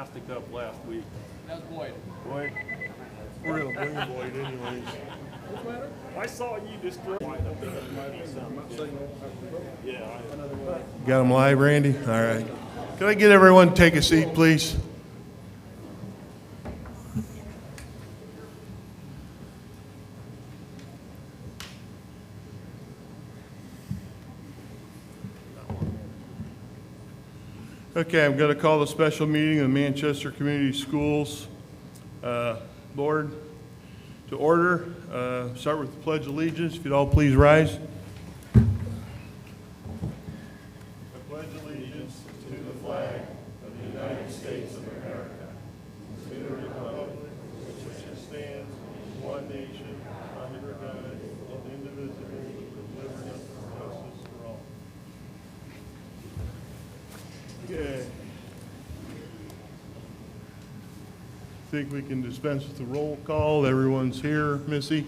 plastic up last week. That's Boyd. Boyd? We're gonna bring Boyd anyways. I saw you destroy. Yeah. Got him live, Randy? All right. Can I get everyone to take a seat, please? Okay, I'm going to call the special meeting of the Manchester Community Schools Board to order. Start with the Pledge of Allegiance. If you'd all please rise. I pledge allegiance to the flag of the United States of America, to the republic which stands one nation under God, indivisible, with liberty and justice for all. Okay. I think we can dispense with the roll call. Everyone's here. Missy?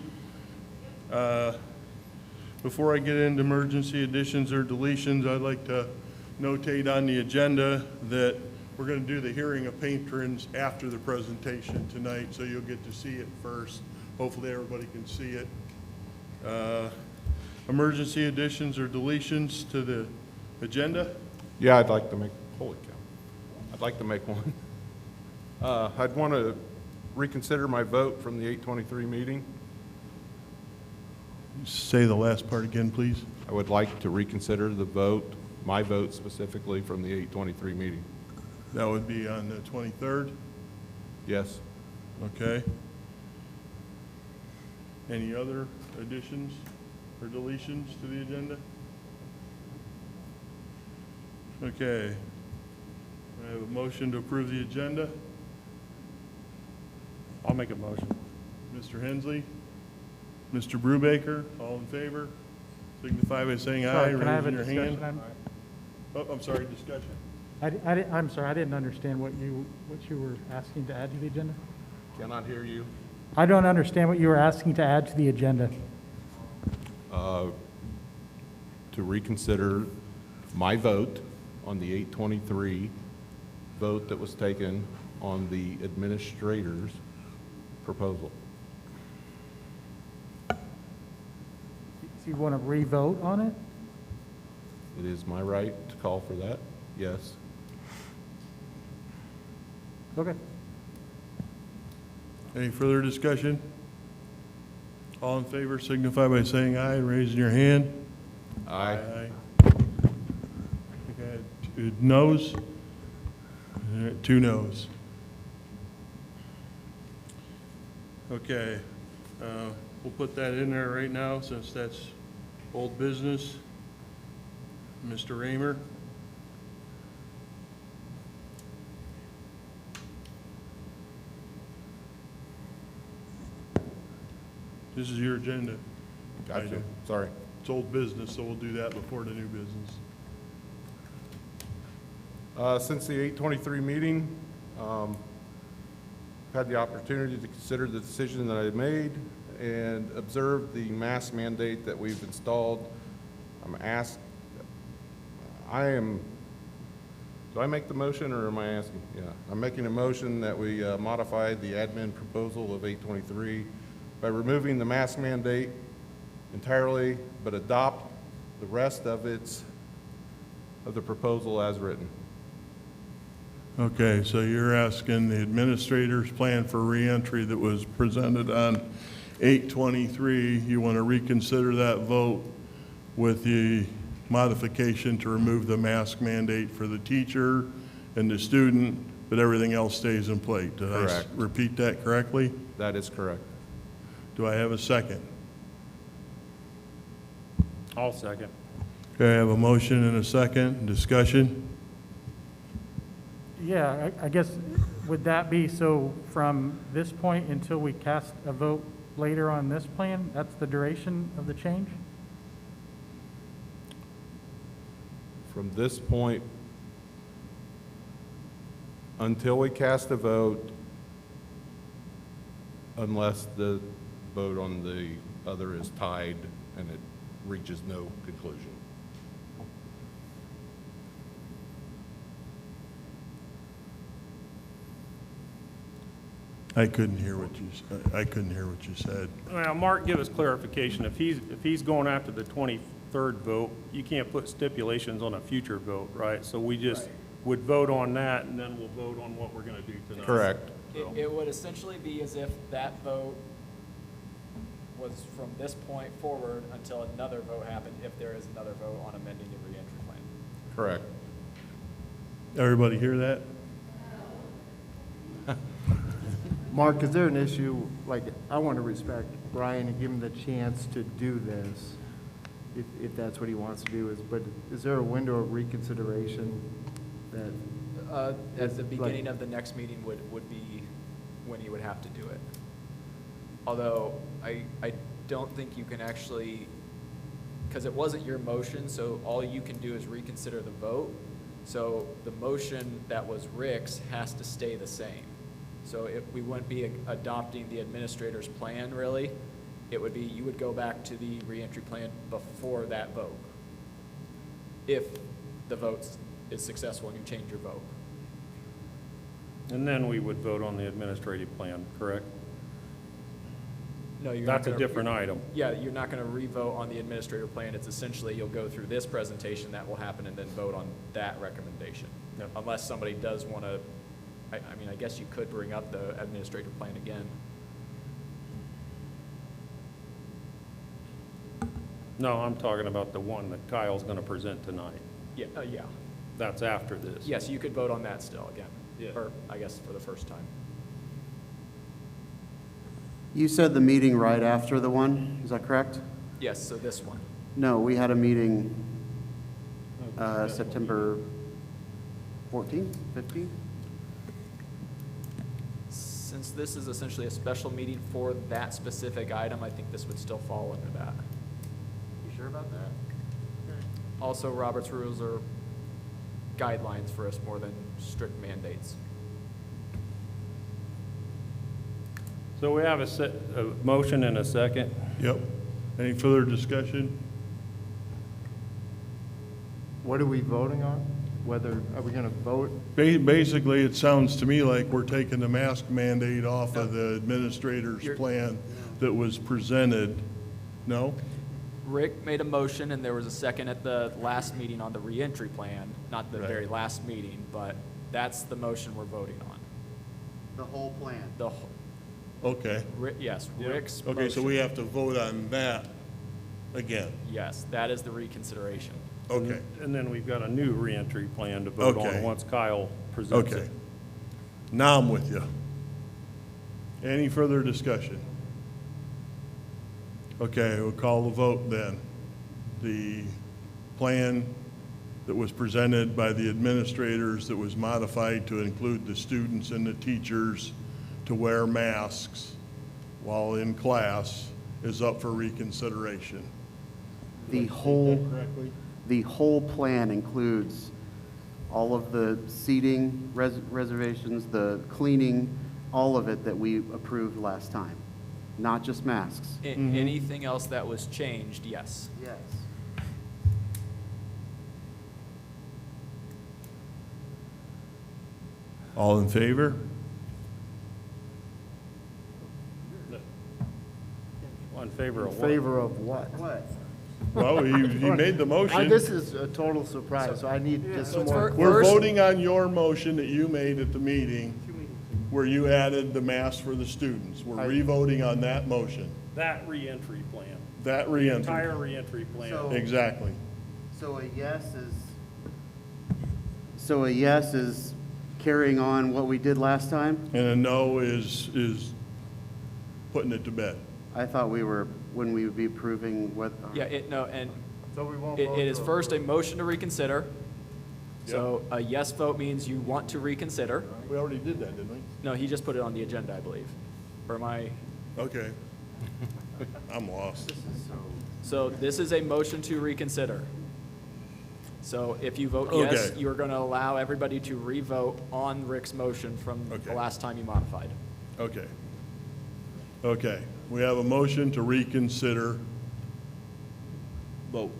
Before I get into emergency additions or deletions, I'd like to notate on the agenda that we're going to do the hearing of patrons after the presentation tonight, so you'll get to see it first. Hopefully everybody can see it. Emergency additions or deletions to the agenda? Yeah, I'd like to make, holy cow. I'd like to make one. I'd want to reconsider my vote from the 8:23 meeting. Say the last part again, please. I would like to reconsider the vote, my vote specifically from the 8:23 meeting. That would be on the 23rd? Yes. Okay. Any other additions or deletions to the agenda? Okay. I have a motion to approve the agenda. I'll make a motion. Mr. Hensley, Mr. Brubaker, all in favor? Signify by saying aye, Sorry, can I have a raising your hand. discussion? Oh, I'm sorry, discussion. I'm sorry, I didn't understand what you were asking to add to the agenda. Cannot hear you. I don't understand what you were asking to add to the agenda. To reconsider my vote on the 8:23 vote that was taken on the administrator's proposal. So you want to re-vote on it? It is my right to call for that, yes. Okay. Any further discussion? All in favor signify by saying aye, raising your hand. Aye. I think I had 2 noes. 2 noes. Okay, we'll put that in there right now since that's old business. Mr. Raymer? This is your agenda. Gotcha. item. Sorry. It's old business, so we'll do that before the new business. Since the 8:23 meeting, I've had the opportunity to consider the decision that I made and observe the mask mandate that we've installed. Do I make the motion or am I asking? Yeah, I'm making a motion that we modify the admin proposal of 8:23 by removing the mask mandate entirely, but adopt the rest of the proposal as written. Okay, so you're asking the administrator's plan for reentry that was presented on 8/23, you want to reconsider that vote with the modification to remove the mask mandate for the teacher and the student, but everything else stays in place. Did I Correct. repeat that correctly? That is correct. Do I have a second? I'll second. Okay, I have a motion and a second. Discussion? Yeah, I guess, would that be, so from this point until we cast a vote later on this plan, that's the duration of the change? From this point until we cast a vote, unless the vote on the other is tied and it reaches no conclusion. I couldn't hear what you said. Well, Mark, give us clarification. If he's going after the 23rd vote, you can't put stipulations on a future vote, right? So we just would vote on that, and then we'll vote on what we're going to do tonight. Correct. It would essentially be as if that vote was from this point forward until another vote happened, if there is another vote on amending the reentry plan. Correct. Everybody hear that? Mark, is there an issue, like, I want to respect Brian and give him the chance to do this, if that's what he wants to do, but is there a window of reconsideration that? At the beginning of the next meeting would be when you would have to do it. Although, I don't think you can actually, because it wasn't your motion, so all you can do is reconsider the vote. So the motion that was Rick's has to stay the same. So we wouldn't be adopting the administrator's plan, really. It would be, you would go back to the reentry plan before that vote, if the vote is successful and you change your vote. And then we would vote on the administrative plan, correct? No, you're not That's a gonna- different item. Yeah, you're not going to re-vote on the administrator plan. It's essentially, you'll go through this presentation, that will happen, and then vote on that recommendation. Yep. Unless somebody does want to, I mean, I guess you could bring up the administrative plan again. No, I'm talking about the one that Kyle's going to present tonight. Yeah, yeah. That's after this. Yes, you could vote on that still again. Yeah. Or, I guess, for the first time. You said the meeting right after the one, is that correct? Yes, so this one. No, we had a meeting September 14th, 15th? Since this is essentially a special meeting for that specific item, I think this would still fall under that. You sure about that? Also, Robert's rules are guidelines for us more than strict mandates. So we have a motion and a second. Yep. Any further discussion? What are we voting on? Whether, are we going to vote? Basically, it sounds to me like we're taking the mask mandate off of the administrator's plan that was presented. No? Rick made a motion, and there was a second at the last meeting on the reentry plan, not the Right. very last meeting, but that's the motion we're voting on. The whole plan. The, Okay. yes, Yeah. Rick's Okay, so we motion. have to vote on that again. Yes, that is the reconsideration. Okay. And then we've got a new reentry plan to vote Okay. on once Kyle presents Okay. it. Now I'm with you. Any further discussion? Okay, we'll call the vote then. The plan that was presented by the administrators that was modified to include the students and the teachers to wear masks while in class is up for reconsideration. The whole plan includes all of the seating reservations, the cleaning, all of it that we approved last time, not just masks. Anything else that was changed, yes. Yes. All in favor? In favor In of what? favor of what? What? Well, he made the motion. This is a total surprise, so I need just So some it's more. for- We're First- voting on your motion that you made at the meeting where you added the mask for the students. We're re-voting on that motion, That reentry plan, that reentry. entire reentry plan. So- Exactly. So a yes is carrying on what we did last time? And a no is putting it to bed. I thought we were, when we would be approving what. Yeah, no, and So we won't it vote is to first a approve. motion to reconsider. So a yes vote means you want to reconsider. We already did that, didn't we? No, he just put it on the agenda, I believe. Or am I? Okay. I'm lost. So this is a motion to reconsider. So if you vote yes, Okay. you're going to allow everybody to re-vote on Rick's motion from the Okay. last time you modified. Okay. Okay. We have a motion to reconsider. Vote.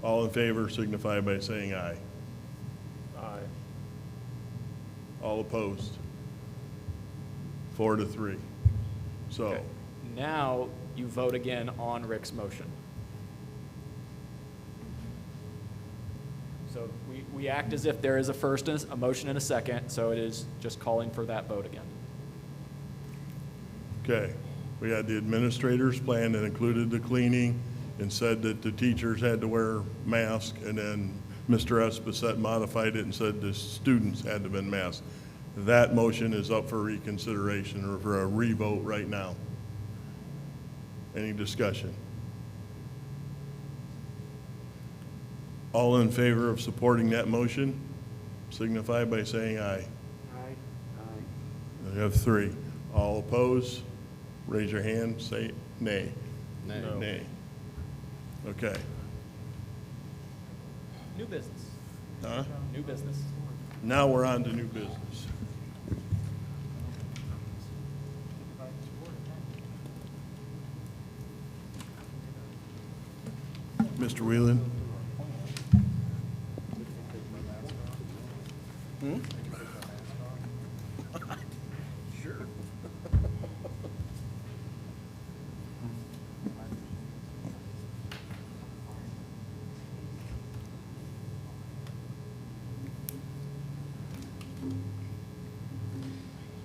All in favor signify by saying aye. Aye. All opposed? 4-3. So, Okay. Now you vote again on Rick's motion. So we act as if there is a first, and a motion and a second, so it is just calling for that vote again. okay, we had the administrator's plan that included the cleaning and said that the teachers had to wear masks, and then Mr. Esposito modified it and said the students had to have been masked. That motion is up for reconsideration or for a revote right now. Any discussion? All in favor of supporting that motion, signify by saying aye. We have 3. All opposed, raise your hand, say nay. No. Nay. Okay. New business. Huh? New business. Now we're on to new business. Mr. Whelan? Sure.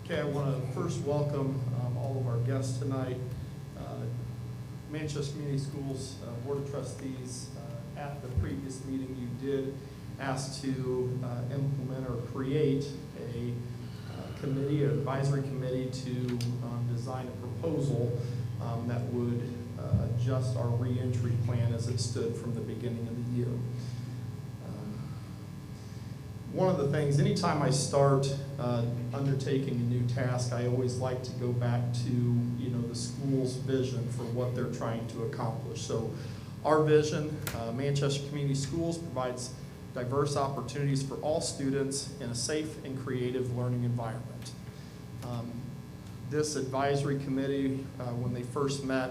Okay, I want to first welcome all of our guests tonight. Manchester Community Schools Board of Trustees, at the previous meeting, you did ask to implement or create a committee, an advisory committee to design a proposal that would adjust our reentry plan as it stood from the beginning of the year. One of the things, anytime I start undertaking a new task, I always like to go back to, the school's vision for what they're trying to accomplish. So our vision, Manchester Community Schools provides diverse opportunities for all students in a safe and creative learning environment. This advisory committee, when they first met,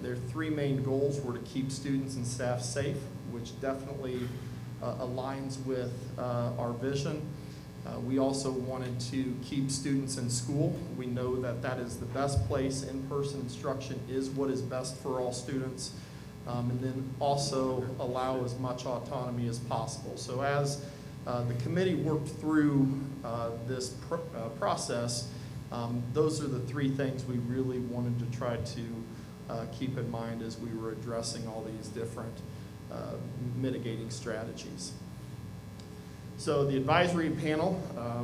their 3 main goals were to keep students and staff safe, which definitely aligns with our vision. We also wanted to keep students in school. We know that that is the best place. In-person instruction is what is best for all students. And then also allow as much autonomy as possible. So as the committee worked through this process, those are the 3 things we really wanted to try to keep in mind as we were addressing all these different mitigating strategies. So the advisory panel,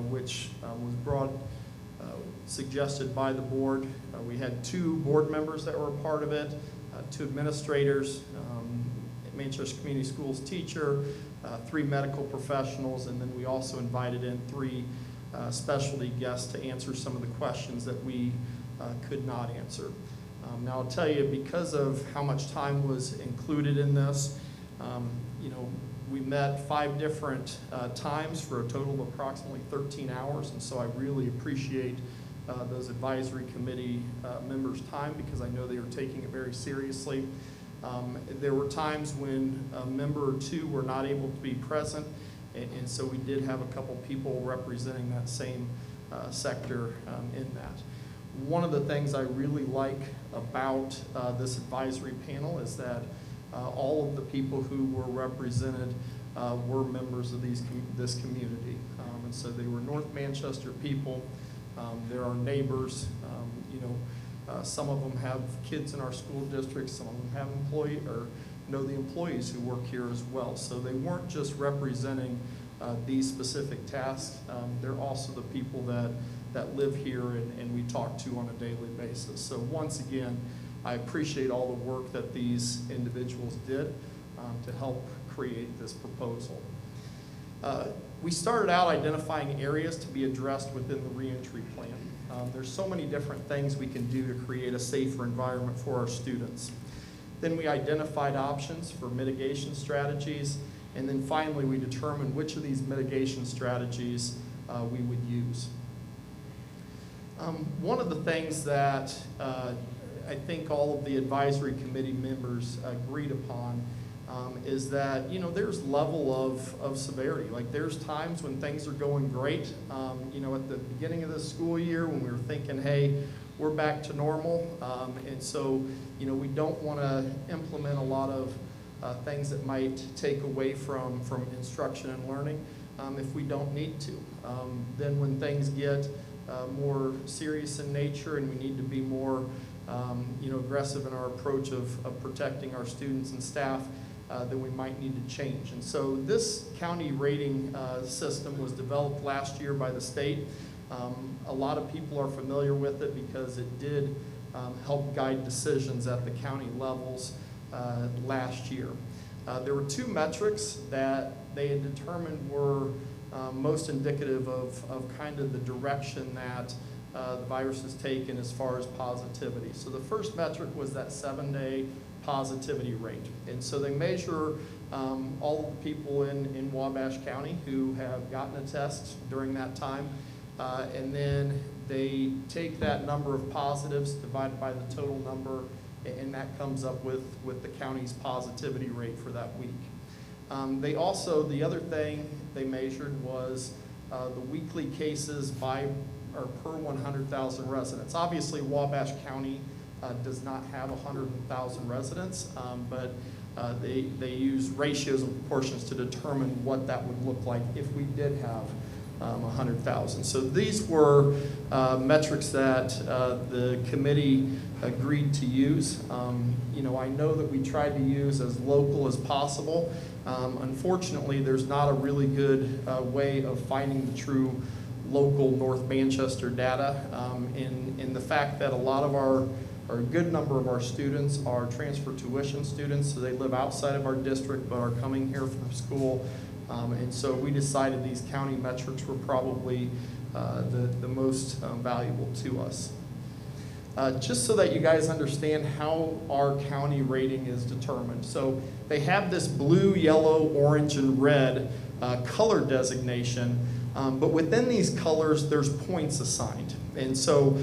which was suggested by the board, we had 2 board members that were a part of it, 2 administrators, Manchester Community Schools teacher, 3 medical professionals, and then we also invited in 3 specialty guests to answer some of the questions that we could not answer. Now I'll tell you, because of how much time was included in this, we met 5 different times for a total of approximately 13 hours, and so I really appreciate those advisory committee members' time, because I know they were taking it very seriously. There were times when a member or 2 were not able to be present, and so we did have a couple people representing that same sector in that. One of the things I really like about this advisory panel is that all of the people who were represented were members of this community. And so they were North Manchester people. They're our neighbors. Some of them have kids in our school district. Some of them have know the employees who work here as well. So they weren't just representing these specific tasks. They're also the people that live here and we talk to on a daily basis. So once again, I appreciate all the work that these individuals did to help create this proposal. We started out identifying areas to be addressed within the reentry plan. There's so many different things we can do to create a safer environment for our students. Then we identified options for mitigation strategies, and then finally we determined which of these mitigation strategies we would use. One of the things that I think all of the advisory committee members agreed upon is that, there's level of severity. Like, there's times when things are going great, at the beginning of the school year when we were thinking, hey, we're back to normal. And so, we don't want to implement a lot of things that might take away from instruction and learning if we don't need to. Then when things get more serious in nature and we need to be more aggressive in our approach of protecting our students and staff, then we might need to change. And so this county rating system was developed last year by the state. A lot of people are familiar with it because it did help guide decisions at the county levels last year. There were two metrics that they had determined were most indicative of kind of the direction that the virus has taken as far as positivity. So the first metric was that 7-day positivity rate. And so they measure all of the people in Wabash County who have gotten a test during that time. And then they take that number of positives divided by the total number, and that comes up with the county's positivity rate for that week. They also, the other thing they measured was the weekly cases per 100,000 residents. Obviously, Wabash County does not have 100,000 residents, but they use ratios and proportions to determine what that would look like if we did have 100,000. So these were metrics that the committee agreed to use. I know that we tried to use as local as possible. Unfortunately, there's not a really good way of finding the true local North Manchester data in the fact that a lot of or a good number of our students are transfer tuition students, so they live outside of our district but are coming here from school. And so we decided these county metrics were probably the most valuable to us. Just so that you guys understand how our county rating is determined. So they have this blue, yellow, orange, and red color designation, but within these colors, there's points assigned. And so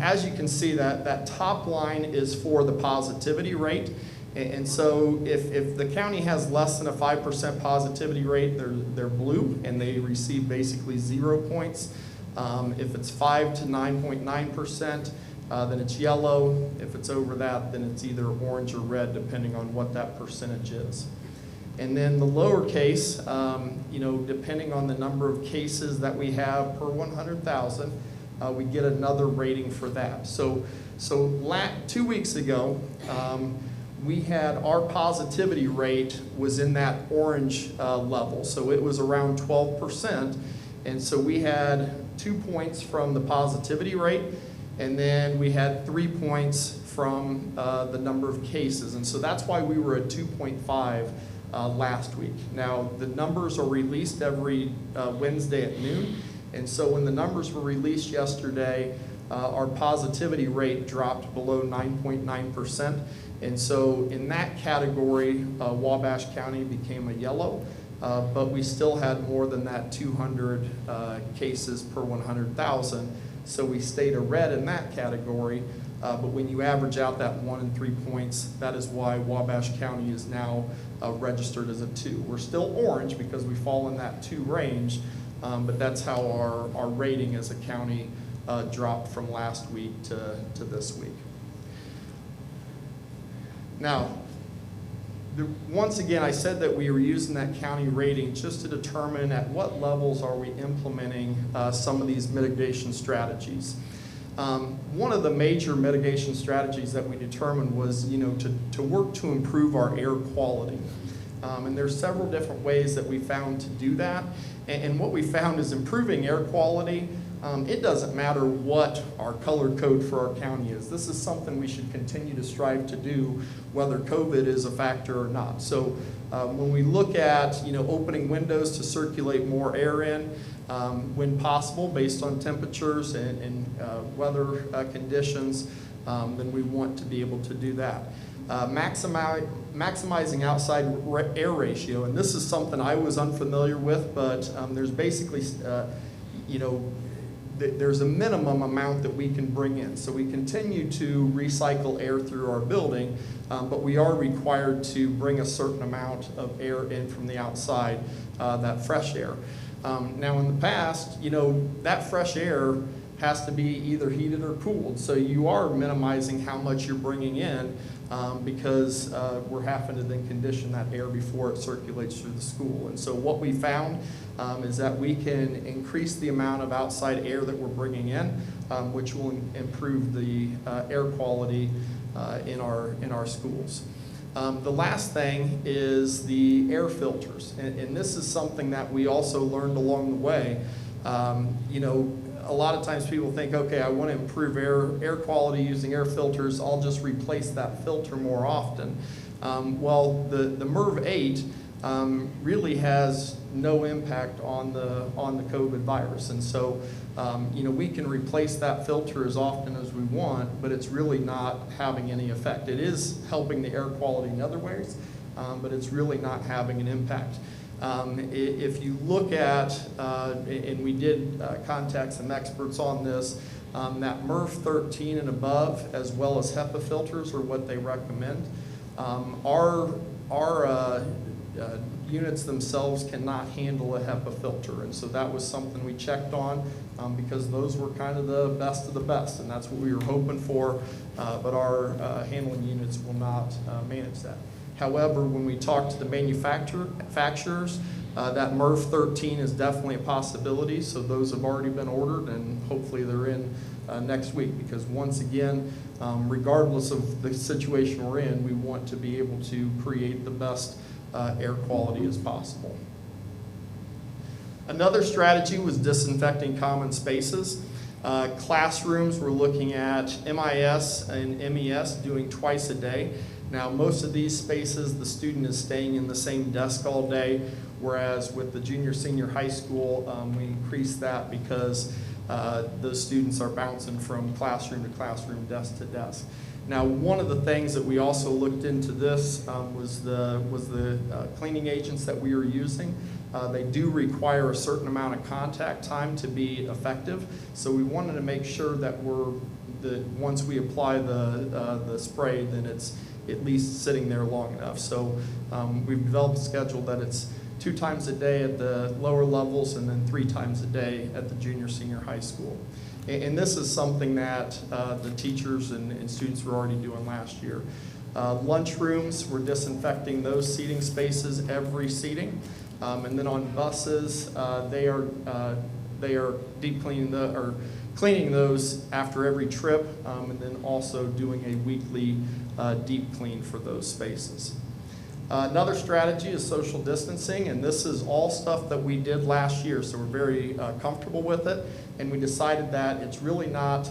as you can see, that top line is for the positivity rate. And so if the county has less than a 5% positivity rate, they're blue, and they receive basically 0 points. If it's 5 to 9.9%, then it's yellow. If it's over that, then it's either orange or red, depending on what that percentage is. And then the lowercase, depending on the number of cases that we have per 100,000, we get another rating for that. So 2 weeks ago, we had our positivity rate was in that orange level. So it was around 12%. And so we had 2 points from the positivity rate, and then we had 3 points from the number of cases. And so that's why we were at 2.5 last week. Now, the numbers are released every Wednesday at noon. And so when the numbers were released yesterday, our positivity rate dropped below 9.9%. And so in that category, Wabash County became a yellow, but we still had more than that 200 cases per 100,000. So we stayed a red in that category, but when you average out that 1 and 3 points, that is why Wabash County is now registered as a 2. We're still orange because we fall in that 2 range, but that's how our rating as a county dropped from last week to this week. Now, once again, I said that we were using that county rating just to determine at what levels are we implementing some of these mitigation strategies. One of the major mitigation strategies that we determined was, to work to improve our air quality. And there's several different ways that we found to do that. And what we found is improving air quality. It doesn't matter what our color code for our county is. This is something we should continue to strive to do, whether COVID is a factor or not. So when we look at, opening windows to circulate more air in, when possible, based on temperatures and weather conditions, then we want to be able to do that. Maximizing outside air ratio, and this is something I was unfamiliar with, but there's basically, there's a minimum amount that we can bring in. So we continue to recycle air through our building, but we are required to bring a certain amount of air in from the outside, that fresh air. Now in the past, that fresh air has to be either heated or cooled. So you are minimizing how much you're bringing in because we're having to then condition that air before it circulates through the school. And so what we found is that we can increase the amount of outside air that we're bringing in, which will improve the air quality in our schools. The last thing is the air filters, and this is something that we also learned along the way. A lot of times people think, okay, I want to improve air quality using air filters, I'll just replace that filter more often. Well, the MERV 8 really has no impact on the COVID virus, and so we can replace that filter as often as we want, but it's really not having any effect. It is helping the air quality in other ways, but it's really not having an impact. If you look at, and we did contact some experts on this, that MERV 13 and above, as well as HEPA filters, are what they recommend. Our units themselves cannot handle a HEPA filter, and so that was something we checked on because those were kind of the best of the best, and that's what we were hoping for, but our handling units will not manage that. However, when we talk to the manufacturers, that MERV 13 is definitely a possibility, so those have already been ordered, and hopefully they're in next week, because once again, regardless of the situation we're in, we want to be able to create the best air quality as possible. Another strategy was disinfecting common spaces. Classrooms, we're looking at MIS and MES doing twice a day. Now, most of these spaces, the student is staying in the same desk all day, whereas with the junior, senior high school, we increased that because those students are bouncing from classroom to classroom, desk to desk. Now, one of the things that we also looked into this was the cleaning agents that we were using. They do require a certain amount of contact time to be effective, so we wanted to make sure that once we apply the spray, then it's at least sitting there long enough. So we've developed a schedule that it's 2 times a day at the lower levels and then 3 times a day at the junior, senior high school. And this is something that the teachers and students were already doing last year. Lunchrooms, we're disinfecting those seating spaces every seating. And then on buses, they are deep cleaning or cleaning those after every trip, and then also doing a weekly deep clean for those spaces. Another strategy is social distancing, and this is all stuff that we did last year, so we're very comfortable with it, and we decided that it's really not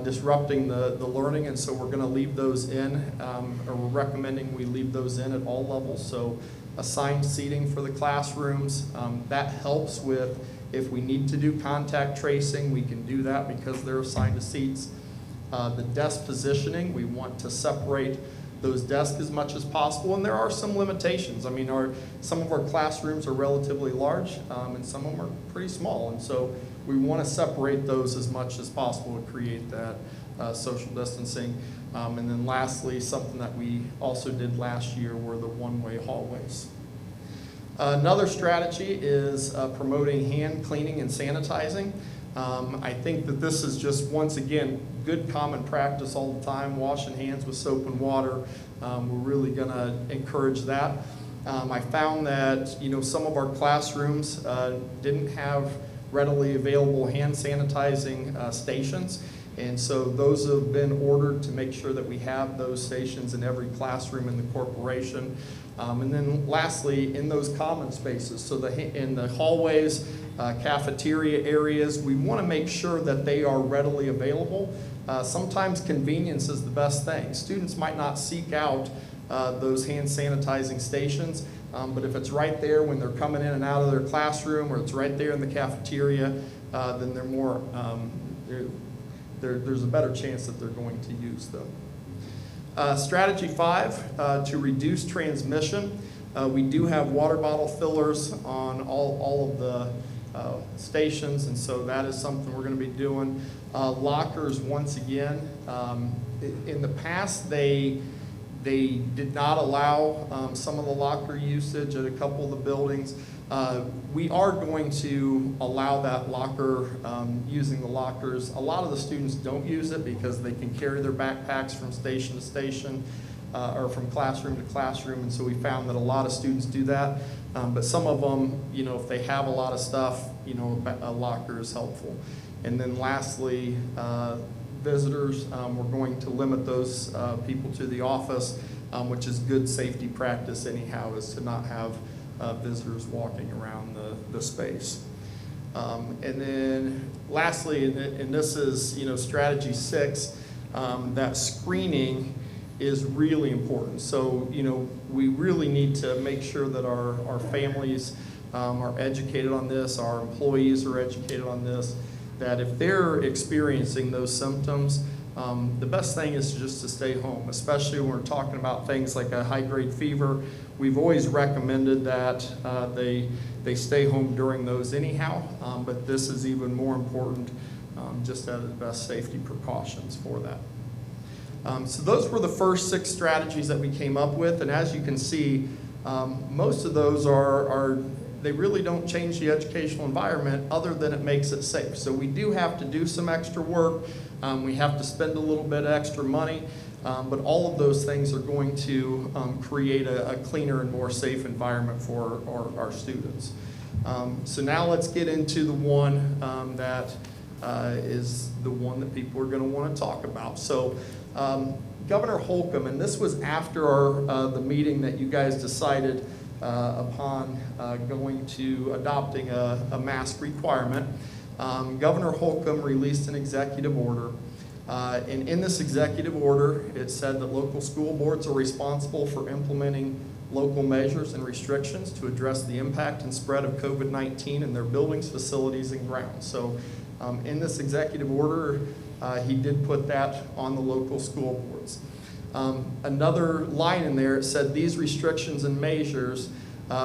disrupting the learning, and so we're going to leave those in, or we're recommending we leave those in at all levels. So assigned seating for the classrooms, that helps with if we need to do contact tracing, we can do that because they're assigned to seats. The desk positioning, we want to separate those desks as much as possible, and there are some limitations. I mean, some of our classrooms are relatively large, and some of them are pretty small, and so we want to separate those as much as possible to create that social distancing. And then lastly, something that we also did last year were the one-way hallways. Another strategy is promoting hand cleaning and sanitizing. I think that this is just, once again, good common practice all the time, washing hands with soap and water. We're really going to encourage that. I found that some of our classrooms didn't have readily available hand sanitizing stations, and so those have been ordered to make sure that we have those stations in every classroom in the corporation. And then lastly, in those common spaces, so in the hallways, cafeteria areas, we want to make sure that they are readily available. Sometimes convenience is the best thing. Students might not seek out those hand sanitizing stations, but if it's right there when they're coming in and out of their classroom, or it's right there in the cafeteria, then they're more, there's a better chance that they're going to use them. Strategy 5, to reduce transmission. We do have water bottle fillers on all of stations, and so that is something we're going to be doing. Lockers, once again, in the past, they did not allow some of the locker usage at a couple of the buildings. We are going to allow that locker, using the lockers. A lot of the students don't use it because they can carry their backpacks from station to station, or from classroom to classroom, and so we found that a lot of students do that. But some of them, you know, if they have a lot of stuff, you know, a locker is helpful. And then lastly, visitors, we're going to limit those people to the office, which is good safety practice anyhow, is to not have visitors walking around the space. And then lastly, and this is, you know, strategy 6, that screening is really important. So, you know, we really need to make sure that our families are educated on this, our employees are educated on this, that if they're experiencing those symptoms, the best thing is just to stay home, especially when we're talking about things like a high-grade fever. We've always recommended that they stay home during those anyhow, but this is even more important, just as the best safety precautions for that. So those were the first 6 strategies that we came up with, and as you can see, most of those they really don't change the educational environment other than it makes it safe. So we do have to do some extra work, we have to spend a little bit of extra money, but all of those things are going to create a cleaner and more safe environment for our students. So now let's get into the one that is the one that people are going to want to talk about. So Governor Holcomb, and this was after the meeting that you guys decided upon going to adopting a mask requirement. Governor Holcomb released an executive order, and in this executive order it said that local school boards are responsible for implementing local measures and restrictions to address the impact and spread of COVID-19 in their buildings, facilities, and grounds. So in this executive order, he did put that on the local school boards. Another line in there, it said these restrictions and measures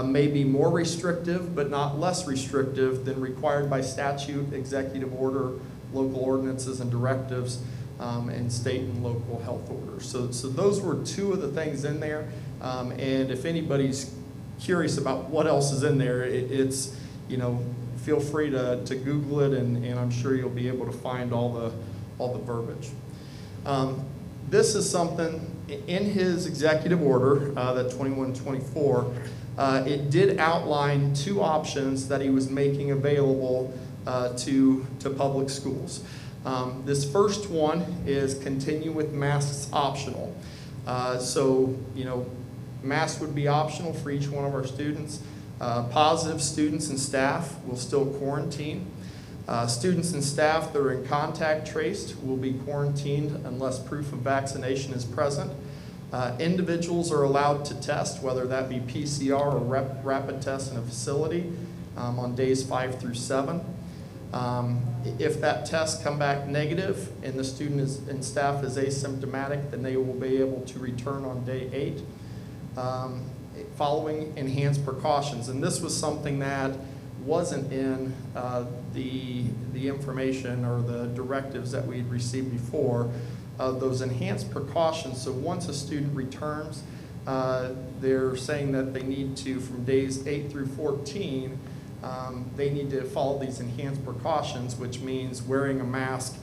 may be more restrictive but not less restrictive than required by statute, executive order, local ordinances and directives, and state and local health orders. So those were 2 of the things in there, and if anybody's curious about what else is in there, it's, you know, feel free to Google it, and I'm sure you'll be able to find all the verbiage. This is something in his executive order, that 2124, it did outline 2 options that he was making available to public schools. This first one is continue with masks optional. So, you know, masks would be optional for each one of our students. Positive students and staff will still quarantine. Students and staff that are in contact traced will be quarantined unless proof of vaccination is present. Individuals are allowed to test, whether that be PCR or rapid test in a facility, on days 5 through 7. If that test come back negative and the student and staff is asymptomatic, then they will be able to return on day 8. Following enhanced precautions, and this was something that wasn't in the information or the directives that we had received before. Those enhanced precautions, so once a student returns, they're saying that they need to, from days 8 through 14, they need to follow these enhanced precautions, which means wearing a mask,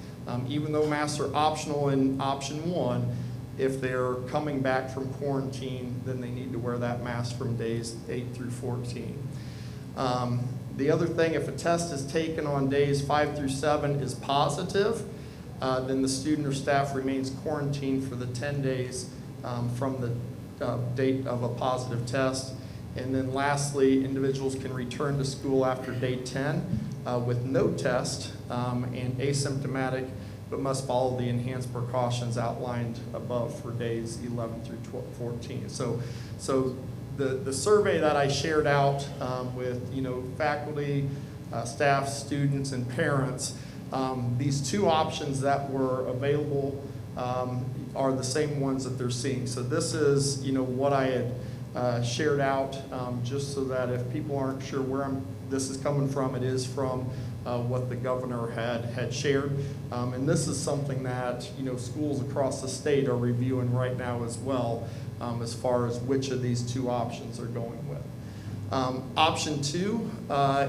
even though masks are optional in option 1, if they're coming back from quarantine, then they need to wear that mask from days 8 through 14. The other thing, if a test is taken on days 5 through 7 is positive, then the student or staff remains quarantined for the 10 days from the date of a positive test. And then lastly, individuals can return to school after day 10 with no test and asymptomatic, but must follow the enhanced precautions outlined above for days 11 through 14. So the survey that I shared out with, you know, faculty, staff, students, and parents, these 2 options that were available are the same ones that they're seeing. So this is, you know, what I had shared out, just so that if people aren't sure where this is coming from, it is from what the governor had shared. And this is something that, you know, schools across the state are reviewing right now as well, as far as which of these two options they're going with. Option 2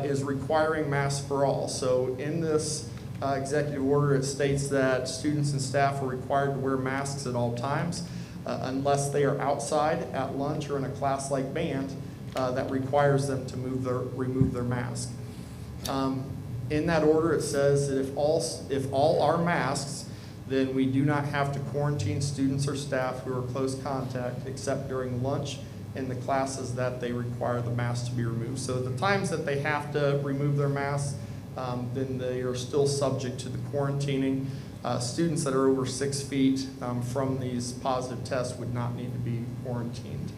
is requiring masks for all. So in this executive order, it states that students and staff are required to wear masks at all times unless they are outside at lunch or in a class like band that requires them to remove their mask. In that order, it says that if all are masks, then we do not have to quarantine students or staff who are close contact except during lunch in the classes that they require the mask to be removed. So the times that they have to remove their masks, then they are still subject to the quarantining. Students that are over 6 feet from these positive tests would not need to be quarantined.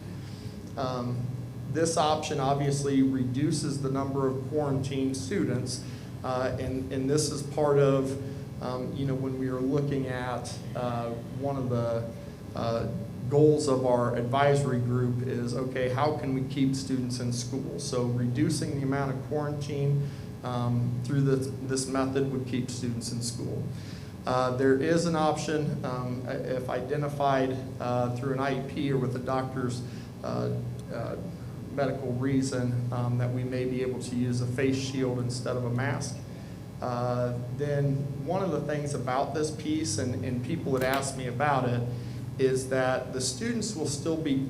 This option obviously reduces the number of quarantined students, and this is part of, you know, when we are looking at one of the goals of our advisory group is, okay, how can we keep students in school? So reducing the amount of quarantine through this method would keep students in school. There is an option, if identified through an IEP or with a doctor's medical reason, that we may be able to use a face shield instead of a mask. Then one of the things about this piece, and people had asked me about it, is that the students will still be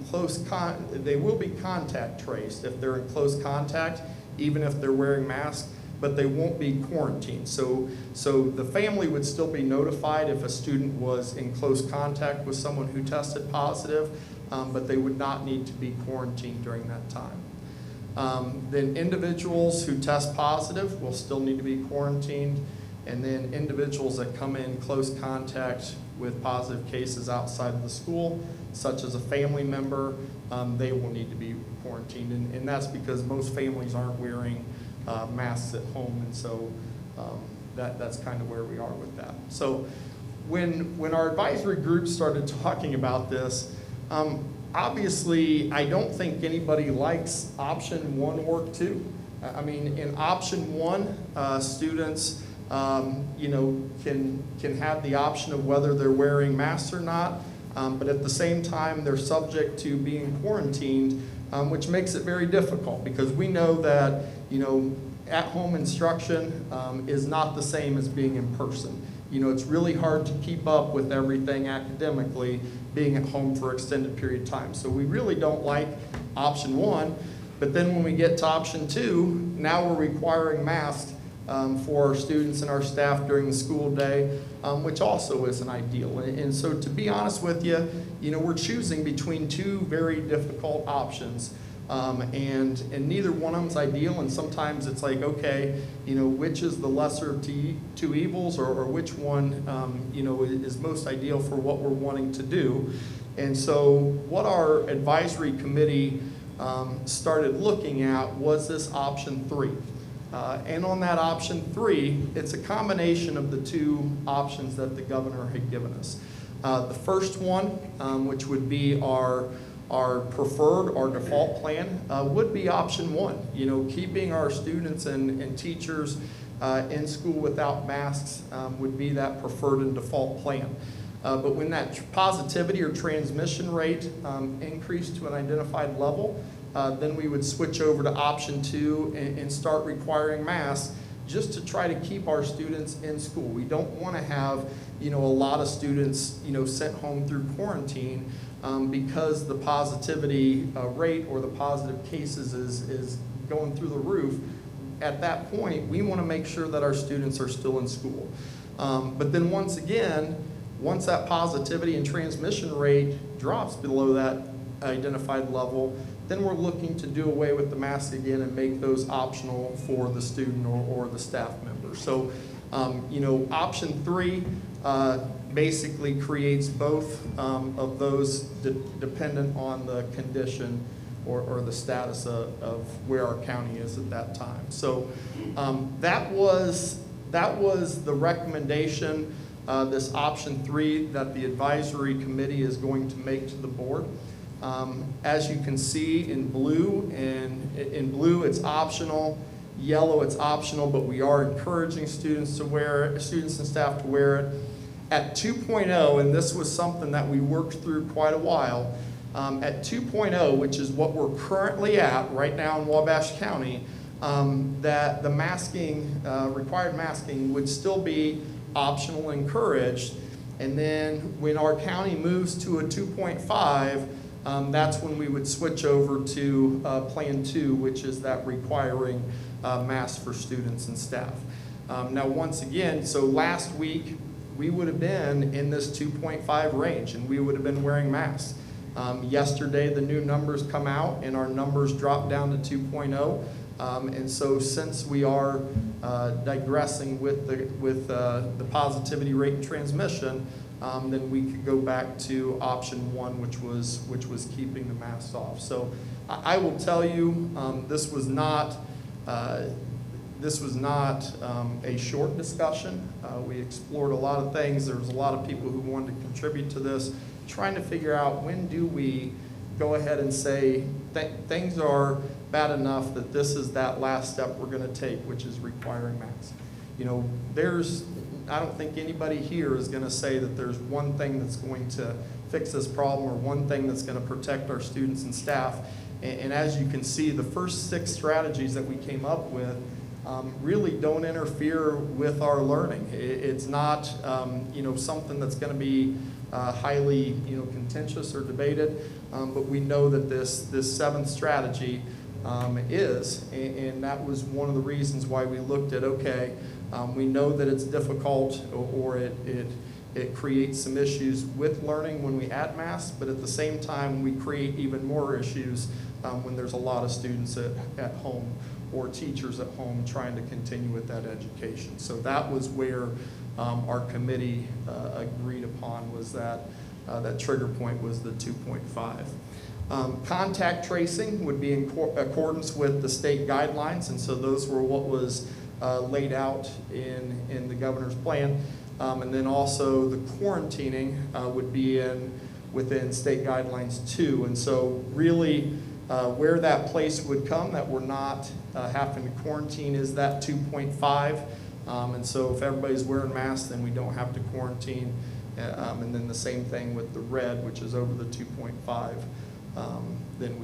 they will be contact traced if they're in close contact, even if they're wearing masks, but they won't be quarantined. So the family would still be notified if a student was in close contact with someone who tested positive, but they would not need to be quarantined during that time. Then individuals who test positive will still need to be quarantined, and then individuals that come in close contact with positive cases outside of the school, such as a family member, they will need to be quarantined, and that's because most families aren't wearing masks at home, and so that's kind of where we are with that. So when our advisory group started talking about this, obviously I don't think anybody likes option 1 or 2. I mean, in option 1, students you know, can have the option of whether they're wearing masks or not, but at the same time they're subject to being quarantined, which makes it very difficult because we know that, you know, at-home instruction is not the same as being in person. You know, it's really hard to keep up with everything academically being at home for an extended period of time. So we really don't like option 1, but then when we get to option 2, now we're requiring masks for our students and our staff during the school day, which also isn't ideal. And so to be honest with you, you know, we're choosing between 2 very difficult options. And neither one of them is ideal, and sometimes it's like, okay, you know, which is the lesser of 2 evils, or which one, you know, is most ideal for what we're wanting to do. And so what our advisory committee started looking at was this option 3. And on that option 3, it's a combination of the 2 options that the governor had given us. The first one, which would be our preferred, our default plan, would be option 1. You know, keeping our students and teachers in school without masks would be that preferred and default plan. But when that positivity or transmission rate increased to an identified level, then we would switch over to option 2 and start requiring masks just to try to keep our students in school. We don't want to have, you know, a lot of students, you know, sent home through quarantine because the positivity rate or the positive cases is going through the roof. At that point, we want to make sure that our students are still in school. But then once again, once that positivity and transmission rate drops below that identified level, then we're looking to do away with the mask again and make those optional for the student or the staff member. So, you know, option 3 basically creates both of those dependent on the condition or the status of where our county is at that time. So that was the recommendation, this option 3 that the advisory committee is going to make to the board. As you can see in blue, it's optional, Yellow, it's optional, but we are encouraging students to wear it, students and staff to wear it. At 2.0, and this was something that we worked through quite a while, at 2.0, which is what we're currently at right now in Wabash County, that the masking, required masking would still be optional, encouraged. And then when our county moves to a 2.5, that's when we would switch over to Plan 2, which is that requiring masks for students and staff. Now, once again, so last week, we would have been in this 2.5 range, and we would have been wearing masks. Yesterday, the new numbers come out, and our numbers drop down to 2.0. And so since we are digressing with the positivity rate and transmission, then we could go back to option 1, which was keeping the masks off. So I will tell you, this was not a short discussion. We explored a lot of things. There was a lot of people who wanted to contribute to this, trying to figure out when do we go ahead and say things are bad enough that this is that last step we're going to take, which is requiring masks. You know, I don't think anybody here is going to say that there's one thing that's going to fix this problem or one thing that's going to protect our students and staff. And as you can see, the first 6 strategies that we came up with really don't interfere with our learning. It's not, you know, something that's going to be highly, you know, contentious or debated, but we know that this 7th strategy is, and that was one of the reasons why we looked at, okay, we know that it's difficult or it creates some issues with learning when we add masks, but at the same time we create even more issues when there's a lot of students at home or teachers at home trying to continue with that education. So that was where our committee agreed upon, was that that trigger point was the 2.5. Contact tracing would be in accordance with the state guidelines, and so those were what was laid out in the governor's plan. And then also the quarantining would be within state guidelines too. And so really where that place would come that we're not having to quarantine is that 2.5. And so if everybody's wearing masks, then we don't have to quarantine. And then the same thing with the red, which is over the 2.5. Then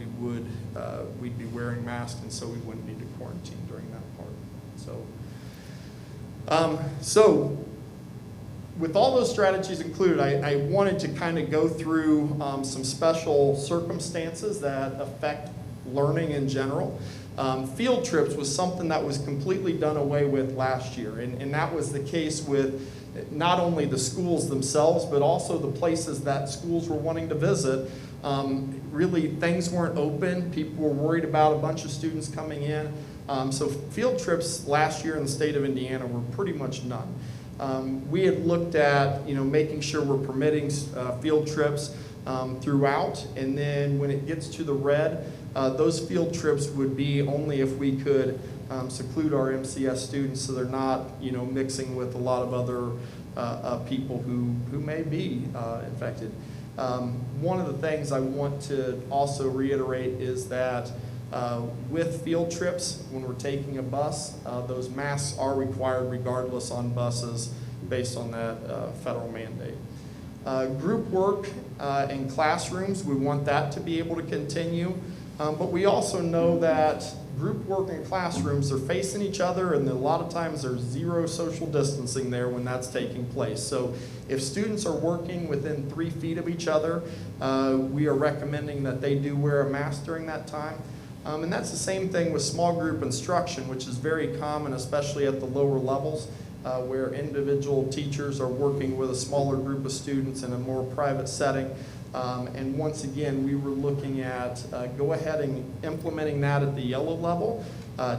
we'd be wearing masks, and so we wouldn't need to quarantine during that part. So with all those strategies included, I wanted to kind of go through some special circumstances that affect learning in general. Field trips was something that was completely done away with last year, and that was the case with not only the schools themselves, but also the places that schools were wanting to visit. Really, things weren't open. People were worried about a bunch of students coming in. So field trips last year in the state of Indiana were pretty much none. We had looked at, you know, making sure we're permitting field trips throughout, and then when it gets to the red, those field trips would be only if we could seclude our MCS students so they're not, you know, mixing with a lot of other people who may be infected. One of the things I want to also reiterate is that with field trips, when we're taking a bus, those masks are required regardless on buses based on that federal mandate. Group work in classrooms, we want that to be able to continue, but we also know that group work in classrooms, they're facing each other, and a lot of times there's zero social distancing there when that's taking place. So if students are working within 3 feet of each other, we are recommending that they do wear a mask during that time. And that's the same thing with small group instruction, which is very common, especially at the lower levels, where individual teachers are working with a smaller group of students in a more private setting. And once again, we were looking at go ahead and implementing that at the yellow level.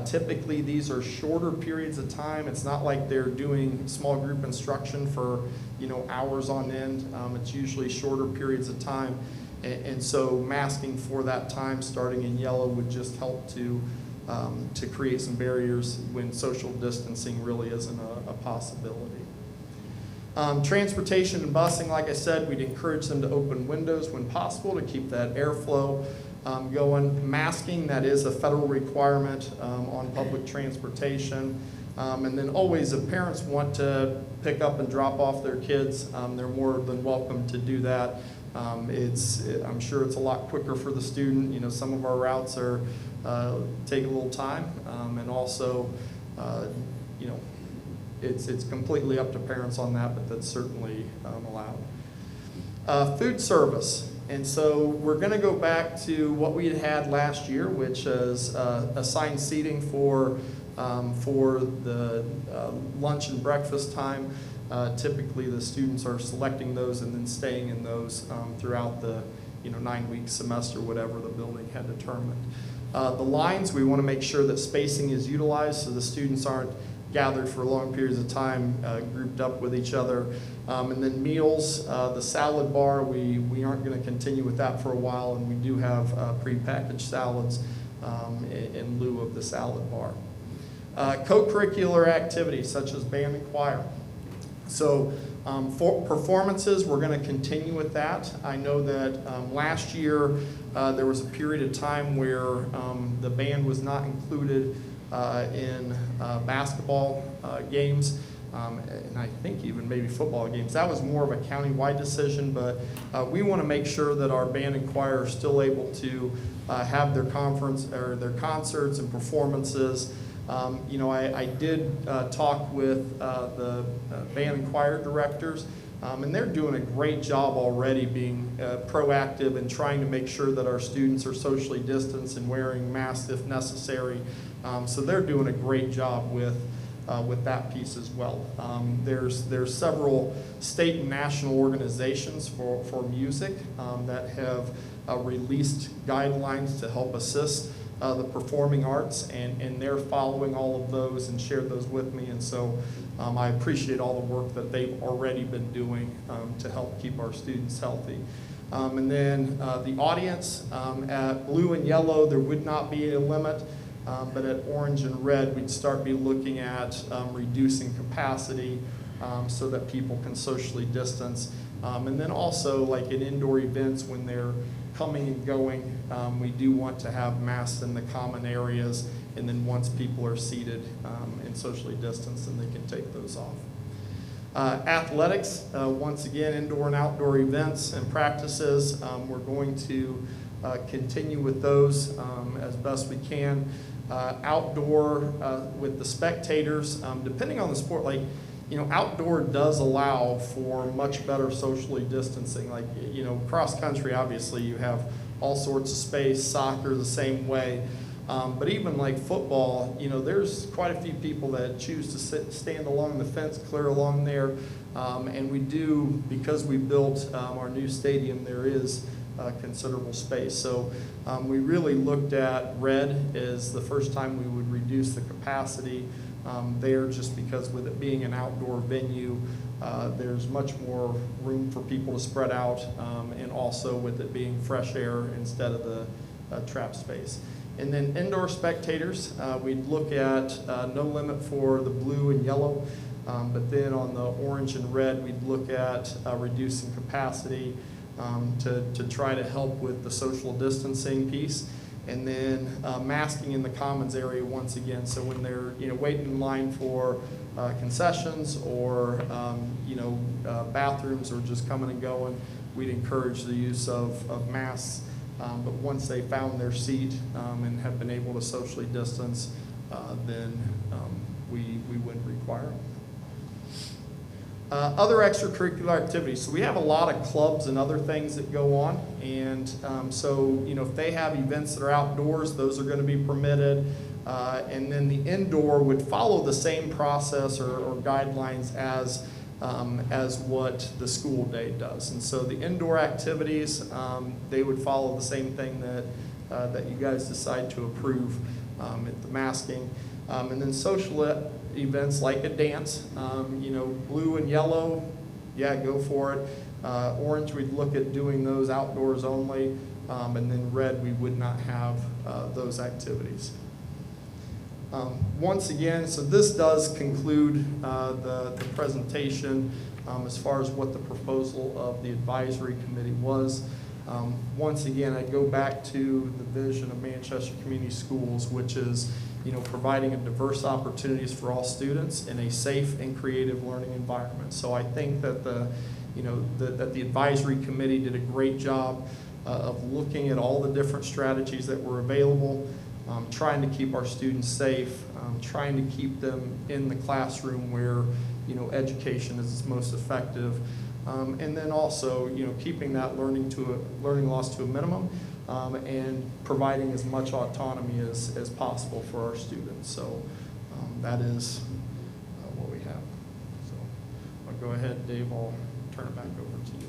Typically, these are shorter periods of time. It's not like they're doing small group instruction for, you know, hours on end. It's usually shorter periods of time. And so masking for that time starting in yellow would just help to create some barriers when social distancing really isn't a possibility. Transportation and busing, like I said, we'd encourage them to open windows when possible to keep that airflow. going. Masking, that is a federal requirement on public transportation. And then always, if parents want to pick up and drop off their kids, they're more than welcome to do that. I'm sure it's a lot quicker for the student. You know, some of our routes are take a little time, and also, you know, it's completely up to parents on that, but that's certainly allowed. Food service. And so we're going to go back to what we had last year, which is assigned seating for the lunch and breakfast time. Typically, the students are selecting those and then staying in those throughout the 9-week semester, whatever the building had determined. The lines, we want to make sure that spacing is utilized so the students aren't gathered for long periods of time, grouped up with each other. And then meals, the salad bar, we aren't going to continue with that for a while, and we do have prepackaged salads in lieu of the salad bar. Co-curricular activities such as band and choir. So for performances, we're going to continue with that. I know that last year there was a period of time where the band was not included in basketball games, and I think even maybe football games. That was more of a county-wide decision, but we want to make sure that our band and choir are still able to have their concerts and performances. I did talk with the band and choir directors, and they're doing a great job already being proactive and trying to make sure that our students are socially distanced and wearing masks if necessary. So they're doing a great job with that piece as well. There's several state and national organizations for music that have released guidelines to help assist the performing arts, and they're following all of those and shared those with me, and so I appreciate all the work that they've already been doing to help keep our students healthy. And then the audience, at blue and yellow there would not be a limit, but at orange and red we'd be looking at reducing capacity so that people can socially distance. And then also, like in indoor events, when they're coming and going, we do want to have masks in the common areas, and then once people are seated and socially distanced, then they can take those off. Athletics, once again, indoor and outdoor events and practices, we're going to continue with those as best we can. Outdoor with the spectators, depending on the sport, outdoor does allow for much better socially distancing. Cross country, obviously, you have all sorts of space, soccer the same way. But even like football, there's quite a few people that choose to stand along the fence, clear along there. And we do, because we built our new stadium, there is considerable space. So we really looked at red as the first time we would reduce the capacity there, just because with it being an outdoor venue, there's much more room for people to spread out, and also with it being fresh air instead of the trap space. And then indoor spectators, we'd look at no limit for the blue and yellow, but then on the orange and red, we'd look at reducing capacity to try to help with the social distancing piece. And then masking in the commons area once again. So when they're waiting in line for concessions or bathrooms or just coming and going, we'd encourage the use of masks. But once they found their seat and have been able to socially distance, then we wouldn't require them. Other extracurricular activities. So we have a lot of clubs and other things that go on, and so if they have events that are outdoors, those are going to be permitted. And then the indoor would follow the same process or guidelines as what the school day does. And so the indoor activities, they would follow the same thing that you guys decide to approve at the masking. And then social events like a dance, blue and yellow, yeah, go for it. Orange, we'd look at doing those outdoors only. And then red, we would not have those activities. Once again, so this does conclude the presentation as far as what the proposal of the advisory committee was. Once again, I go back to the vision of Manchester Community Schools, which is, providing a diverse opportunities for all students in a safe and creative learning environment. So I think that that the advisory committee did a great job of looking at all the different strategies that were available, trying to keep our students safe, trying to keep them in the classroom where, education is most effective. And then also, keeping that learning loss to a minimum, and providing as much autonomy as possible for our students. So that is what we have. So I'll go ahead, Dave, I'll turn it back over to you.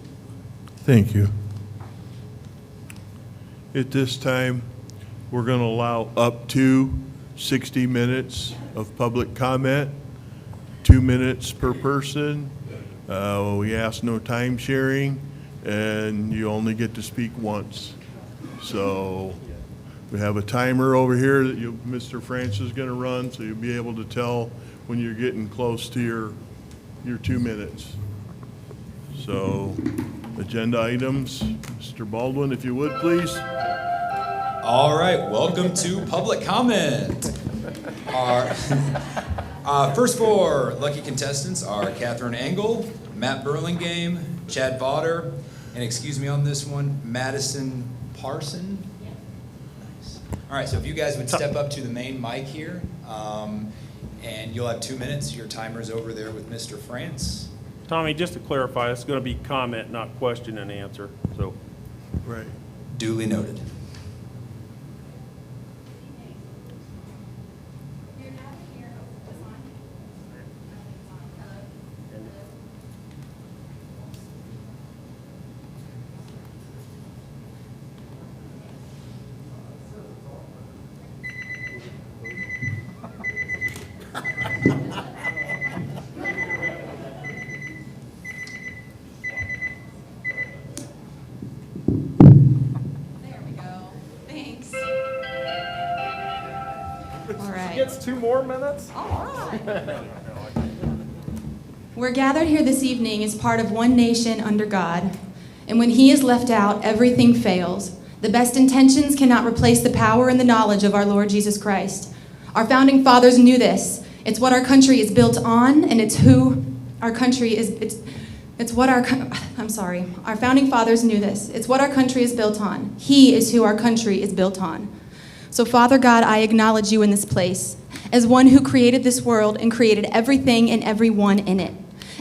Thank you. At this time, we're going to allow up to 60 minutes of public comment, 2 minutes per person. We ask no time sharing, and you only get to speak once. So we have a timer over here that Mr. France is going to run, so you'll be able to tell when you're getting close to your 2 minutes. So agenda items, Mr. Baldwin, if you would, please. All right, welcome to public comment. Our first four lucky contestants are Catherine Engel, Matt Burlingame, Chad Vodder, and excuse me on this one, Madison Parson. Nice. All right, so if you guys would step up to the main mic here, and you'll have 2 minutes. Your timer's over there with Mr. France. Tommy, just to clarify, it's going to be comment, not question and answer. So, Right. Duly noted. There we go. Thanks. All right. Gets 2 more minutes? All right. We're gathered here this evening as part of one nation under God. And when He is left out, everything fails. The best intentions cannot replace the power and the knowledge of our Lord Jesus Christ. Our founding fathers knew this. It's what our country is built on, and it's who our country is. Our founding fathers knew this. It's what our country is built on. He is who our country is built on. So, Father God, I acknowledge you in this place as one who created this world and created everything and everyone in it.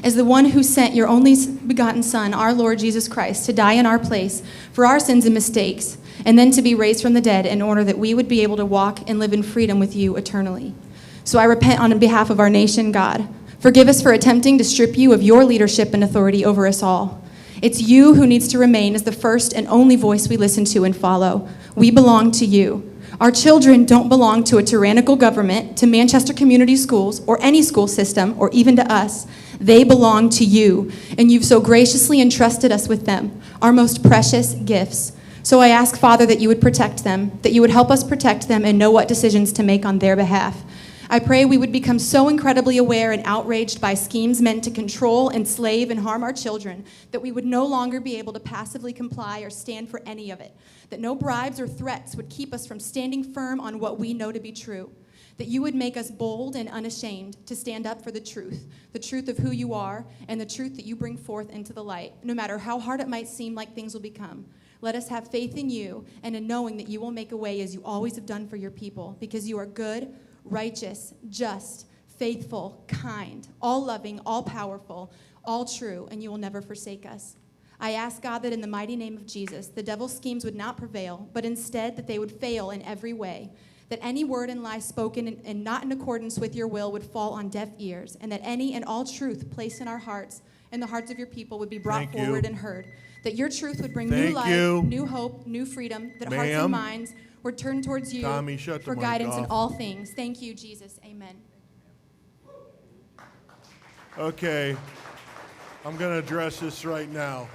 As the one who sent your only begotten Son, our Lord Jesus Christ, to die in our place for our sins and mistakes, and then to be raised from the dead in order that we would be able to walk and live in freedom with you eternally. So I repent on behalf of our nation, God. Forgive us for attempting to strip you of your leadership and authority over us all. It's you who needs to remain as the first and only voice we listen to and follow. We belong to you. Our children don't belong to a tyrannical government, to Manchester Community Schools, or any school system, or even to us. They belong to you, and you've so graciously entrusted us with them, our most precious gifts. So I ask, Father, that you would protect them, that you would help us protect them and know what decisions to make on their behalf. I pray we would become so incredibly aware and outraged by schemes meant to control, enslave, and harm our children that we would no longer be able to passively comply or stand for any of it, that no bribes or threats would keep us from standing firm on what we know to be true, that you would make us bold and unashamed to stand up for the truth of who you are, and the truth that you bring forth into the light, no matter how hard it might seem like things will become. Let us have faith in you and in knowing that you will make a way as you always have done for your people, because you are good, righteous, just, faithful, kind, all-loving, all-powerful, all true, and you will never forsake us. I ask, God, that in the mighty name of Jesus, the devil's schemes would not prevail, but instead that they would fail in every way, that any word and lie spoken and not in accordance with your will would fall on deaf ears, and that any and all truth placed in our hearts and the hearts of your people would be brought forward and heard, that your truth would bring new life, new hope, new freedom, that hearts and minds would turn towards you for guidance in all things. Thank you, Jesus. Amen. Okay, I'm going to address this right now.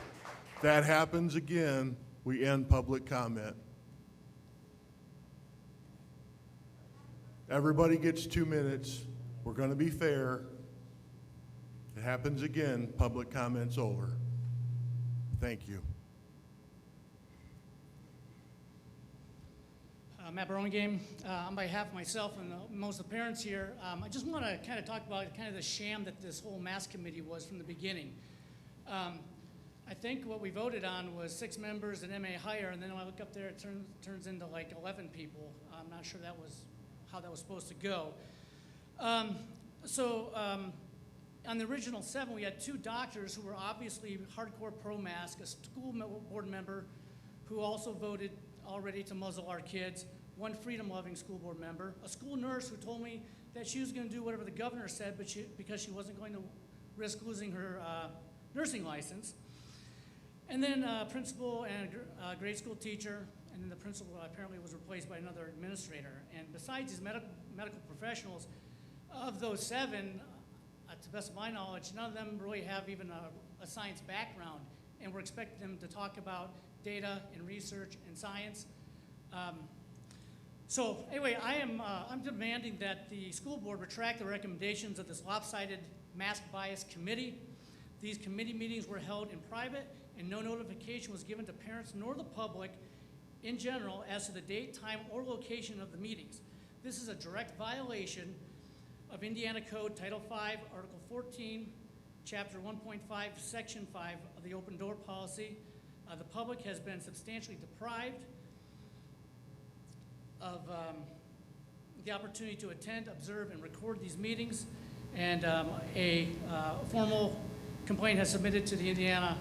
If that happens again, we end public comment. Everybody gets 2 minutes. We're going to be fair. If it happens again, public comment's over. Thank you. Matt Burlingame. On behalf of myself and most of the parents here, I just want to kind of talk about kind of the sham that this whole mask committee was from the beginning. I think what we voted on was 6 members and MA hire, and then when I look up there, it turns into like 11 people. I'm not sure that was how that was supposed to go. On the original 7, we had 2 doctors who were obviously hardcore pro-mask, a school board member who also voted already to muzzle our kids, 1 freedom-loving school board member, a school nurse who told me that she was going to do whatever the governor said, but because she wasn't going to risk losing her nursing license, and then a principal and a grade school teacher, and then the principal apparently was replaced by another administrator. And besides these medical professionals, of those 7, to the best of my knowledge, none of them really have even a science background, and we're expecting them to talk about data and research and science. So anyway, I'm demanding that the school board retract the recommendations of this lopsided mask bias committee. These committee meetings were held in private, and no notification was given to parents nor the public in general as to the date, time, or location of the meetings. This is a direct violation of Indiana Code Title V, Article 14, Chapter 1.5, Section 5 of the Open Door Policy. The public has been substantially deprived of the opportunity to attend, observe, and record these meetings, and a formal complaint has submitted to the Indiana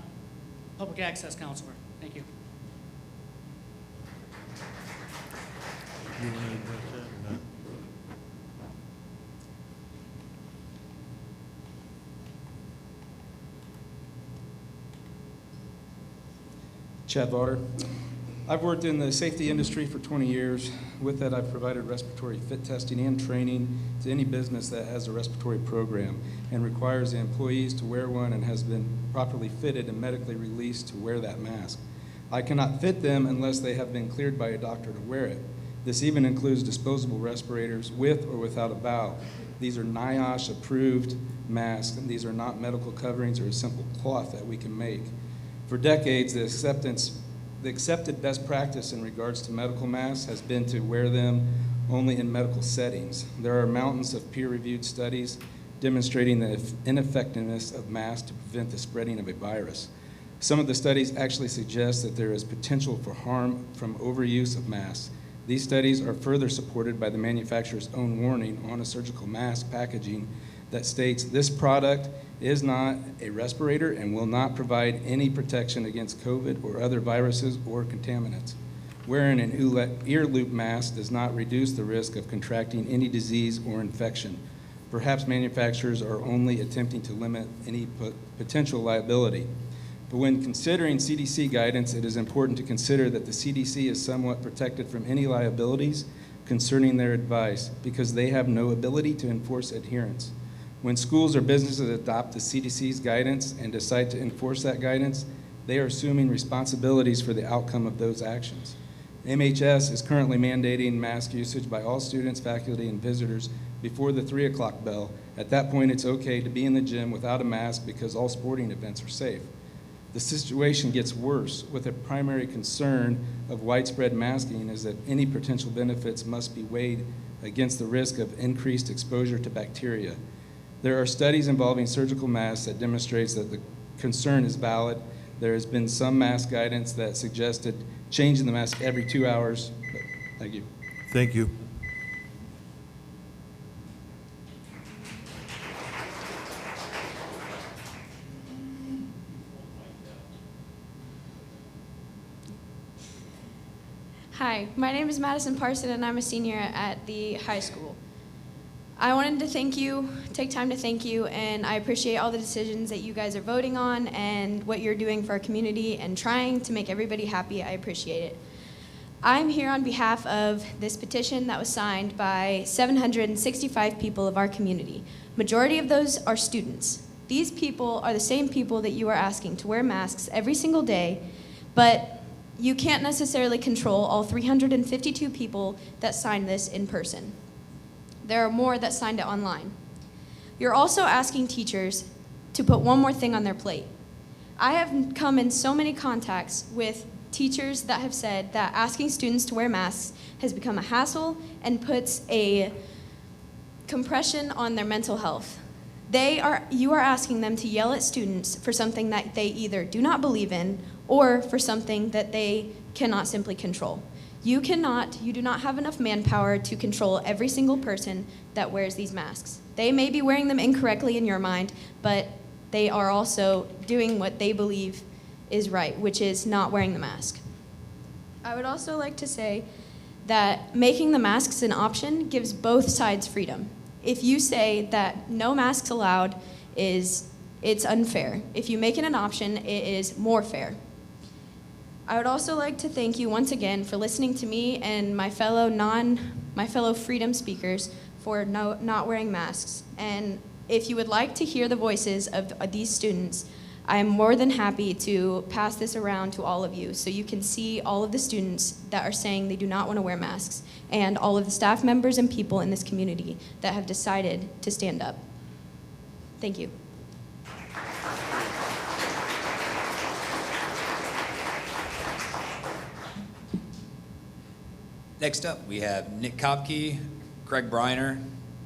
Public Access Counselor. Thank you. You want to address that or not? Chad Vaughter. I've worked in the safety industry for 20 years. With that, I've provided respiratory fit testing and training to any business that has a respiratory program and requires the employees to wear one and has been properly fitted and medically released to wear that mask. I cannot fit them unless they have been cleared by a doctor to wear it. This even includes disposable respirators with or without a valve. These are NIOSH approved masks, and these are not medical coverings or a simple cloth that we can make. For decades, the accepted best practice in regards to medical masks has been to wear them only in medical settings. There are mountains of peer-reviewed studies demonstrating the ineffectiveness of masks to prevent the spreading of a virus. Some of the studies actually suggest that there is potential for harm from overuse of masks. These studies are further supported by the manufacturer's own warning on a surgical mask packaging that states this product is not a respirator and will not provide any protection against COVID or other viruses or contaminants. Wearing an ear loop mask does not reduce the risk of contracting any disease or infection. Perhaps manufacturers are only attempting to limit any potential liability. But when considering CDC guidance, it is important to consider that the CDC is somewhat protected from any liabilities concerning their advice because they have no ability to enforce adherence. When schools or businesses adopt the CDC's guidance and decide to enforce that guidance, they are assuming responsibilities for the outcome of those actions. MHS is currently mandating mask usage by all students, faculty, and visitors before the 3 o'clock bell. At that point, it's okay to be in the gym without a mask because all sporting events are safe. The situation gets worse with a primary concern of widespread masking is that any potential benefits must be weighed against the risk of increased exposure to bacteria. There are studies involving surgical masks that demonstrates that the concern is valid. There has been some mask guidance that suggested changing the mask every 2 hours. But thank you. Thank you. Hi, my name is Madison Parson, and I'm a senior at the high school. I wanted to take time to thank you, and I appreciate all the decisions that you guys are voting on and what you're doing for our community and trying to make everybody happy. I appreciate it. I'm here on behalf of this petition that was signed by 765 people of our community. Majority of those are students. These people are the same people that you are asking to wear masks every single day, but you can't necessarily control all 352 people that signed this in person. There are more that signed it online. You're also asking teachers to put one more thing on their plate. I have come in so many contacts with teachers that have said that asking students to wear masks has become a hassle and puts a compression on their mental health. You are asking them to yell at students for something that they either do not believe in or for something that they cannot simply control. You do not have enough manpower to control every single person that wears these masks. They may be wearing them incorrectly in your mind, but they are also doing what they believe is right, which is not wearing the mask. I would also like to say that making the masks an option gives both sides freedom. If you say that no masks allowed, it's unfair. If you make it an option, it is more fair. I would also like to thank you once again for listening to me and my fellow freedom speakers for not wearing masks. And if you would like to hear the voices of these students, I am more than happy to pass this around to all of you so you can see all of the students that are saying they do not want to wear masks and all of the staff members and people in this community that have decided to stand up. Thank you. Next up, we have Nick Kopke, Craig Briner,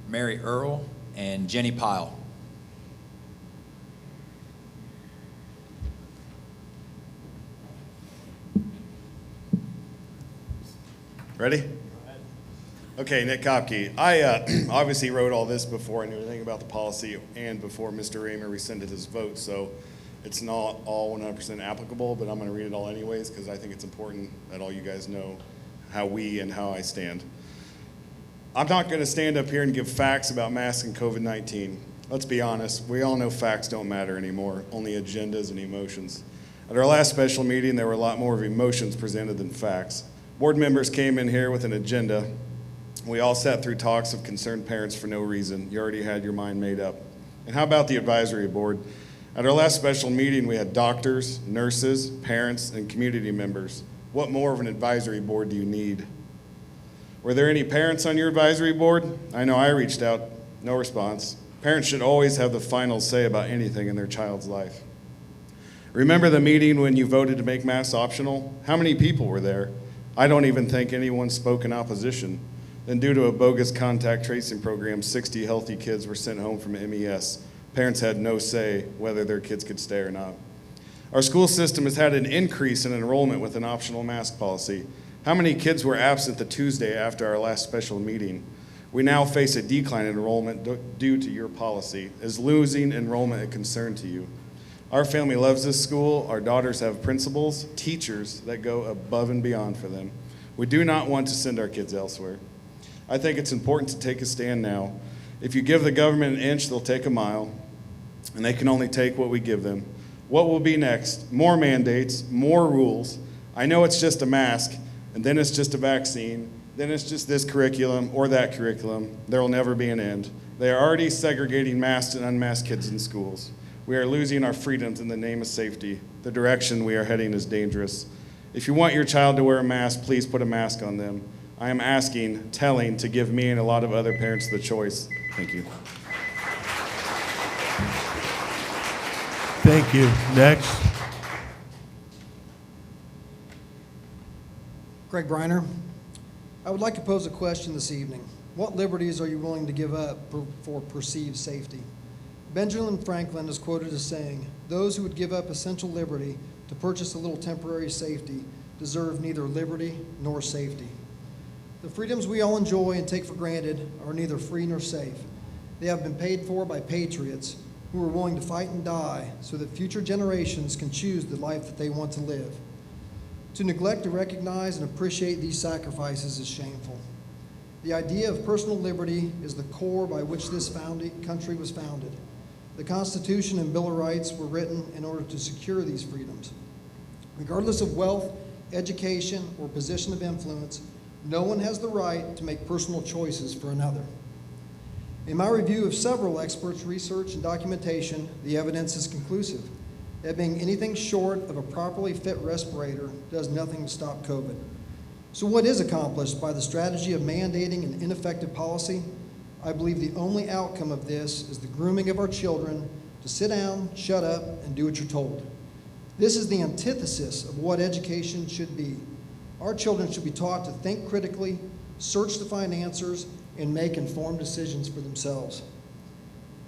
Mary Earl, and Jenny Pyle. Ready? Okay, Nick Kopke. I obviously wrote all this before I knew anything about the policy and before Mr. Raymer rescinded his vote, so it's not all 100% applicable, but I'm going to read it all anyways because I think it's important that all you guys know how we and how I stand. I'm not going to stand up here and give facts about masks and COVID-19. Let's be honest, we all know facts don't matter anymore, only agendas and emotions. At our last special meeting, there were a lot more of emotions presented than facts. Board members came in here with an agenda. We all sat through talks of concerned parents for no reason. You already had your mind made up. And how about the advisory board? At our last special meeting, we had doctors, nurses, parents, and community members. What more of an advisory board do you need? Were there any parents on your advisory board? I know I reached out, no response. Parents should always have the final say about anything in their child's life. Remember the meeting when you voted to make masks optional? How many people were there? I don't even think anyone spoke in opposition. Then due to a bogus contact tracing program, 60 healthy kids were sent home from MES. Parents had no say whether their kids could stay or not. Our school system has had an increase in enrollment with an optional mask policy. How many kids were absent the Tuesday after our last special meeting? We now face a decline in enrollment due to your policy. Is losing enrollment a concern to you? Our family loves this school. Our daughters have principals, teachers that go above and beyond for them. We do not want to send our kids elsewhere. I think it's important to take a stand now. If you give the government an inch, they'll take a mile, and they can only take what we give them. What will be next? More mandates, more rules. I know it's just a mask, and then it's just a vaccine, then it's just this curriculum or that curriculum. There will never be an end. They are already segregating masked and unmasked kids in schools. We are losing our freedoms in the name of safety. The direction we are heading is dangerous. If you want your child to wear a mask, please put a mask on them. I am telling to give me and a lot of other parents the choice. Thank you. Thank you. Next. Craig Briner. I would like to pose a question this evening. What liberties are you willing to give up for perceived safety? Benjamin Franklin is quoted as saying, "Those who would give up essential liberty to purchase a little temporary safety deserve neither liberty nor safety." The freedoms we all enjoy and take for granted are neither free nor safe. They have been paid for by patriots who are willing to fight and die so that future generations can choose the life that they want to live. To neglect to recognize and appreciate these sacrifices is shameful. The idea of personal liberty is the core by which this country was founded. The Constitution and Bill of Rights were written in order to secure these freedoms. Regardless of wealth, education, or position of influence, no one has the right to make personal choices for another. In my review of several experts' research and documentation, the evidence is conclusive that being anything short of a properly fit respirator does nothing to stop COVID. So what is accomplished by the strategy of mandating an ineffective policy? I believe the only outcome of this is the grooming of our children to sit down, shut up, and do what you're told. This is the antithesis of what education should be. Our children should be taught to think critically, search to find answers, and make informed decisions for themselves.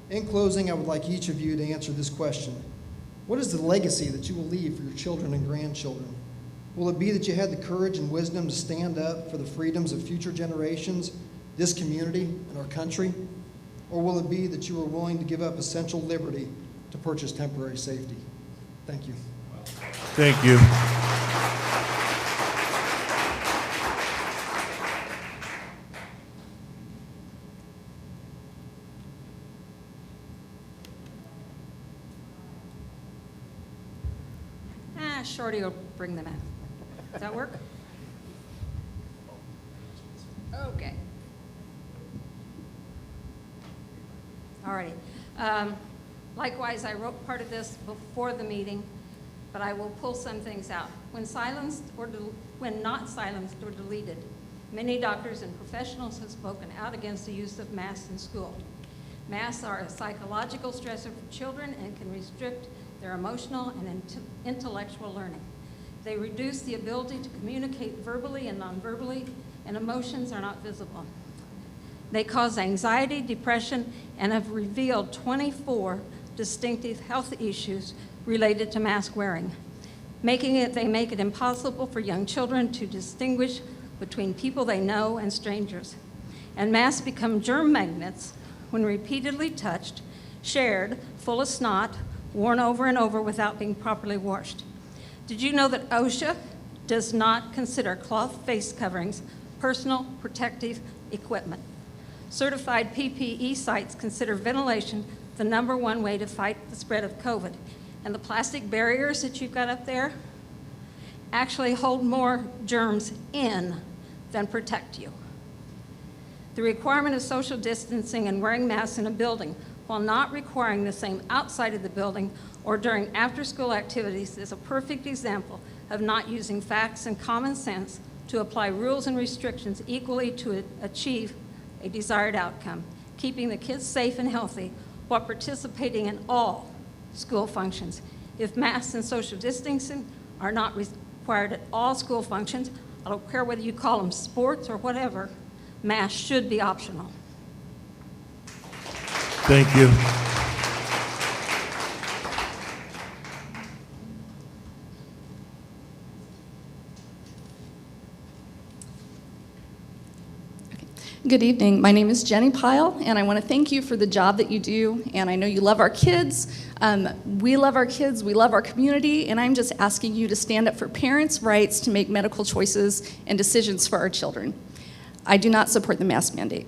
In closing, I would like each of you to answer this question. What is the legacy that you will leave for your children and grandchildren? Will it be that you had the courage and wisdom to stand up for the freedoms of future generations, this community, and our country? Or will it be that you were willing to give up essential liberty to purchase temporary safety? Thank you. Thank you. Shorty will bring them in. Does that work? Okay. All right. Likewise, I wrote part of this before the meeting, but I will pull some things out. When not silenced or deleted, many doctors and professionals have spoken out against the use of masks in school. Masks are a psychological stressor for children and can restrict their emotional and intellectual learning. They reduce the ability to communicate verbally and non-verbally, and emotions are not visible. They cause anxiety, depression, and have revealed 24 distinctive health issues related to mask wearing. They make it impossible for young children to distinguish between people they know and strangers. And masks become germ magnets when repeatedly touched, shared, full of snot, worn over and over without being properly washed. Did you know that OSHA does not consider cloth face coverings personal protective equipment? Certified PPE sites consider ventilation the #1 way to fight the spread of COVID. And the plastic barriers that you've got up there actually hold more germs in than protect you. The requirement of social distancing and wearing masks in a building while not requiring the same outside of the building or during after-school activities is a perfect example of not using facts and common sense to apply rules and restrictions equally to achieve a desired outcome, keeping the kids safe and healthy while participating in all school functions. If masks and social distancing are not required at all school functions, I don't care whether you call them sports or whatever, masks should be optional. Thank you. Good evening. My name is Jenny Pyle, and I want to thank you for the job that you do. And I know you love our kids. We love our kids. We love our community. And I'm just asking you to stand up for parents' rights to make medical choices and decisions for our children. I do not support the mask mandate.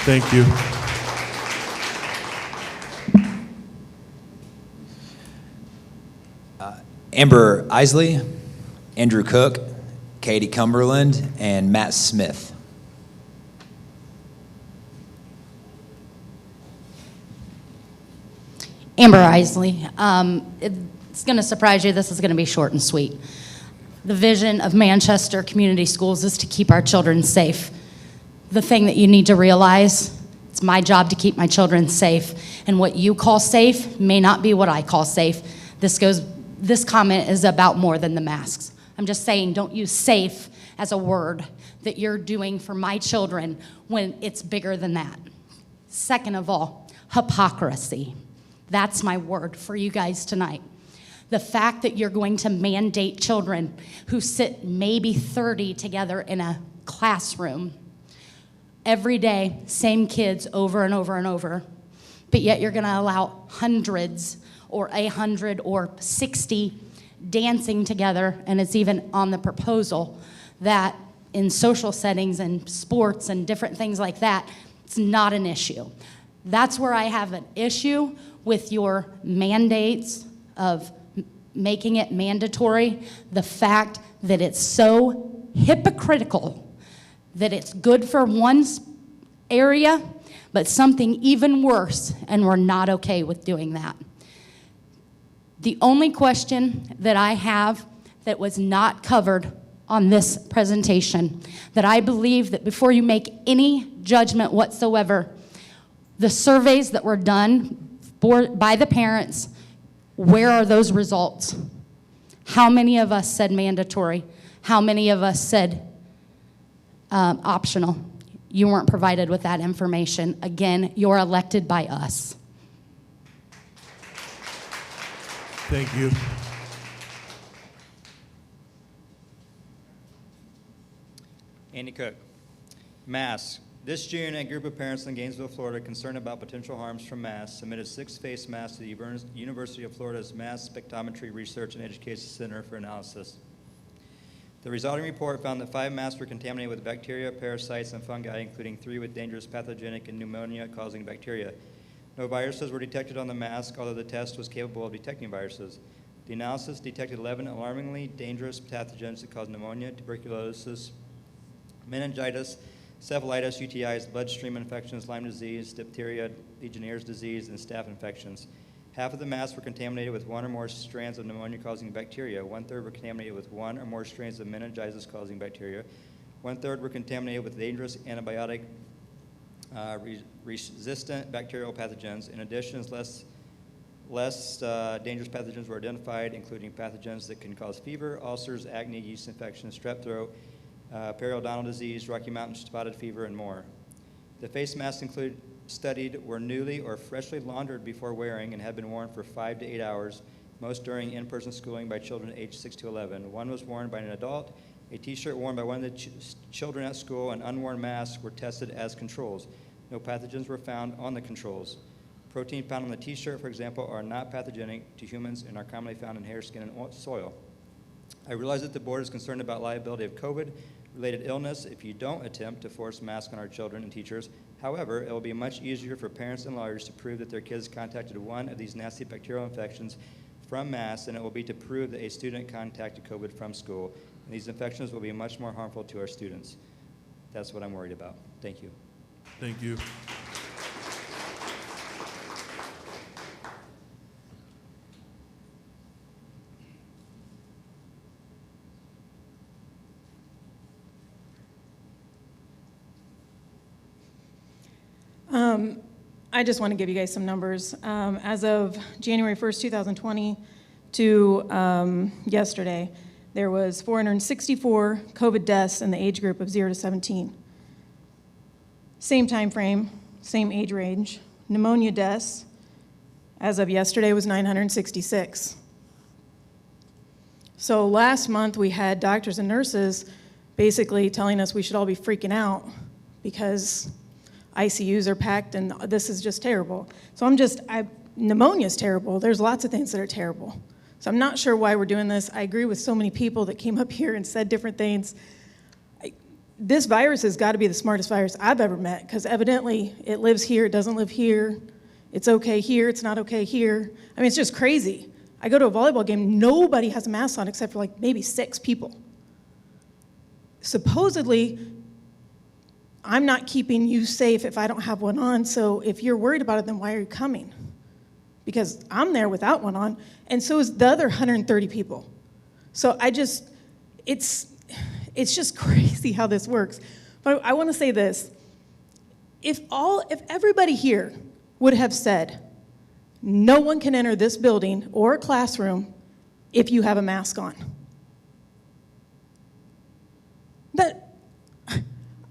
Thank you. Amber Isley, Andrew Cook, Katie Cumberland, and Matt Smith. Amber Isley. It's going to surprise you, this is going to be short and sweet. The vision of Manchester Community Schools is to keep our children safe. The thing that you need to realize, it's my job to keep my children safe, and what you call safe may not be what I call safe. This comment is about more than the masks. I'm just saying, don't use safe as a word that you're doing for my children when it's bigger than that. Second of all, hypocrisy. That's my word for you guys tonight. The fact that you're going to mandate children who sit maybe 30 together in a classroom every day, same kids over and over and over, but yet you're going to allow hundreds or 100 or 60 dancing together, and it's even on the proposal that in social settings and sports and different things like that, it's not an issue. That's where I have an issue with your mandates of making it mandatory, the fact that it's so hypocritical that it's good for one area, but something even worse, and we're not okay with doing that. The only question that I have that was not covered on this presentation, that I believe that before you make any judgment whatsoever, the surveys that were done by the parents Where are those results? How many of us said mandatory? How many of us said optional? You weren't provided with that information. Again, you're elected by us. Thank you. Andy Cook. Masks. This June, a group of parents in Gainesville, Florida, concerned about potential harms from masks, submitted 6 face masks to the University of Florida's Mass Spectrometry Research and Education Center for analysis. The resulting report found that 5 masks were contaminated with bacteria, parasites, and fungi, including 3 with dangerous pathogenic and pneumonia-causing bacteria. No viruses were detected on the mask, although the test was capable of detecting viruses. The analysis detected 11 alarmingly dangerous pathogens that cause pneumonia, tuberculosis, meningitis, cephalitis, UTIs, bloodstream infections, Lyme disease, diphtheria, Legionnaire's disease, and staph infections. Half of the masks were contaminated with 1 or more strands of pneumonia-causing bacteria. 1/3 were contaminated with 1 or more strains of meningitis-causing bacteria. 1/3 were contaminated with dangerous antibiotic resistant bacterial pathogens. In addition, less dangerous pathogens were identified, including pathogens that can cause fever, ulcers, acne, yeast infections, strep throat, periodontal disease, Rocky Mountain spotted fever, and more. The face masks studied were newly or freshly laundered before wearing and had been worn for 5 to 8 hours, most during in-person schooling by children aged 6 to 11. One was worn by an adult. A t-shirt worn by one of the children at school and unworn masks were tested as controls. No pathogens were found on the controls. Protein found on the t-shirt, for example, are not pathogenic to humans and are commonly found in hair, skin, and soil. I realize that the board is concerned about liability of COVID-related illness if you don't attempt to force masks on our children and teachers. However, it will be much easier for parents and lawyers to prove that their kids contacted one of these nasty bacterial infections from masks than it will be to prove that a student contacted COVID from school. And these infections will be much more harmful to our students. That's what I'm worried about. Thank you. Thank you. I just want to give you guys some numbers. As of January 1st, 2020 to yesterday, there was 464 COVID deaths in the age group of 0 to 17. Same time frame, same age range. Pneumonia deaths, as of yesterday, was 966. So last month, we had doctors and nurses basically telling us we should all be freaking out because ICUs are packed and this is just terrible. So pneumonia is terrible. There's lots of things that are terrible. So I'm not sure why we're doing this. I agree with so many people that came up here and said different things. This virus has got to be the smartest virus I've ever met because evidently it lives here, it doesn't live here. It's okay here, it's not okay here. I mean, it's just crazy. I go to a volleyball game, nobody has a mask on except for like maybe 6 people. Supposedly, I'm not keeping you safe if I don't have one on, so if you're worried about it, then why are you coming? Because I'm there without one on, and so is the other 130 people. So it's just crazy how this works. But I want to say this. If everybody here would have said, no one can enter this building or classroom if you have a mask on,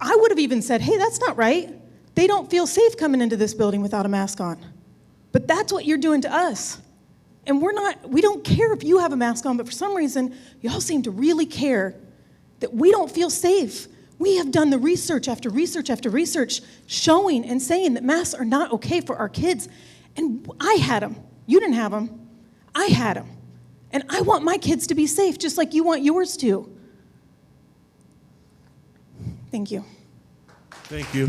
I would have even said, hey, that's not right. They don't feel safe coming into this building without a mask on. But that's what you're doing to us. And we don't care if you have a mask on, but for some reason, y'all seem to really care that we don't feel safe. We have done the research after research after research showing and saying that masks are not okay for our kids. And I had them. You didn't have them. I had them. And I want my kids to be safe just like you want yours to. Thank you. Thank you.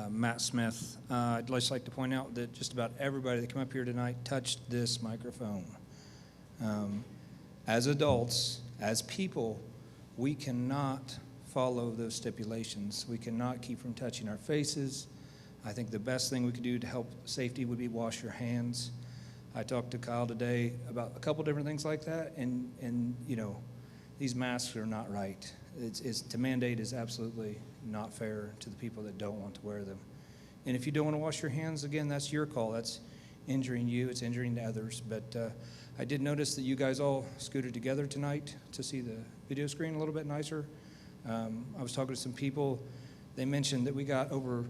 Matt Smith. I'd just like to point out that just about everybody that came up here tonight touched this microphone. As adults, as people, we cannot follow those stipulations. We cannot keep from touching our faces. I think the best thing we could do to help safety would be wash your hands. I talked to Kyle today about a couple different things like that, and you know, these masks are not right. To mandate is absolutely not fair to the people that don't want to wear them. And if you don't want to wash your hands, again, that's your call. That's injuring you, it's injuring others. But I did notice that you guys all scooted together tonight to see the video screen a little bit nicer. I was talking to some people. They mentioned that we got over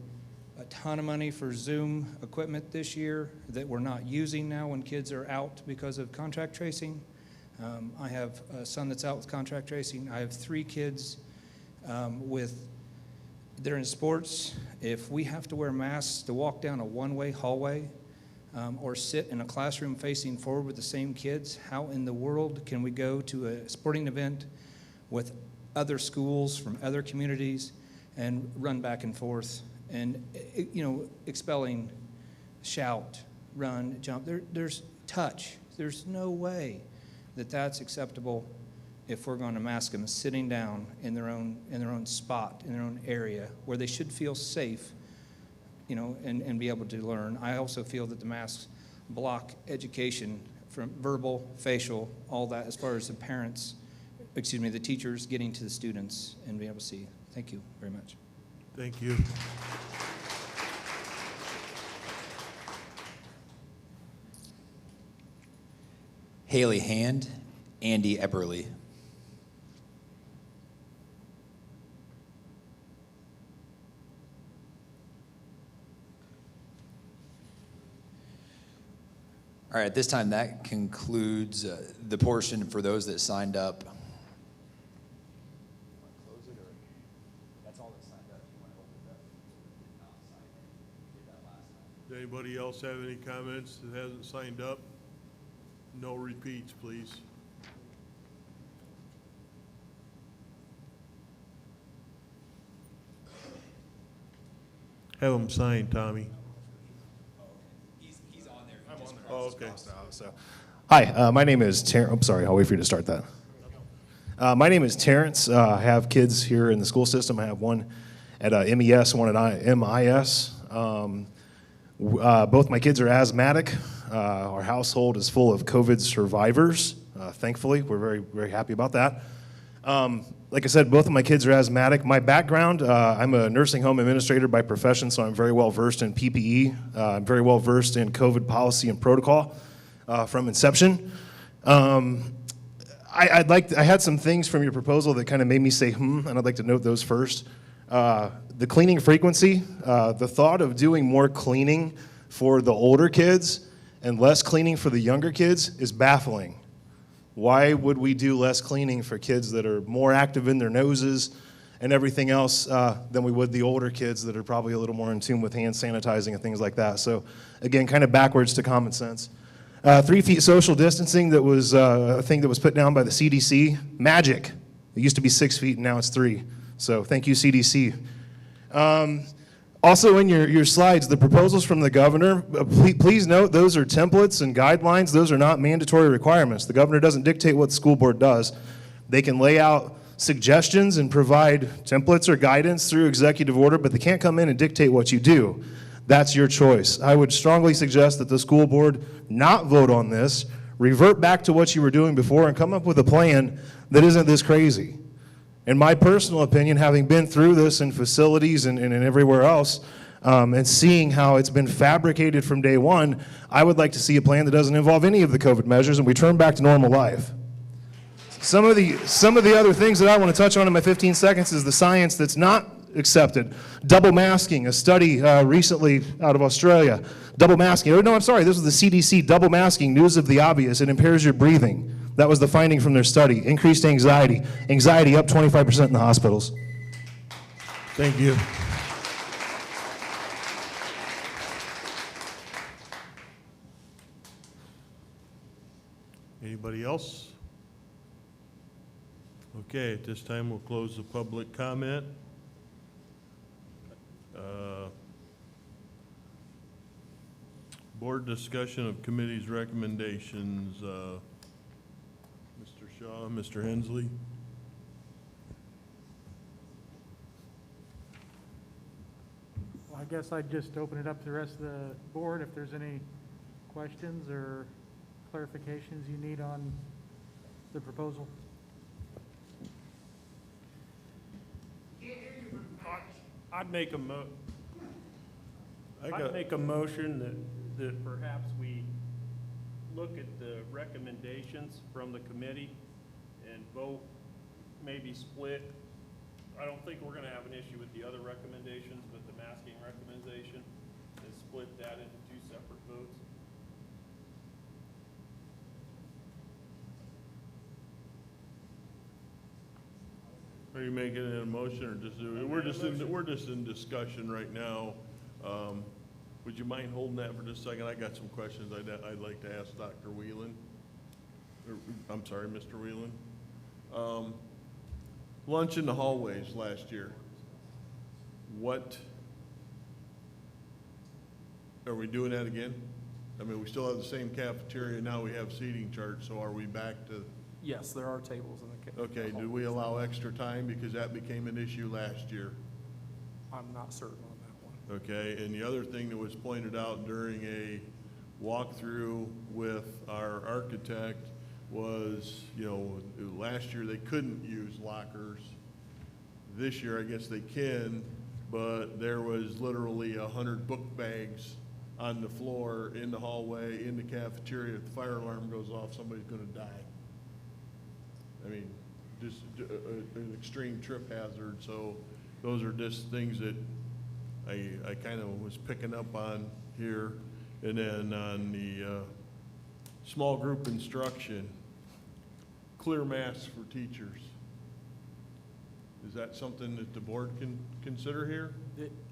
a ton of money for Zoom equipment this year that we're not using now when kids are out because of contact tracing. I have a son that's out with contact tracing. I have 3 kids they're in sports. If we have to wear masks to walk down a one-way hallway or sit in a classroom facing forward with the same kids, how in the world can we go to a sporting event with other schools from other communities and run back and forth and, expelling, shout, run, jump? There's touch. There's no way that that's acceptable if we're going to mask them sitting down in their own spot, in their own area, where they should feel safe, and be able to learn. I also feel that the masks block education from verbal, facial, all that, as far as the teachers getting to the students and being able to see. Thank you very much. Thank you. Haley Hand, Andy Eberly. All right, at this time, that concludes the portion for those that signed up. Does anybody else have any comments that hasn't signed up? No repeats, please. Have them signed, Tommy. He's on there. Oh, okay. Hi, my name is Terrence. I'm sorry, I'll wait for you to start that. My name is Terrence. I have kids here in the school system. I have one at MES, one at MIS. Both my kids are asthmatic. Our household is full of COVID survivors. Thankfully, we're very, very happy about that. Like I said, both of my kids are asthmatic. My background, I'm a nursing home administrator by profession, so I'm very well versed in PPE. I'm very well versed in COVID policy and protocol from inception. I had some things from your proposal that kind of made me say, and I'd like to note those first. The cleaning frequency, the thought of doing more cleaning for the older kids and less cleaning for the younger kids is baffling. Why would we do less cleaning for kids that are more active in their noses and everything else than we would the older kids that are probably a little more in tune with hand sanitizing and things like that? So again, kind of backwards to common sense. 3 feet social distancing, that was a thing that was put down by the CDC. Magic. It used to be 6 feet and now it's 3. So thank you, CDC. Also in your slides, the proposals from the governor, please note those are templates and guidelines. Those are not mandatory requirements. The governor doesn't dictate what the school board does. They can lay out suggestions and provide templates or guidance through executive order, but they can't come in and dictate what you do. That's your choice. I would strongly suggest that the school board not vote on this, revert back to what you were doing before, and come up with a plan that isn't this crazy. In my personal opinion, having been through this in facilities and everywhere else, and seeing how it's been fabricated from day one, I would like to see a plan that doesn't involve any of the COVID measures and we turn back to normal life. Some of the other things that I want to touch on in my 15 seconds is the science that's not accepted. Double masking, a study recently out of Australia. Double masking, oh no, I'm sorry, this was the CDC. Double masking, news of the obvious, it impairs your breathing. That was the finding from their study. Increased anxiety. Anxiety up 25% in the hospitals. Thank you. Anybody else? Okay, at this time we'll close the public comment. Board discussion of committee's recommendations. Mr. Shaw, Mr. Hensley. Well, I guess I'd just open it up to the rest of the board if there's any questions or clarifications you need on the proposal. I'd make a I I'd got- make a motion that perhaps we look at the recommendations from the committee and vote, maybe split. I don't think we're gonna have an issue with the other recommendations, but the masking recommendation, and split that into two separate votes. Are you making it a motion or just, we're just in discussion right now. Would you mind holding that for just a second? I got some questions I'd like to ask Dr. Whelan. I'm sorry, Mr. Whelan. Lunch in the hallways last year. What, are we doing that again? I mean, we still have the same cafeteria, now we have seating charts, so are we back to? Yes, there are tables in the. Okay, do we allow extra time because that became an issue last year? I'm not certain on that one. Okay, and the other thing that was pointed out during a walkthrough with our architect was, you know, last year they couldn't use lockers. This year, I guess they can, but there was literally 100 book bags on the floor, in the hallway, in the cafeteria. If the fire alarm goes off, somebody's gonna die. I mean, just an extreme trip hazard, so those are just things that I kind of was picking up on here. And then on the small group instruction, clear masks for teachers. Is that something that the board can consider here?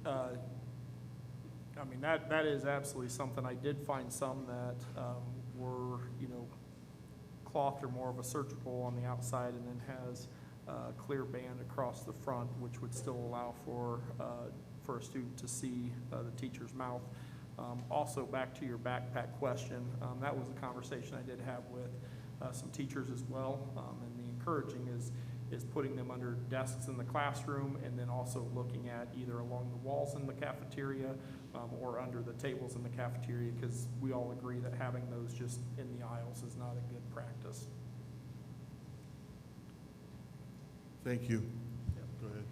I mean, that is absolutely something. I did find some that were, you know, cloth or more of a surgical on the outside, and then has a clear band across the front, which would still allow for a student to see the teacher's mouth. Also, back to your backpack question, that was a conversation I did have with some teachers as well, and the encouraging is putting them under desks in the classroom, and then also looking at either along the walls in the cafeteria or under the tables in the cafeteria, because we all agree that having those just in the aisles is not a good practice. Thank you. Go ahead.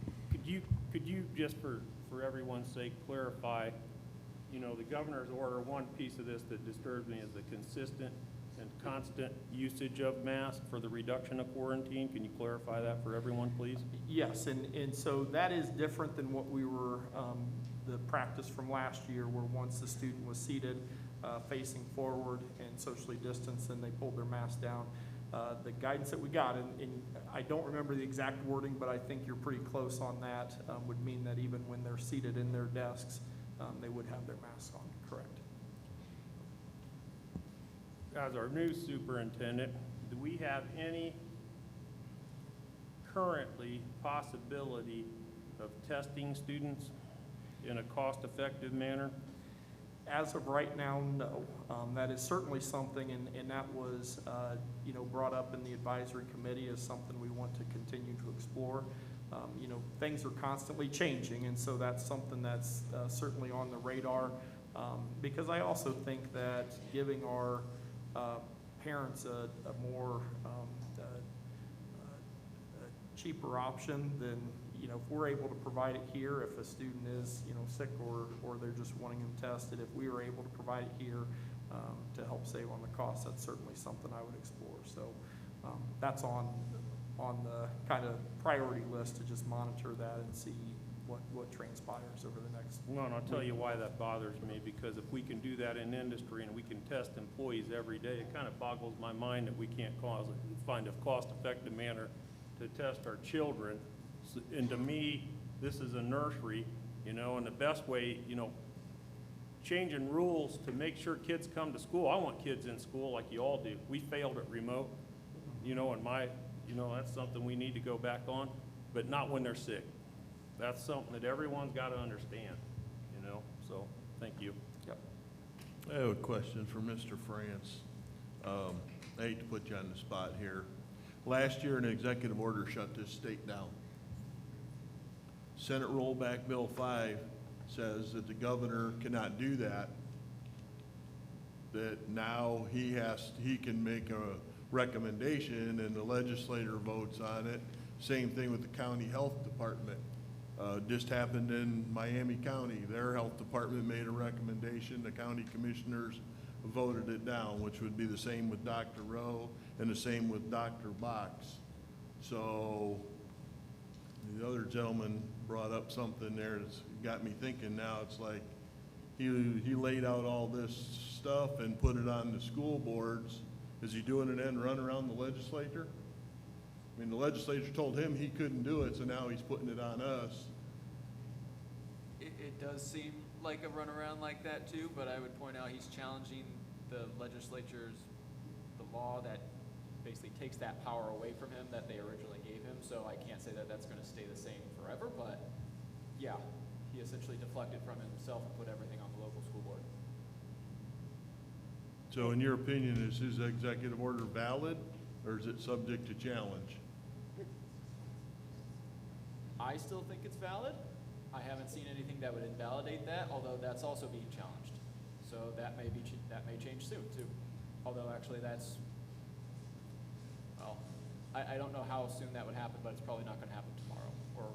Could you just for everyone's sake clarify, you know, the governor's order, one piece of this that disturbs me is the consistent and constant usage of masks for the reduction of quarantine. Can you clarify that for everyone, please? Yes, and so that is different than what we were, the practice from last year, where once the student was seated, facing forward and socially distanced, and they pulled their mask down. The guidance that we got, and I don't remember the exact wording, but I think you're pretty close on that, would mean that even when they're seated in their desks, they would have their masks on, correct? As our new superintendent, do we have any currently possibility of testing students in a cost-effective manner? As of right now, no. That is certainly something, and that was, you know, brought up in the advisory committee as something we want to continue to explore. You know, things are constantly changing, and so that's something that's certainly on the radar. Because I also think that giving our parents a more cheaper option than, you know, if we're able to provide it here, if a student is, you know, sick or they're just wanting them tested, if we were able to provide it here to help save on the cost, that's certainly something I would explore. So that's on the kind of priority list, to just monitor that and see what transpires over the next. Well, and I'll tell you why that bothers me, because if we can do that in industry and we can test employees every day, it kind of boggles my mind that we can't find a cost-effective manner to test our children. And to me, this is a nursery, you know, and the best way, you know, changing rules to make sure kids come to school. I want kids in school like you all do. We failed at remote, you know, and that's something we need to go back on, but not when they're sick. That's something that everyone's got to understand, you know, so thank you. Yep. I have a question for Mr. France. I hate to put you on the spot here. Last year, an executive order shut this state down. Senate Rollback Bill 5 says that the governor cannot do that, that now he can make a recommendation and the legislator votes on it. Same thing with the county health department. Just happened in Miami County. Their health department made a recommendation. The county commissioners voted it down, which would be the same with Dr. Rowe and the same with Dr. Box. So the other gentleman brought up something there that's got me thinking now. It's like he laid out all this stuff and put it on the school boards. Is he doing an end run around the legislature? I mean, the legislature told him he couldn't do it, so now he's putting it on us. It does seem like a runaround like that too, but I would point out he's challenging the legislature's, the law that basically takes that power away from him that they originally gave him, so I can't say that that's gonna stay the same forever, but yeah, he essentially deflected from himself and put everything on the local school board. So in your opinion, is his executive order valid, or is it subject to challenge? I still think it's valid. I haven't seen anything that would invalidate that, although that's also being challenged. So that may change soon too. Although actually that's, well, I don't know how soon that would happen, but it's probably not going to happen tomorrow or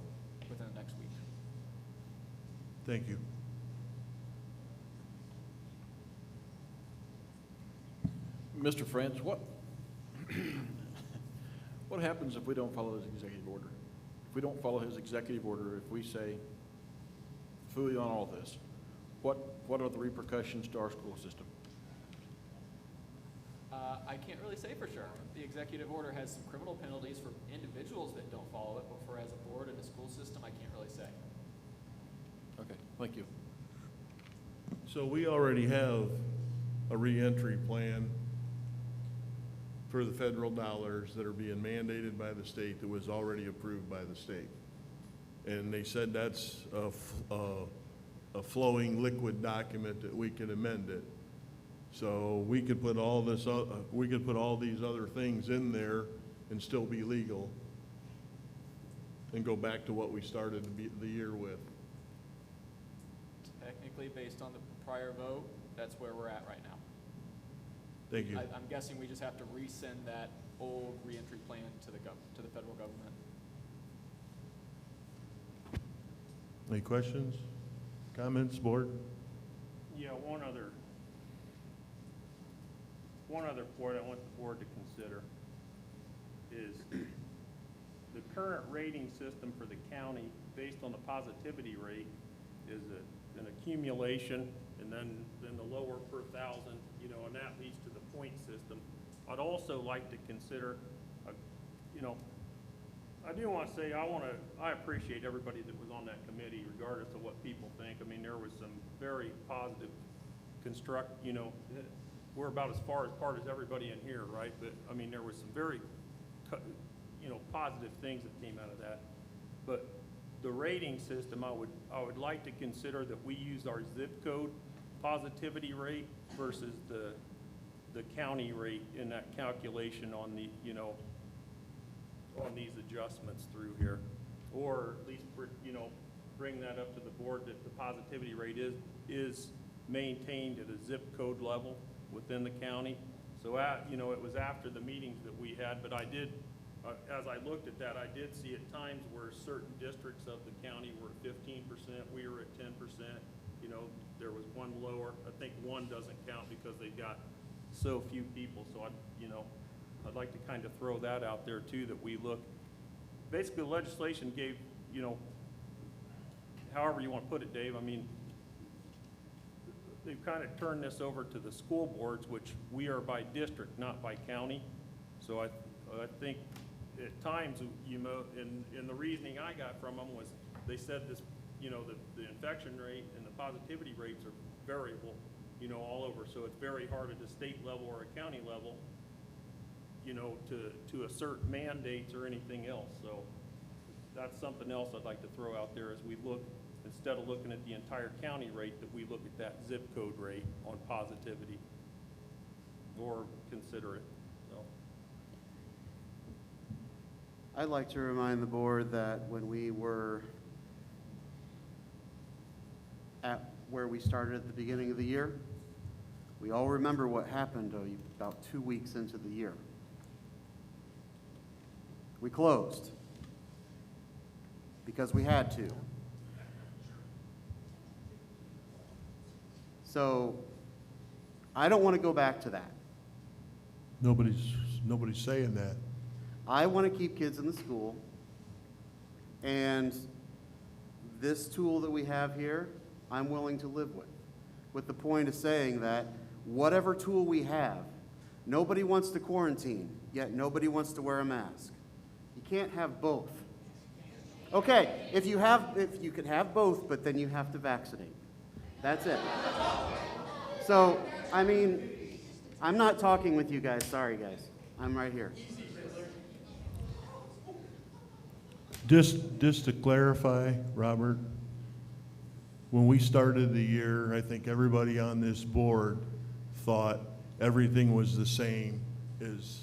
within the next week. Thank you. Mr. France, what happens if we don't follow his executive order? If we don't follow his executive order, if we say, fully on all this, what are the repercussions to our school system? I can't really say for sure. The executive order has some criminal penalties for individuals that don't follow it, but for as a board and a school system, I can't really say. Okay, thank you. So we already have a reentry plan for the federal dollars that are being mandated by the state that was already approved by the state. And they said that's a flowing liquid document that we can amend it. So we could put all this, we could put all these other things in there and still be legal and go back to what we started the year with. Technically, based on the prior vote, that's where we're at right now. Thank you. I'm guessing we just have to resend that old reentry plan to the federal government. Any questions, comments, board? Yeah, one other point I want the board to consider is the current rating system for the county based on the positivity rate is an accumulation and then the lower per thousand, and that leads to the point system. I'd also like to consider, I do want to say I appreciate everybody that was on that committee regardless of what people think. I mean, there was some very positive we're about as far apart as everybody in here, right? But I mean, there was some very, positive things that came out of that. But the rating system, I would like to consider that we use our zip code positivity rate versus the county rate in that calculation on the, on these adjustments through here. Or at least, bring that up to the board that the positivity rate is maintained at a zip code level within the county. So, it was after the meetings that we had, but I did, as I looked at that, I did see at times where certain districts of the county were at 15%, we were at 10%. There was one lower. I think one doesn't count because they've got so few people. So I'd like to kind of throw that out there too, that we look, basically the legislation gave, however you want to put it, Dave, I mean, they've kind of turned this over to the school boards, which we are by district, not by county. So I think at times, and the reasoning I got from them was they said this, the infection rate and the positivity rates are variable, all over. So it's very hard at a state level or a county level, to assert mandates or anything else. So that's something else I'd like to throw out there as we look, instead of looking at the entire county rate, that we look at that zip code rate on positivity or consider it. So I'd like to remind the board that when we were at where we started at the beginning of the year, we all remember what happened about 2 weeks into the year. We closed. because we had to. So I don't want to go back to that. Nobody's saying that. I want to keep kids in the school, and this tool that we have here, I'm willing to live with the point of saying that whatever tool we have, nobody wants to quarantine, yet nobody wants to wear a mask. You can't have both. Okay, if you could have both, but then you have to vaccinate. That's it. So, I mean, I'm not talking with you guys. Sorry, guys. I'm right here. Just to clarify, Robert, when we started the year, I think everybody on this board thought everything was the same as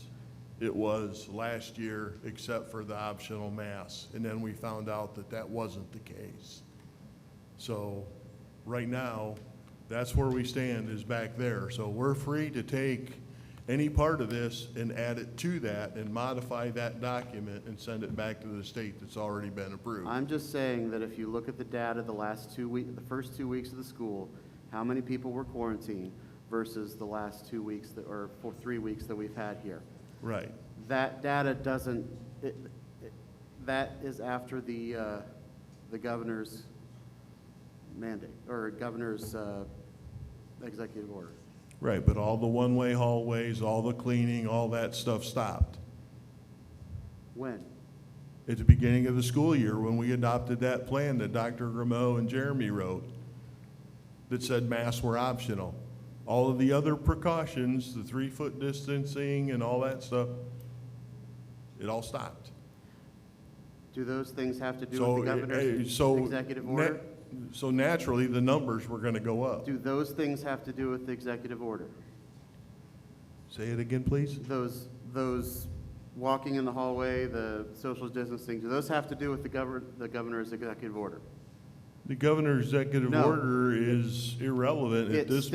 it was last year, except for the optional masks. And then we found out that that wasn't the case. So right now, that's where we stand, is back there. So we're free to take any part of this and add it to that and modify that document and send it back to the state that's already been approved. I'm just saying that if you look at the data the first 2 weeks of the school, how many people were quarantined versus the last 2 weeks or 3 weeks that we've had here. Right. That data doesn't, that is after the governor's mandate, or governor's executive order. Right, but all the one-way hallways, all the cleaning, all that stuff stopped. When? At the beginning of the school year, when we adopted that plan that Dr. Grimeau and Jeremy wrote that said masks were optional. All of the other precautions, the 3-foot distancing and all that stuff, it all stopped. Do those things have to do with the governor's executive order? So naturally, the numbers were going to go up. Do those things have to do with the executive order? Say it again, please. Those walking in the hallway, the social distancing, do those have to do with the governor's executive order? The governor's executive order is irrelevant at this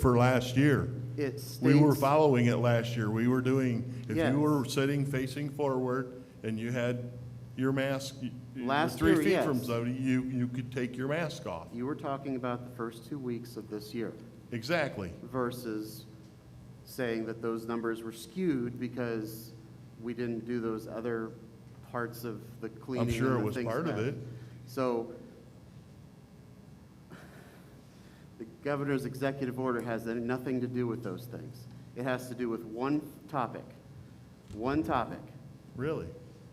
for last year. It states, we were following it last year. We were doing, if Yes. you were sitting facing forward and you had your mask, Last 3 year, feet yes. from somebody, you could take your mask off. You were talking about the first 2 weeks of this year. Exactly. Versus saying that those numbers were skewed because we didn't do those other parts of the cleaning. I'm sure and it the was things part of that- it. So the governor's executive order has nothing to do with those things. It has to do with one topic. Really?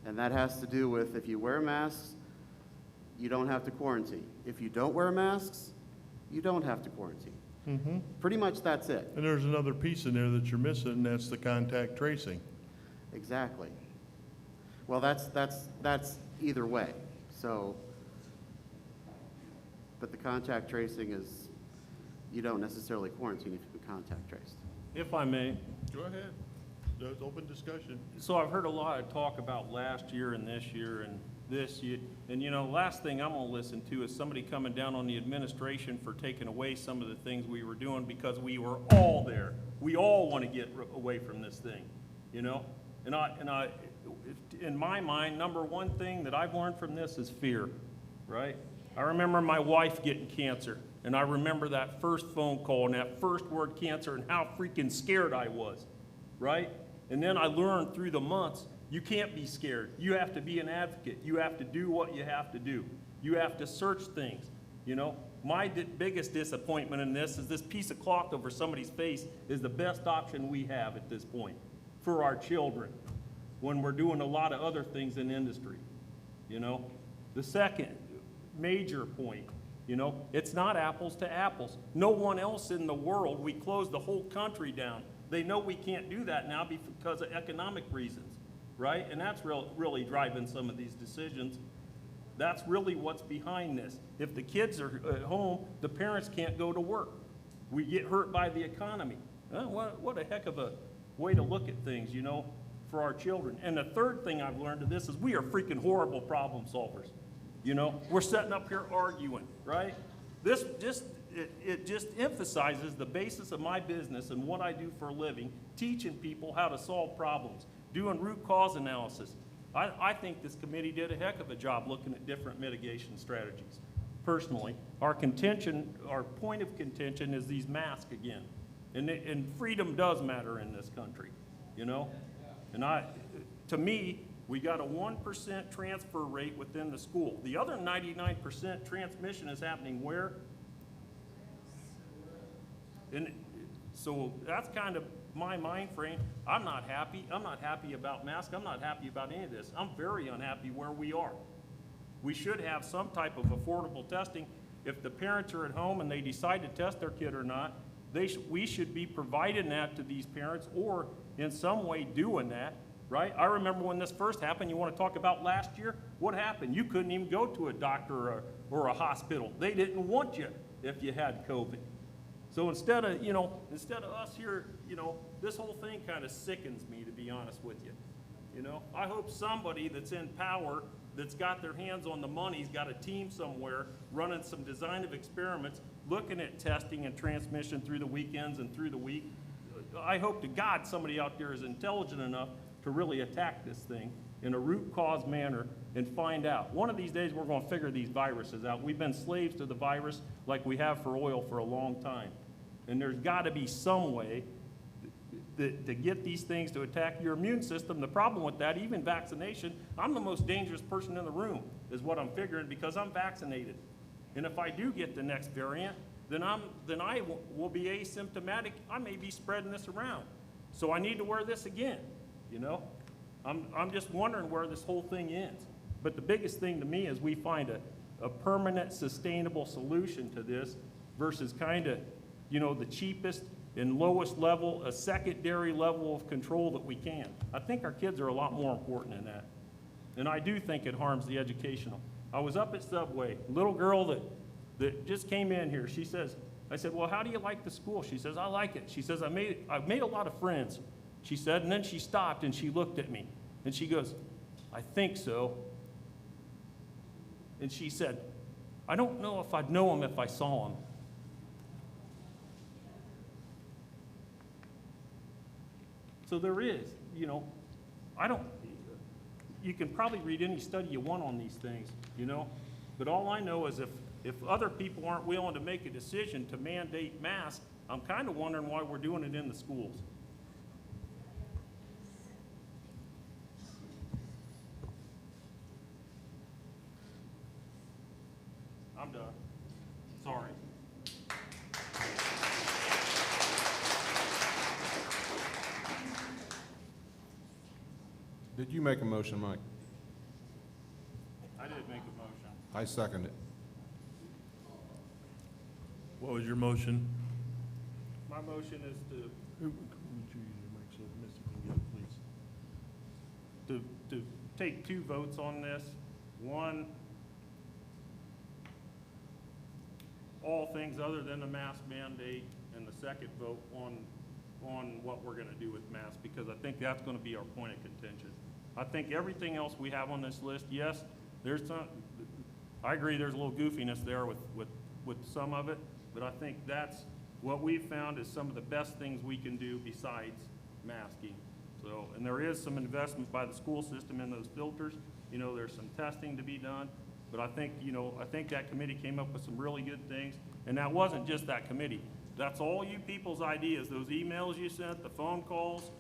And that has to do with if you wear masks, you don't have to quarantine. If you don't wear masks, you don't have to quarantine. Mm-hmm. Pretty much that's it. And there's another piece in there that you're missing, and that's the contact tracing. Exactly. Well, that's either way. So, but the contact tracing is, you don't necessarily quarantine if you've been contact traced. If I may. Go ahead. There's open discussion. So I've heard a lot of talk about last year and this year and this year. And you know, last thing I'm gonna listen to is somebody coming down on the administration for taking away some of the things we were doing because we were all there. We all want to get away from this thing, you know? And in my mind, number one thing that I've learned from this is fear, right? I remember my wife getting cancer, and I remember that first phone call and that first word cancer and how freaking scared I was, right? And then I learned through the months, you can't be scared. You have to be an advocate. You have to do what you have to do. You have to search things, you know? My biggest disappointment in this is this piece of cloth over somebody's face is the best option we have at this point for our children when we're doing a lot of other things in industry, you know? The second major point, you know, it's not apples to apples. No one else in the world, we closed the whole country down. They know we can't do that now because of economic reasons, right? And that's really driving some of these decisions. That's really what's behind this. If the kids are at home, the parents can't go to work. We get hurt by the economy. What a heck of a way to look at things, you know, for our children. And the third thing I've learned of this is we are freaking horrible problem solvers. You know, we're sitting up here arguing, right? It just emphasizes the basis of my business and what I do for a living, teaching people how to solve problems, doing root cause analysis. I think this committee did a heck of a job looking at different mitigation strategies. Personally, our point of contention is these masks again. And freedom does matter in this country, you know? And to me, we got a 1% transfer rate within the school. The other 99% transmission is happening where? And so that's kind of my mind frame. I'm not happy. I'm not happy about masks. I'm not happy about any of this. I'm very unhappy where we are. We should have some type of affordable testing. If the parents are at home and they decide to test their kid or not, we should be providing that to these parents or in some way doing that, right? I remember when this first happened, you want to talk about last year? What happened? You couldn't even go to a doctor or a hospital. They didn't want you if you had COVID. So instead of us here, this whole thing kind of sickens me, to be honest with you. I hope somebody that's in power, that's got their hands on the money's got a team somewhere running some design of experiments, looking at testing and transmission through the weekends and through the week. I hope to God somebody out there is intelligent enough to really attack this thing in a root cause manner and find out. One of these days we're going to figure these viruses out. We've been slaves to the virus like we have for oil for a long time. And there's got to be some way to get these things to attack your immune system. The problem with that, even vaccination, I'm the most dangerous person in the room, is what I'm figuring, because I'm vaccinated. And if I do get the next variant, then I will be asymptomatic. I may be spreading this around. So I need to wear this again, I'm just wondering where this whole thing ends. But the biggest thing to me is we find a permanent, sustainable solution to this versus kind of, the cheapest and lowest level, a secondary level of control that we can. I think our kids are a lot more important than that. And I do think it harms the educational. I was up at Subway, little girl that just came in here. I said, well, how do you like the school? She says, I like it. She says, I've made a lot of friends, she said, and then she stopped and she looked at me and she goes, I think so. And she said, I don't know if I'd know them if I saw them. So there is, you can probably read any study you want on these things, but all I know is if other people aren't willing to make a decision to mandate masks, I'm kind of wondering why we're doing it in the schools. I'm done. Sorry. Did you make a motion, Mike? I did make a motion. I second it. What was your motion? My motion is Would you use your mic so Missy can get it, please? to take two votes on this. One, all things other than the mask mandate, and the second vote on what we're going to do with masks, because I think that's going to be our point of contention. I think everything else we have on this list, yes, I agree there's a little goofiness there with some of it, but I think that's what we've found is some of the best things we can do besides masking. So, and there is some investment by the school system in those filters. There's some testing to be done, but I think that committee came up with some really good things, and that wasn't just that committee. That's all you people's ideas, those emails you sent, the phone calls,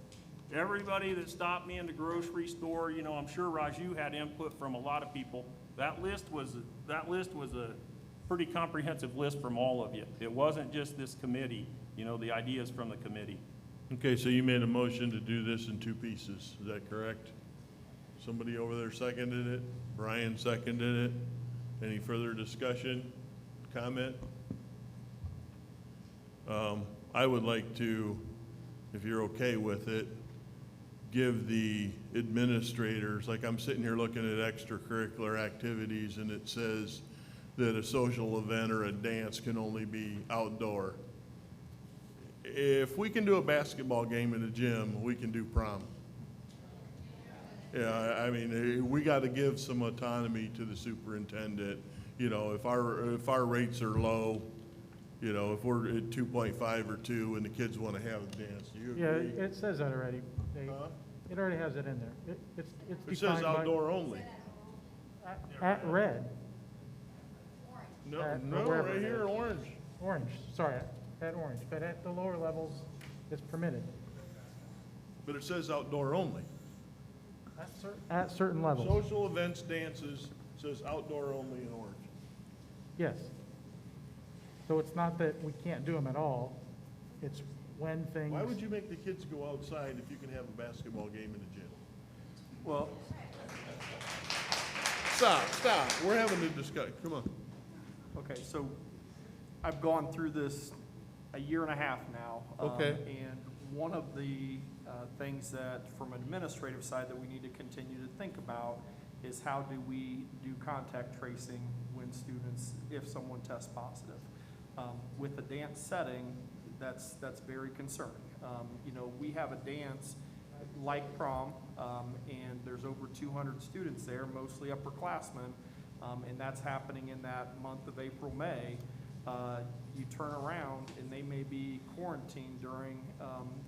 everybody that stopped me in the grocery store. I'm sure Raju had input from a lot of people. That list was a pretty comprehensive list from all of you. It wasn't just this committee, the ideas from the committee. Okay, so you made a motion to do this in two pieces, is that correct? Somebody over there seconded it, Brian seconded it. Any further discussion, comment? I would like to, if you're okay with it, give the administrators, like I'm sitting here looking at extracurricular activities and it says that a social event or a dance can only be outdoor. If we can do a basketball game in a gym, we can do prom. Yeah, I mean, we got to give some autonomy to the superintendent. If our rates are low, if we're at 2.5 or 2 and the kids want to have a dance, do you agree? Yeah, it says that already, Dave. Huh? It already has it in there. It's It says defined by- outdoor only. At red. No, At- no, wherever right it here, is. orange. Orange, sorry, at orange, but at the lower levels, it's permitted. But it says outdoor only. At certain levels, Social events, dances, says outdoor only in orange. yes. So it's not that we can't do them at all, it's when things. Why would you make the kids go outside if you can have a basketball game in the gym? Well, Stop, we're having a discussion, come on. Okay, so I've gone through this a year and a half now. Okay. And one of the things that, from an administrative side, that we need to continue to think about is how do we do contact tracing when students, if someone tests positive. With a dance setting, that's very concerning. You know, we have a dance like prom, and there's over 200 students there, mostly upperclassmen, and that's happening in that month of April, May. You turn around and they may be quarantined during,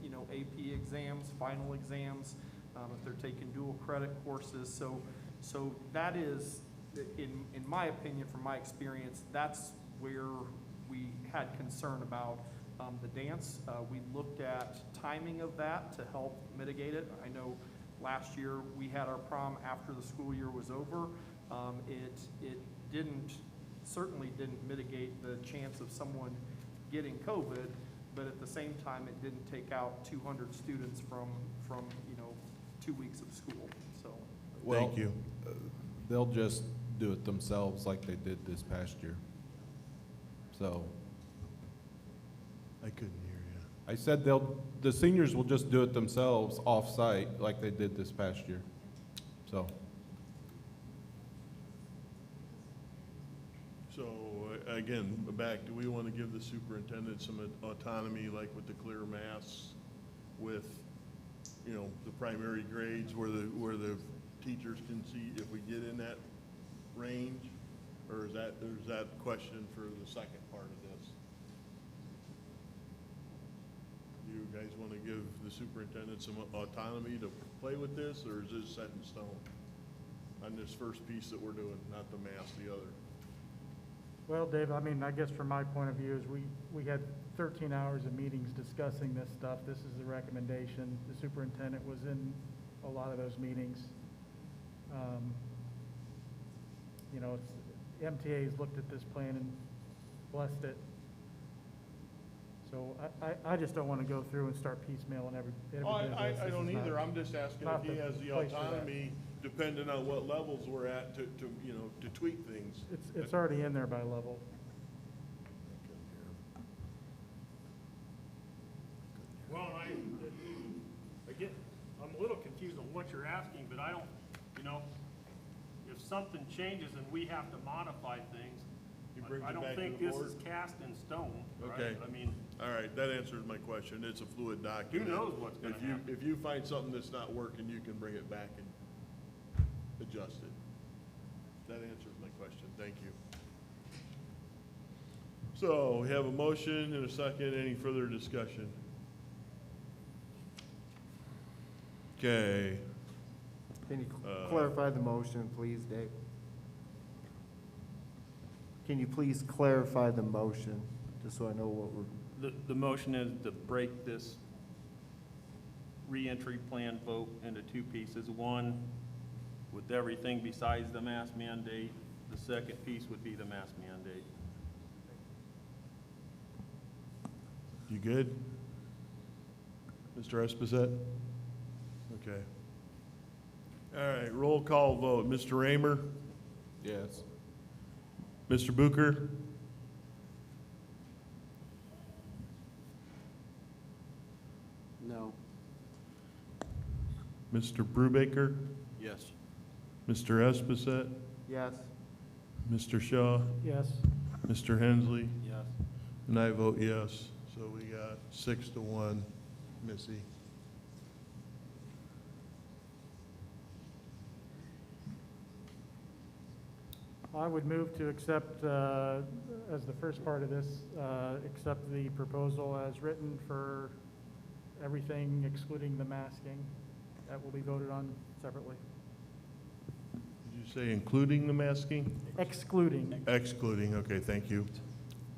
you know, AP exams, final exams, if they're taking dual credit courses. So that is, in my opinion, from my experience, that's where we had concern about the dance. We looked at timing of that to help mitigate it. I know last year we had our prom after the school year was over. It certainly didn't mitigate the chance of someone getting COVID, but at the same time, it didn't take out 200 students from you know, 2 weeks of school, so. Thank you. They'll just do it themselves like they did this past year. So. I couldn't hear you. I said the seniors will just do it themselves off-site like they did this past year. So. So, again, back, do we want to give the superintendent some autonomy, like with the clear masks, with, you know, the primary grades where the teachers can see if we get in that range? Or is that question for the second part of this? You guys want to give the superintendent some autonomy to play with this, or is this set in stone on this first piece that we're doing, not the mask, the other? Well, Dave, I mean, I guess from my point of view is we had 13 hours of meetings discussing this stuff. This is the recommendation. The superintendent was in a lot of those meetings. You know, MTA's looked at this plan and blessed it. So I just don't want to go through and start piecemealing every Oh, business. I This don't is either. not- I'm just asking not if he has the place for that. autonomy, depending on what levels we're at, to you know, to tweak things. It's already in there by level. Well, again, I'm a little confused on what you're asking, but I don't, you know, if something changes and we have to modify things, He brings I it don't back to think the this board? is cast in stone, right? Okay. I mean, All right, that answers my question. It's a fluid document. knows what's gonna happen? If you find something that's not working, you can bring it back and adjust it. That answers my question. Thank you. So we have a motion and a second. Any further discussion? Okay. Can you clarify the motion, please, Dave? Can you please clarify the motion, just so I know what we're, the motion is to break this reentry plan vote into two pieces. One, with everything besides the mask mandate. The second piece would be the mask mandate. You good? Mr. Esposito? Okay. All right, roll call vote. Mr. Raymer? Yes. Mr. Bucher? No. Mr. Brubaker? Yes. Mr. Esposito? yes? Mr. Shaw? Yes. Mr. Hensley? Yes. And I vote yes. So we got 6-1, Missy. I would move to accept, as the first part of this, accept the proposal as written for everything excluding the masking. that will be voted on separately. Did you say including the masking? Excluding. Excluding, okay, thank you.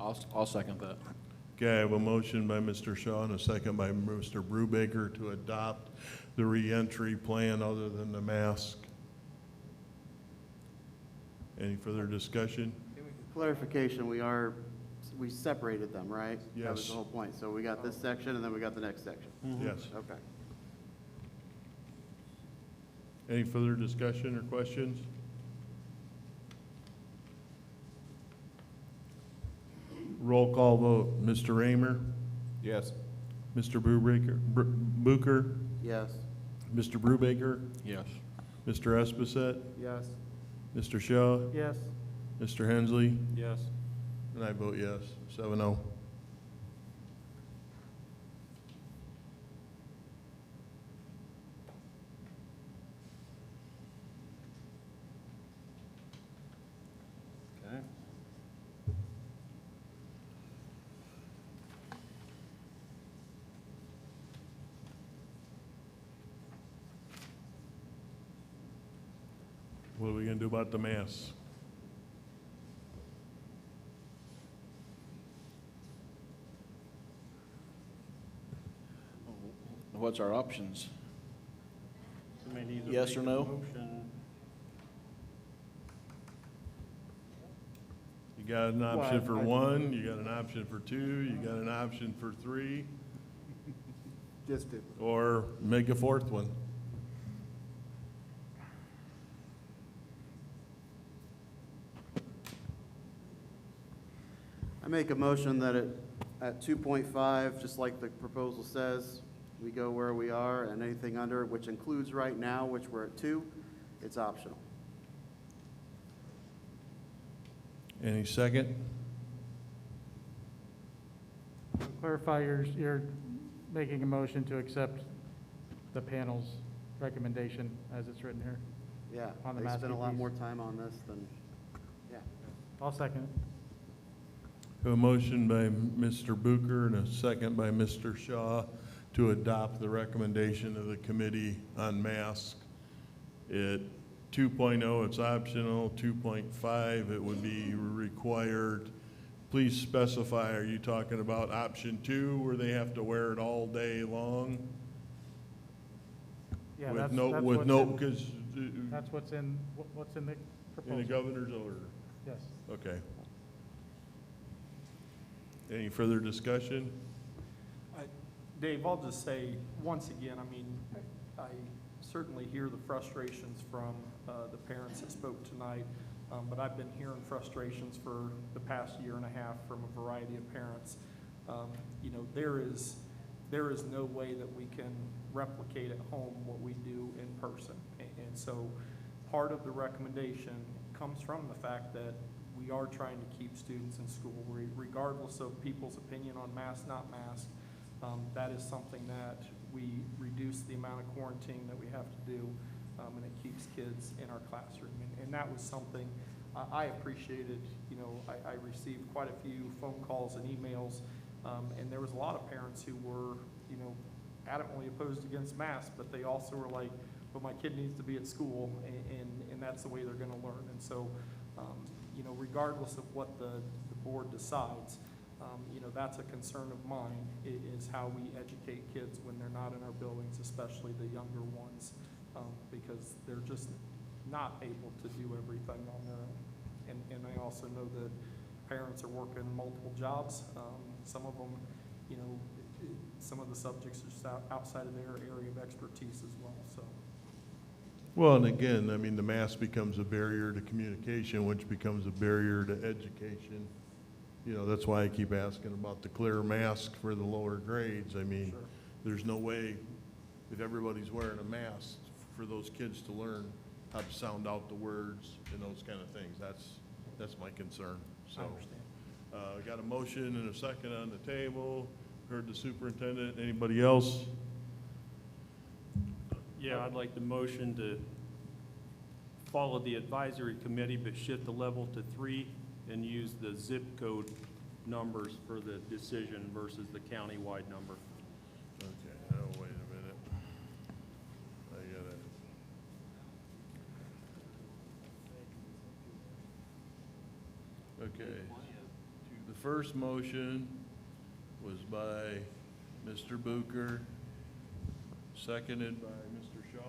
I'll second that. Okay, I have a motion by Mr. Shaw and a second by Mr. Brubaker to adopt the reentry plan other than the mask. Any further discussion? Clarification, we separated them, right? That was Yes. the whole point. So we got this section and then we got the next section. Yes. Okay. Any further discussion or questions? Roll call vote. Mr. Raymer? Yes. Mr. Booker? Yes. Mr. Brubaker? Yes. Mr. Espacet? Yes. Mr. Shaw? Yes. Mr. Hensley? Yes. And I vote yes, 7-0. Okay. What are we gonna do about the masks? What's our options? Somebody needs to Yes make or a no? motion. You got an option for I- one, you got an option for two, you got an option for three, Just it. or make a fourth one. I make a motion that at 2.5, just like the proposal says, we go where we are, and anything under, which includes right now, which we're at 2, it's optional. Any second? To clarify, you're making a motion to accept the panel's recommendation as it's written here? Yeah, On the they spent a masking lot piece. more time on this than, yeah. I'll second it. A motion by Mr. Booker and a second by Mr. Shaw to adopt the recommendation of the Committee on Masks. At 2.0, it's optional. 2.5, it would be required. Please specify, are you talking about option 2, where they have to wear it all day long? Yeah, With that's no, that's with what's no, in- because That's what's in the in proposal. the governor's order. Yes. Okay. Any further discussion? Dave, I'll just say, once again, I mean, I certainly hear the frustrations from the parents that spoke tonight, but I've been hearing frustrations for the past year and a half from a variety of parents. You know, there is no way that we can replicate at home what we do in person. And so part of the recommendation comes from the fact that we are trying to keep students in school, regardless of people's opinion on mask, not mask. That is something that we reduce the amount of quarantine that we have to do, and it keeps kids in our classroom. And that was something I appreciated. You know, I received quite a few phone calls and emails, and there was a lot of parents who were, you know, adamantly opposed against masks, but they also were like, but my kid needs to be at school, and that's the way they're going to learn. And so, you know, regardless of what the board decides, you know, that's a concern of mine, is how we educate kids when they're not in our buildings, especially the younger ones, because they're just not able to do everything on their own. And I also know that parents are working multiple jobs. Some of them, you know, some of the subjects are just outside of their area of expertise as well, so. Well, and again, I mean, the mask becomes a barrier to communication, which becomes a barrier to education. You know, that's why I keep asking about the clear mask for the lower grades. I mean, Sure. there's no way, if everybody's wearing a mask, for those kids to learn how to sound out the words and those kind of things. That's my concern, so. I understand. Got a motion and a second on the table. Heard the superintendent. Anybody else? Yeah, I'd like the motion to follow the advisory committee, but shift the level to 3 and use the zip code numbers for the decision versus the county-wide number. Okay, now wait a minute. Okay. The first motion was by Mr. Bucher, seconded by Mr. Shaw.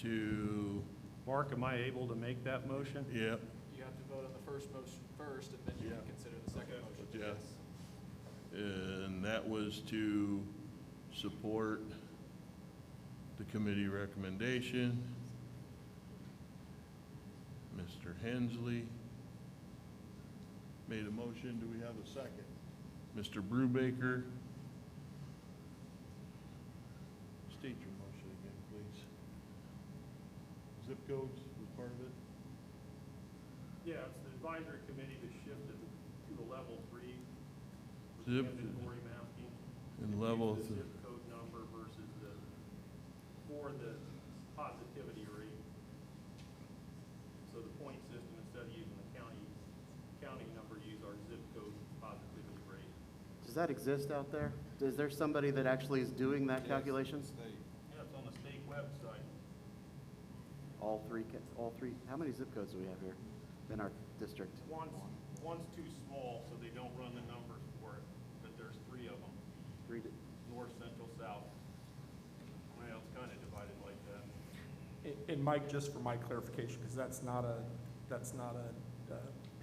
To, Mark, am I able to make that motion? yep, You have to vote on the first motion first, and then you can consider the second motion. yes. And that was to support the committee recommendation. Mr. Hensley made a motion. Do we have a second? Mr. Brubaker. State your motion again, please. Zip codes was part of it? Yeah, it's the advisory committee that shifted to a level 3. Zip. Mandatory masking. And level The th- zip code number versus for the positivity rate. So the point system, instead of using the county number, use our zip code positivity rate. Does that exist out there? Is there somebody that actually is doing that calculation? Yeah, it's on the state website. All three, how many zip codes do we have here in our district? One's too small, so they don't run the numbers for it, but there's 3 of them. North, central, south. Well, it's kind of divided like that. And Mike, just for my clarification, because that's not a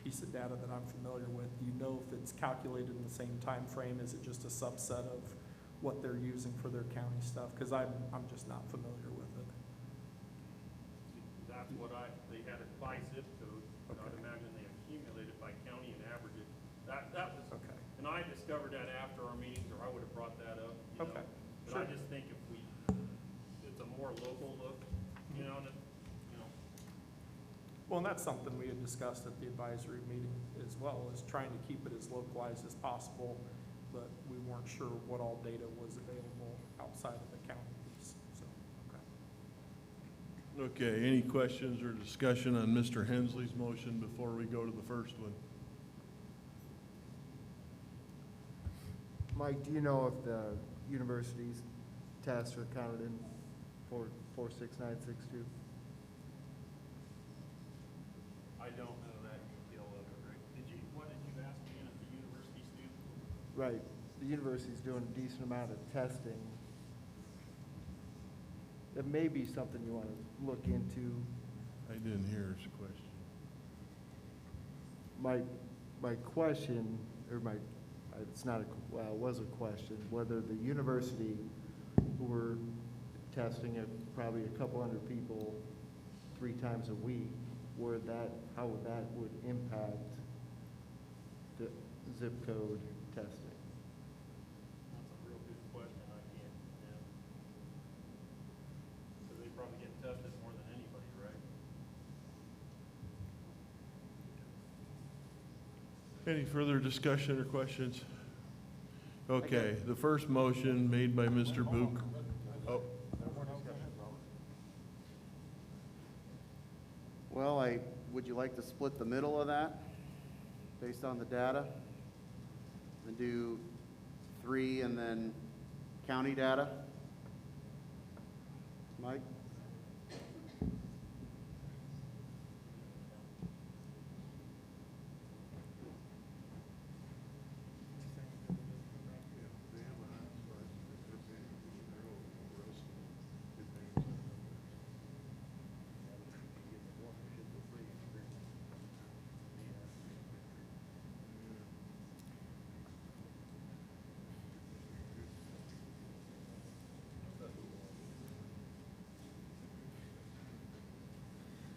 piece of data that I'm familiar with, do you know if it's calculated in the same time frame? Is it just a subset of what they're using for their county stuff? Because I'm just not familiar with it. That's what they had it by zip code. Okay. I'd imagine they accumulate it by county and average it. That was, okay. And I discovered that after our meetings, or I would have brought that up. You know? But I just think if it's a more local look, you know, Well, and that's something we had discussed at the advisory meeting as well, is trying to keep it as localized as possible, but we weren't sure what all data was available outside of the county piece, so, okay. Okay, any questions or discussion on Mr. Hensley's motion before we go to the first one? Mike, do you know if the university's tests are counted in 46962? I don't know that detail of it, Rick. What did you ask me at the university student? Right, the university's doing a decent amount of testing. That may be something you want to look into. I didn't hear his question. My question, or it's not well, it was a question, whether the university, who were testing it, probably a couple hundred people 3 times a week, how that would impact the zip code testing. That's a real good question. I can't, yeah. So they probably get tested more than anybody, right? Any further discussion or questions? Okay, the first motion made by Mr. Book. Oh, Well, would you like to split the middle of that based on the data? And do 3 and then county data? Mike?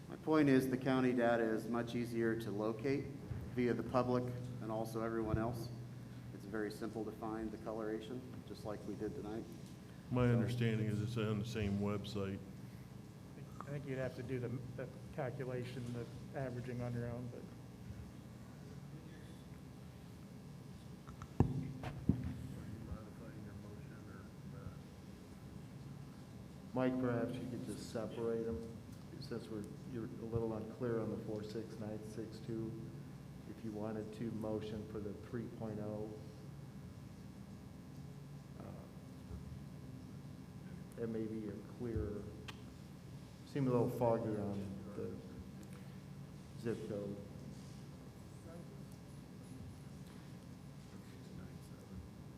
My point is the county data is much easier to locate via the public and also everyone else. It's very simple to find the coloration, just like we did tonight. my understanding is it's on the same website. I think you'd have to do the calculation, the averaging on your own, but. Mike, perhaps you could just separate them, since you're a little unclear on the 46962. If you wanted to motion for the 3.0, it may be a clearer, seem a little foggy on the zip code.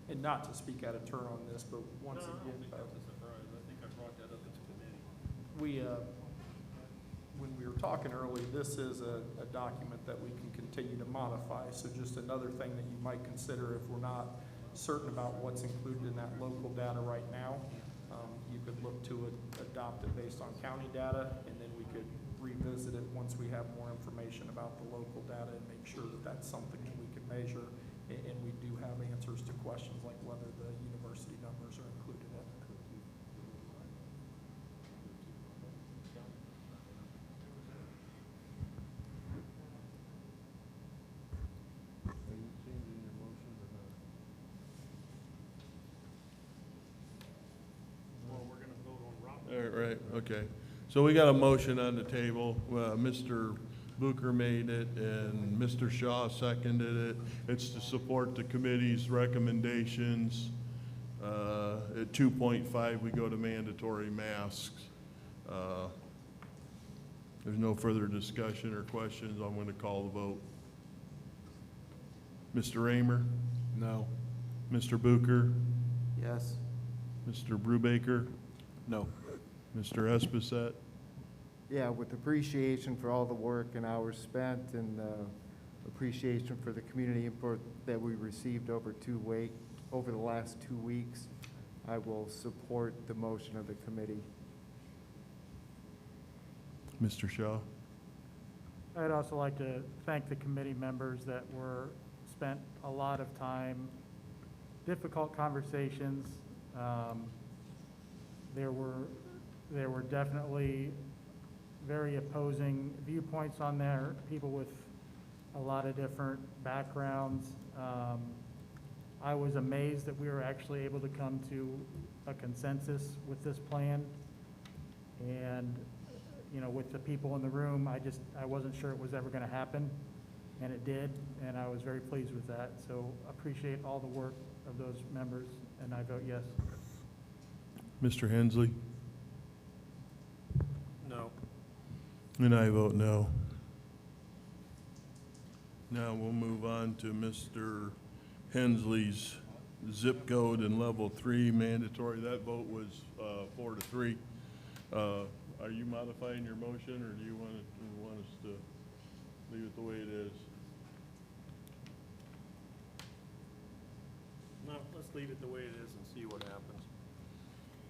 And not to speak out of turn on this, but once No, I don't again, think that's a surprise. I think I brought that up at the committee. we, when we were talking earlier, this is a document that we can continue to modify. So just another thing that you might consider if we're not certain about what's included in that local data right now, you could look to adopt it based on county data, and then we could revisit it once we have more information about the local data and make sure that that's something that we can measure. And we do have answers to questions like whether the university numbers are included in it. Are you changing your motion or not? Well, we're gonna vote on Robert. All right, okay. So we got a motion on the table. Mr. Booker made it and Mr. Shaw seconded it. It's to support the committee's recommendations. At 2.5, we go to mandatory masks. There's no further discussion or questions. I'm going to call the vote. Mr. Raymer? No. Mr. Booker? Yes. Mr. Brubaker? No. Mr. Esposette? Yeah, with appreciation for all the work and hours spent and appreciation for the community input that we received over the last 2 weeks, I will support the motion of the committee. Mr. Shaw? I'd also like to thank the committee members that spent a lot of time, difficult conversations. There were definitely very opposing viewpoints on there, people with a lot of different backgrounds. I was amazed that we were actually able to come to a consensus with this plan. And, you know, with the people in the room, I wasn't sure it was ever going to happen, and it did, and I was very pleased with that. So appreciate all the work of those members, and I vote yes. Mr. Hensley? No. And I vote no. Now we'll move on to Mr. Hensley's zip code and level 3 mandatory. That vote was 4-3. Are you modifying your motion, or do you want us to leave it the way it is? No, let's leave it the way it is and see what happens.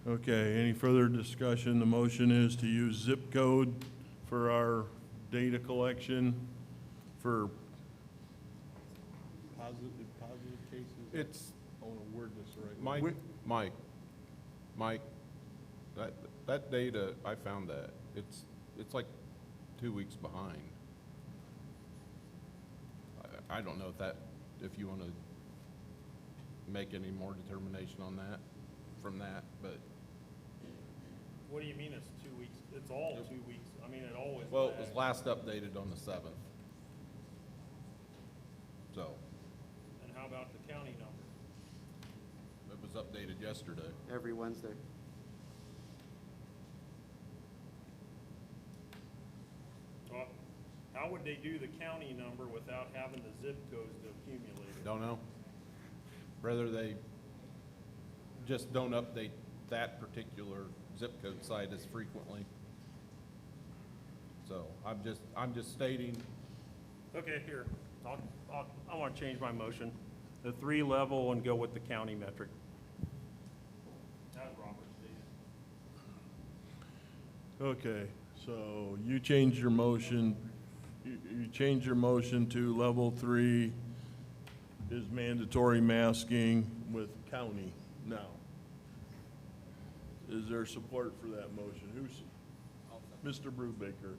Okay, any further discussion? The motion is to use zip code for our data collection for positive cases. I want to word this right. Mike, that data, I found that, it's like 2 weeks behind. I don't know if you want to make any more determination on that, from that, but. What do you mean it's 2 weeks? It's all 2 weeks. I mean, it always. Well, it was last updated on the 7th. So, And how about the county number? it was updated yesterday. Every Wednesday. Well, how would they do the county number without having the zip codes to accumulate it? Don't know. Rather they just don't update that particular zip code site as frequently. So I'm just stating, Okay, here, I want to change my motion. The 3 level and go with the county metric. As Robert stated. Okay, so you changed your motion, you changed your motion to level 3 is mandatory masking with county now. Is there support for that motion? Mr. Brubaker?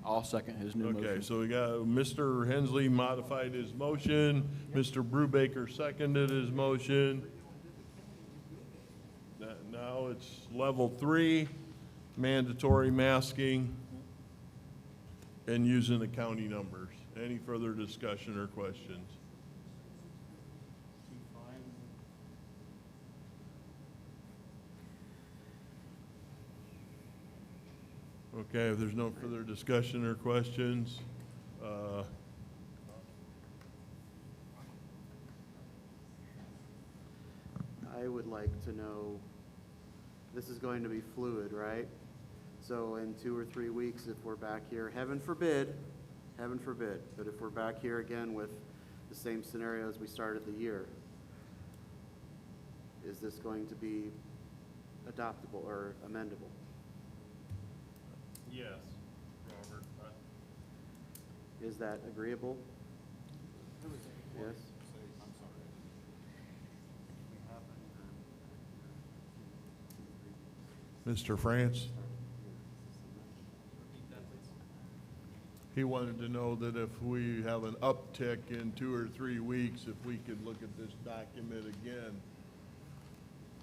I'll second his new motion. Okay, so we got Mr. Hensley modified his motion, Mr. Brubaker seconded his motion. Now it's level 3, mandatory masking, and using the county numbers. Any further discussion or questions? Okay, if there's no further discussion or questions, I would like to know, this is going to be fluid, right? So in 2 or 3 weeks, if we're back here, heaven forbid, but if we're back here again with the same scenario as we started the year, is this going to be adoptable or amendable? Yes, Robert. Is that agreeable? Yes? Mr. France? He wanted to know that if we have an uptick in 2 or 3 weeks, if we could look at this document again.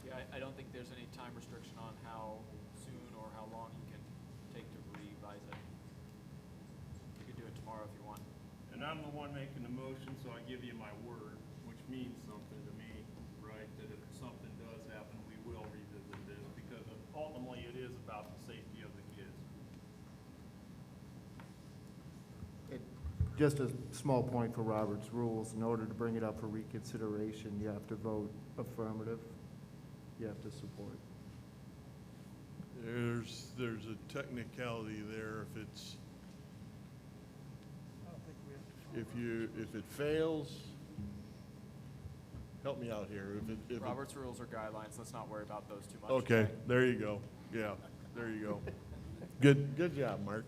Yeah, I don't think there's any time restriction on how soon or how long you can take to revise it. You could do it tomorrow if you want. And I'm the one making the motion, so I give you my word, which means something to me, right? That if something does happen, we will revisit this, because ultimately it is about the safety of the kids. Just a small point for Robert's rules, in order to bring it up for reconsideration, you have to vote affirmative. You have to support. There's a technicality there. If it's, if it fails, help me out here. If Robert's rules or guidelines, let's not worry about those too much. Okay, there you go. Yeah, there you go. Good job, Mark.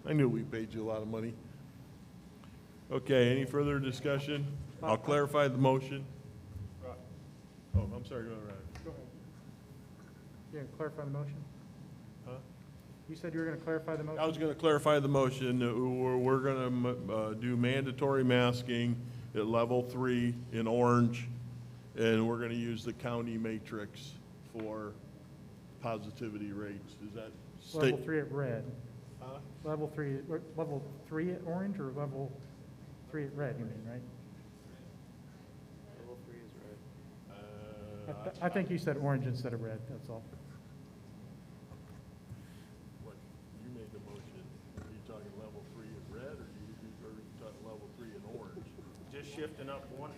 I knew we paid you a lot of money. Okay, any further discussion? I'll clarify the motion. Oh, I'm sorry, go ahead. Go ahead. Yeah, clarify the motion? Huh? You said you were going to clarify the motion? I was going to clarify the motion. We're going to do mandatory masking at level 3 in orange, and we're going to use the county matrix for positivity rates. Is that Level 3 at red. Huh? Level 3 at orange or level 3 at red, you mean, right? Level 3 is red. I think you said orange instead of red, that's all. What, you made the motion. Are you talking level 3 in red, or are you talking level 3 in orange? Just shifting up 1/2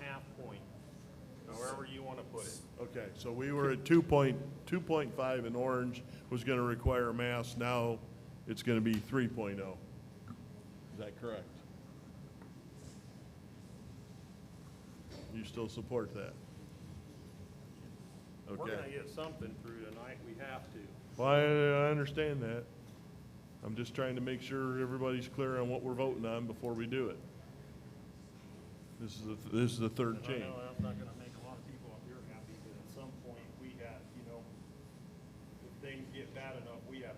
point, however you want to put it. Okay, so we were at 2.5 in orange, was going to require mask. Now it's going to be 3.0. Is that correct? You still support that? We're Okay. going to get something through tonight, we have to. Well, I understand that. I'm just trying to make sure everybody's clear on what we're voting on before we do it. This is the third And change. I know that's not going to make a lot of people up here happy, but at some point, we have, if things get bad enough, we have,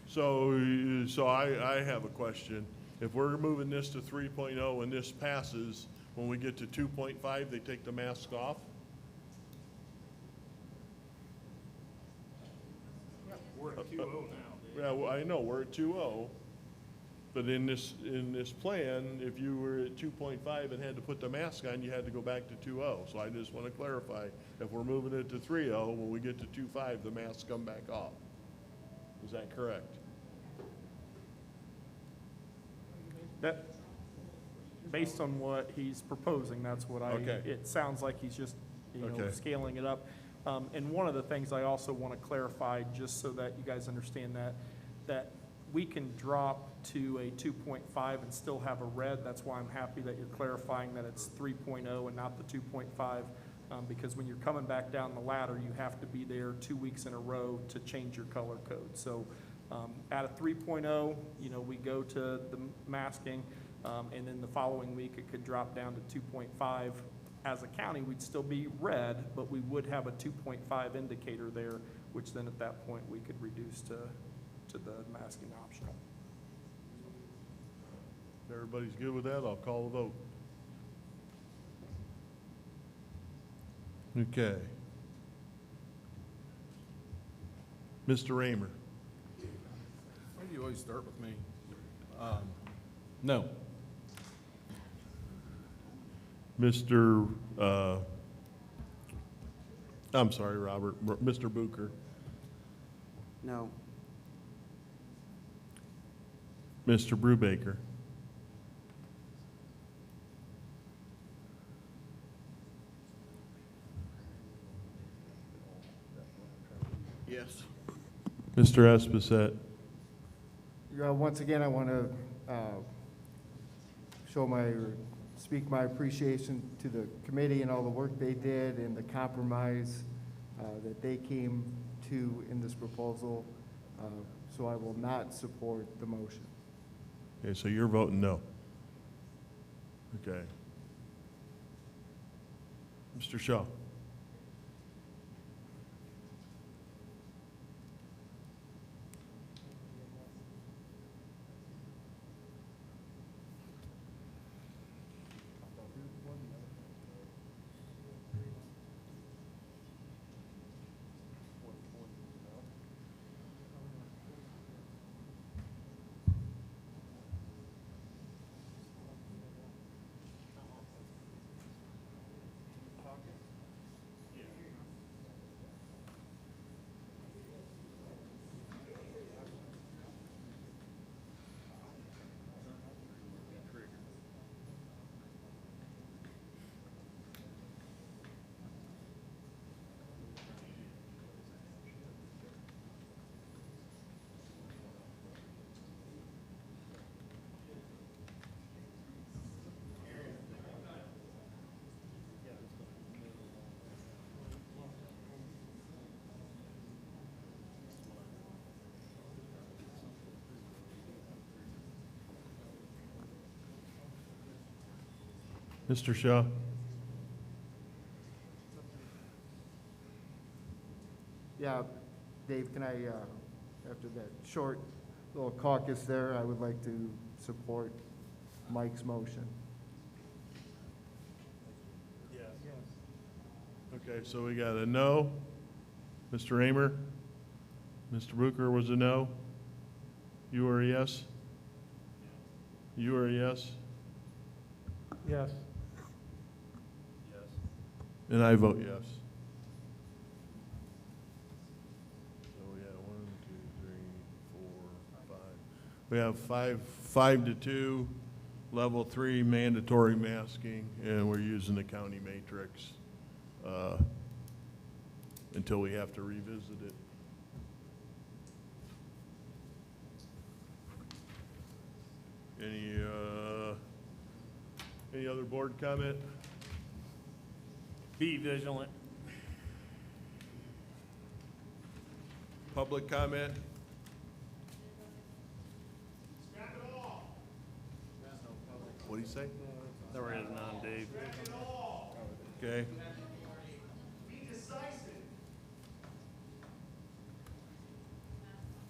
So I have a question. If we're moving this to 3.0 and this passes, when we get to 2.5, they take the mask off? We're at 2.0 now. Yeah, well, I know, we're at 2.0, but in this plan, if you were at 2.5 and had to put the mask on, you had to go back to 2.0. So I just want to clarify, if we're moving it to 3.0, when we get to 2.5, the masks come back off. Is that correct? That, based on what he's proposing, that's what Okay. it sounds like he's just, Okay. scaling it up. And one of the things I also want to clarify, just so that you guys understand that we can drop to a 2.5 and still have a red. That's why I'm happy that you're clarifying that it's 3.0 and not the 2.5. Because when you're coming back down the ladder, you have to be there 2 weeks in a row to change your color code. So at a 3.0, we go to the masking, and then the following week it could drop down to 2.5. As a county, we'd still be red, but we would have a 2.5 indicator there, which then at that point we could reduce to the masking optional. If everybody's good with that, I'll call the vote. Okay. Mr. Raymer. Why do you always start with me? No. Mr., I'm sorry, Robert, Mr. Bucher. No. Mr. Brubaker. Yes. Mr. Esposito. Once again, I want to speak my appreciation to the committee and all the work they did and the compromise that they came to in this proposal. So I will not support the motion. Okay, so you're voting no. Okay. Mr. Shaw. Mr. Shaw. Yeah, Dave, can I, after that short little caucus there, I would like to support Mike's motion. Yes. Okay, so we got a no. Mr. Raymer? Mr. Brooker was a no? You are a yes? You are a yes? Yes. And I vote yes. So we have 1, 2, 3, 4, 5. We have five to 2, level 3 mandatory masking, and we're using the county matrix until we have to revisit it. Any other board comment? Be vigilant. Public comment? What do you say? There is none, Dave. Okay.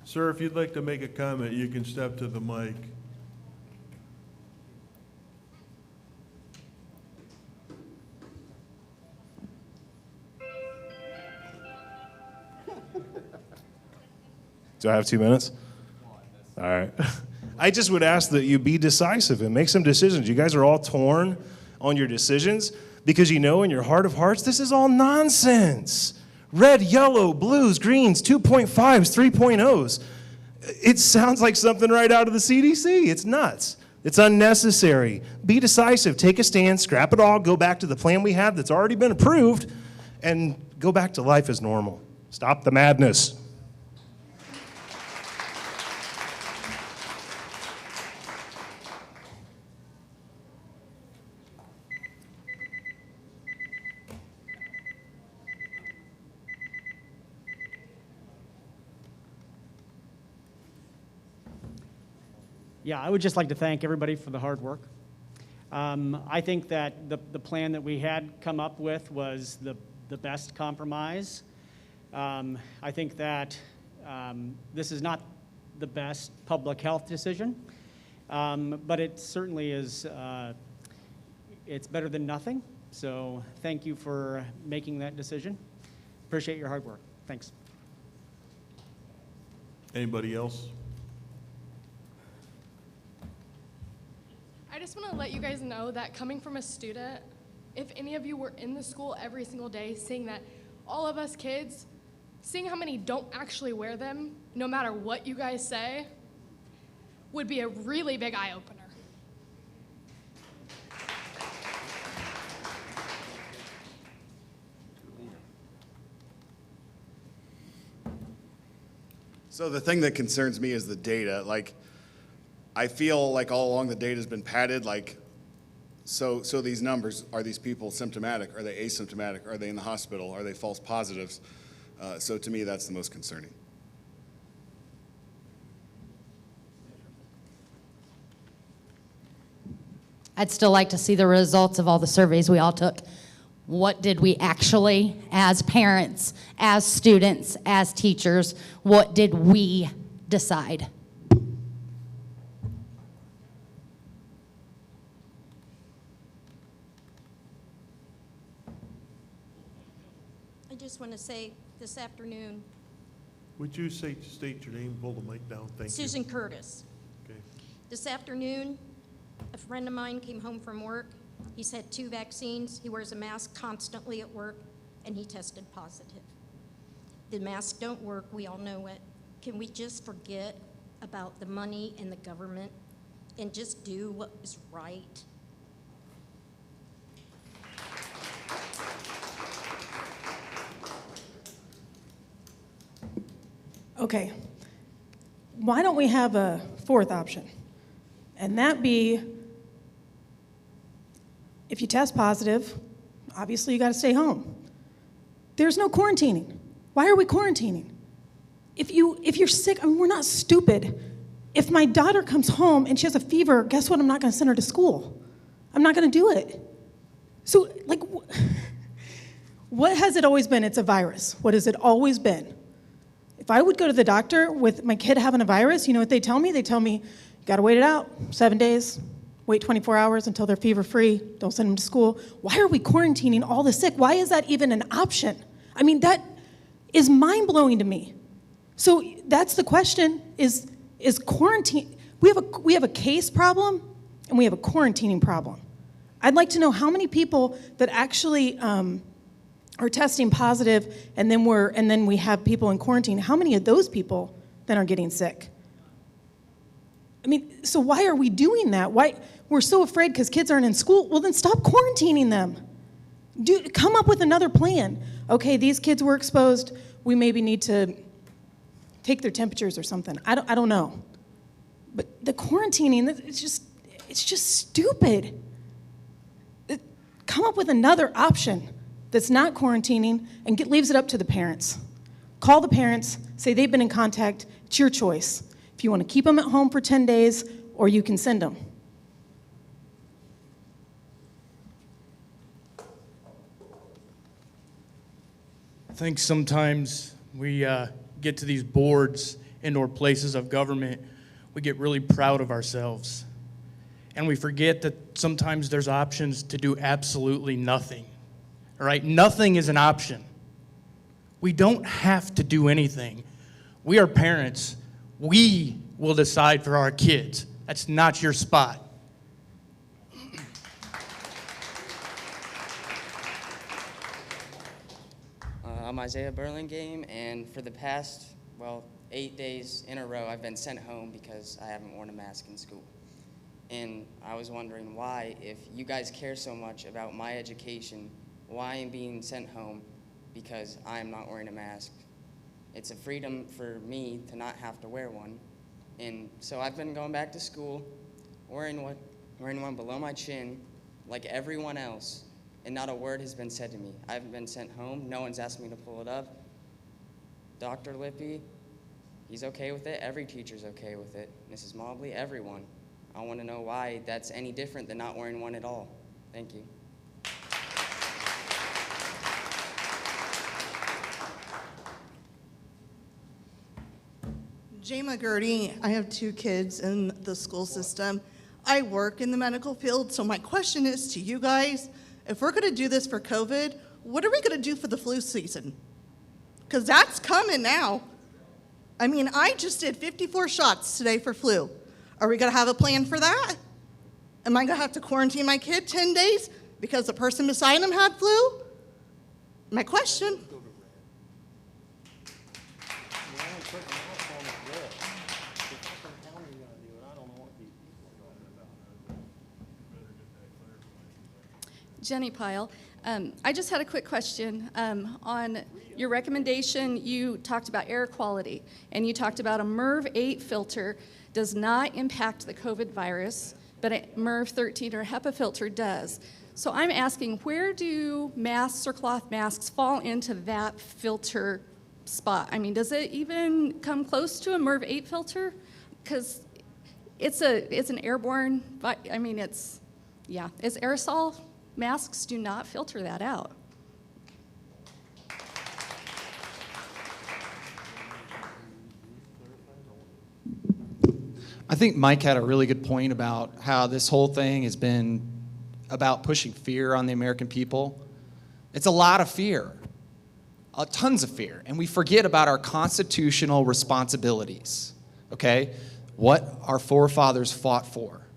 Sir, if you'd like to make a comment, you can step to the mic. Do I have 2 minutes? All right. I just would ask that you be decisive and make some decisions. You guys are all torn on your decisions because you know in your heart of hearts, this is all nonsense. Red, yellow, blues, greens, 2.5s, 3.0s. It sounds like something right out of the CDC. It's nuts. It's unnecessary. Be decisive. Take a stand. Scrap it all. Go back to the plan we have that's already been approved and go back to life as normal. Stop the madness. Yeah, I would just like to thank everybody for the hard work. I think that the plan that we had come up with was the best compromise. I think that this is not the best public health decision, but it certainly is, it's better than nothing. So thank you for making that decision. Appreciate your hard work. Thanks. Anybody else? I just want to let you guys know that coming from a student, if any of you were in the school every single day, seeing that all of us kids, seeing how many don't actually wear them, no matter what you guys say, would be a really big eye-opener. So the thing that concerns me is the data. Like, I feel like all along the data's been padded. Like, so these numbers, are these people symptomatic? Are they asymptomatic? Are they in the hospital? Are they false positives? So to me, that's the most concerning. I'd still like to see the results of all the surveys we all took. What did we actually, as parents, as students, as teachers, what did we decide? I just want to say this afternoon, Would you state your name, pull the mic down, thank you. Susan Curtis. Okay. This afternoon, a friend of mine came home from work. He's had 2 vaccines. He wears a mask constantly at work, and he tested positive. The masks don't work. We all know it. Can we just forget about the money and the government and just do what is right? Okay, why don't we have a 4th option? And that be, if you test positive, obviously you gotta stay home. There's no quarantining. Why are we quarantining? If you're sick, I mean, we're not stupid. If my daughter comes home and she has a fever, guess what? I'm not gonna send her to school. I'm not gonna do it. So, like, what has it always been? It's a virus. What has it always been? If I would go to the doctor with my kid having a virus, you know what they tell me? They tell me, you gotta wait it out, 7 days, wait 24 hours until they're fever-free, don't send them to school. Why are we quarantining all the sick? Why is that even an option? I mean, that is mind-blowing to me. So that's the question, is quarantine, we have a case problem and we have a quarantining problem. I'd like to know how many people that actually are testing positive and then we have people in quarantine. How many of those people then are getting sick? I mean, so why are we doing that? Why we're so afraid because kids aren't in school? Well, then stop quarantining them. Come up with another plan. Okay, these kids were exposed. We maybe need to take their temperatures or something. I don't know. But the quarantining, it's just stupid. Come up with another option that's not quarantining and leaves it up to the parents. Call the parents, say they've been in contact. It's your choice. If you want to keep them at home for 10 days, or you can send them. I think sometimes we get to these boards and or places of government, we get really proud of ourselves. And we forget that sometimes there's options to do absolutely nothing. All right, nothing is an option. We don't have to do anything. We are parents. We will decide for our kids. That's not your spot. I'm Isaiah Burlingame, and for the past, 8 days in a row, I've been sent home because I haven't worn a mask in school. And I was wondering why, if you guys care so much about my education, why I'm being sent home because I'm not wearing a mask. It's a freedom for me to not have to wear one. And so I've been going back to school, wearing one below my chin, like everyone else, and not a word has been said to me. I haven't been sent home. No one's asked me to pull it up. Dr. Lippy, he's okay with it. Every teacher's okay with it. Mrs. Mobley, everyone. I want to know why that's any different than not wearing one at all. Thank you. Jay McGurty, I have 2 kids in the school system. I work in the medical field, so my question is to you guys, if we're gonna do this for COVID, what are we gonna do for the flu season? Because that's coming now. I mean, I just did 54 shots today for flu. Are we gonna have a plan for that? Am I gonna have to quarantine my kid 10 days because the person beside him had flu? My question. Jenny Pyle. I just had a quick question. On your recommendation, you talked about air quality, and you talked about a MERV 8 filter does not impact the COVID virus, but a MERV 13 or HEPA filter does. So I'm asking, where do masks or cloth masks fall into that filter spot? I mean, does it even come close to a MERV 8 filter? Because it's an airborne, I mean, it's aerosol. Masks do not filter that out. I think Mike had a really good point about how this whole thing has been about pushing fear on the American people. It's a lot of fear, tons of fear, and we forget about our constitutional responsibilities, okay? What our forefathers fought for.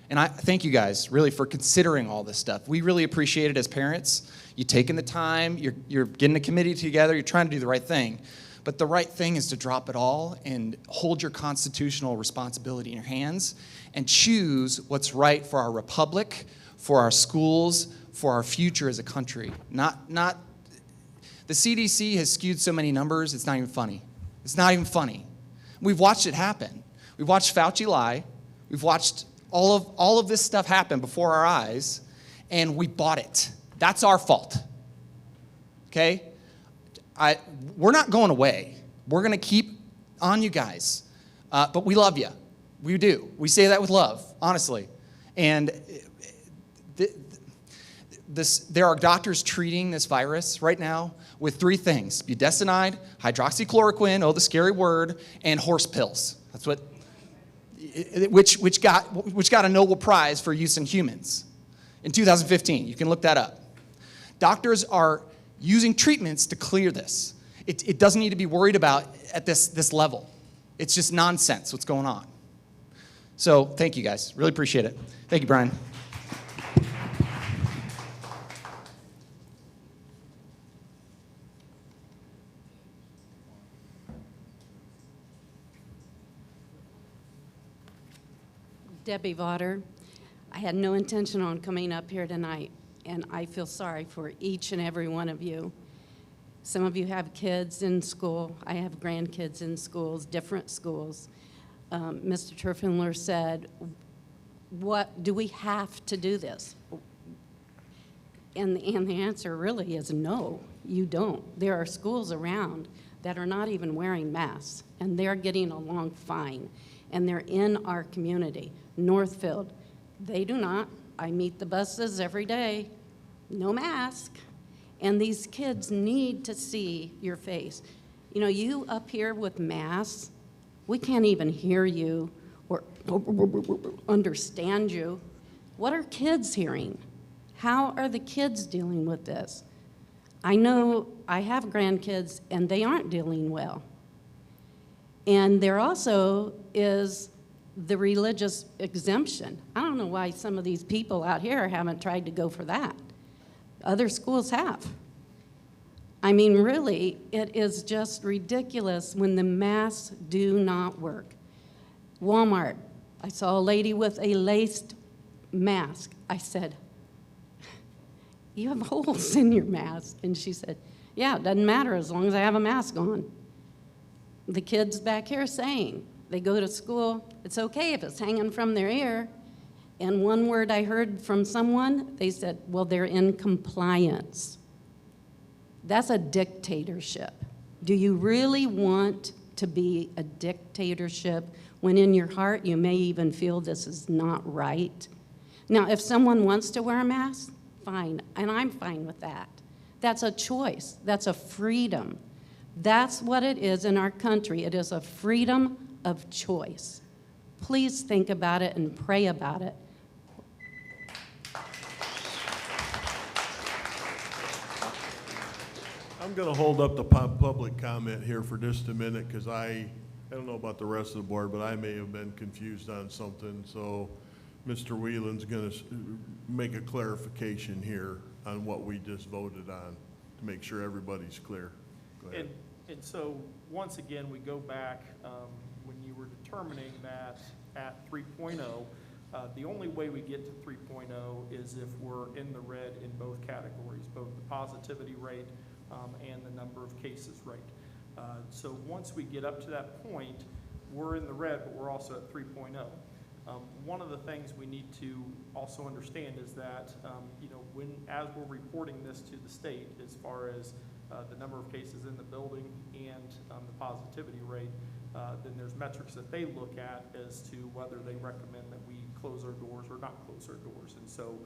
And I thank you guys really for considering all this stuff. We really appreciate it as parents. You taking the time, you're getting a committee together, you're trying to do the right thing. But the right thing is to drop it all and hold your constitutional responsibility in your hands and choose what's right for our republic, for our schools, for our future as a country. Not the CDC has skewed so many numbers, it's not even funny. It's not even funny. We've watched it happen. We've watched Fauci lie. We've watched all of this stuff happen before our eyes, and we bought it. That's our fault. Okay? We're not going away. We're going to keep on you guys. But we love you. We do. We say that with love, honestly. And there are doctors treating this virus right now with three things: budesonide, hydroxychloroquine, oh, the scary word, and horse pills. That's what, which got a Nobel Prize for use in humans in 2015. You can look that up. Doctors are using treatments to clear this. It doesn't need to be worried about at this level. It's just nonsense what's going on. So thank you guys. Really appreciate it. Thank you, Brian. Debbie Vaughter. I had no intention on coming up here tonight, and I feel sorry for each and every one of you. Some of you have kids in school. I have grandkids in schools, different schools. Mr. Turfenler said, what, do we have to do this? And the answer really is no, you don't. There are schools around that are not even wearing masks, and they're getting along fine, and they're in our community. Northfield, they do not. I meet the buses every day, no mask. And these kids need to see your face. You know, you up here with masks, we can't even hear you or understand you. What are kids hearing? How are the kids dealing with this? I know I have grandkids and they aren't dealing well. And there also is the religious exemption. I don't know why some of these people out here haven't tried to go for that. Other schools have. I mean, really, it is just ridiculous when the masks do not work. Walmart, I saw a lady with a laced mask. I said, you have holes in your mask. And she said, yeah, it doesn't matter as long as I have a mask on. The kids back here saying, they go to school, it's okay if it's hanging from their ear. And one word I heard from someone, they said, well, they're in compliance. That's a dictatorship. Do you really want to be a dictatorship when in your heart you may even feel this is not right? Now, if someone wants to wear a mask, fine, and I'm fine with that. That's a choice. That's a freedom. That's what it is in our country. It is a freedom of choice. Please think about it and pray about it. I'm going to hold up the public comment here for just a minute because I don't know about the rest of the board, but I may have been confused on something. So Mr. Whelan's going to make a clarification here on what we just voted on to make sure everybody's clear. Go ahead. And so, once again, we go back, when you were determining that at 3.0, The only way we get to 3.0 is if we're in the red in both categories, both the positivity rate and the number of cases rate. So once we get up to that point, we're in the red, but we're also at 3.0. One of the things we need to also understand is that, as we're reporting this to the state, as far as the number of cases in the building and the positivity rate, then there's metrics that they look at as to whether they recommend that we close our doors or not close our doors. And so,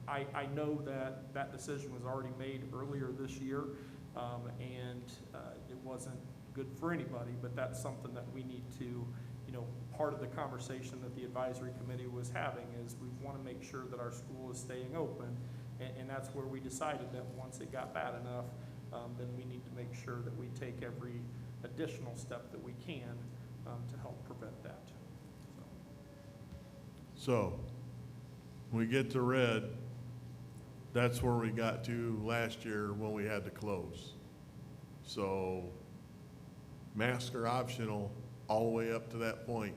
I know that that decision was already made earlier this year, and it wasn't good for anybody, but that's something that we need to, part of the conversation that the advisory committee was having is we want to make sure that our school is staying open, and that's where we decided that once it got bad enough, then we need to make sure that we take every additional step that we can to help prevent that. So, when we get to red, that's where we got to last year when we had to close. So, masks are optional all the way up to that point.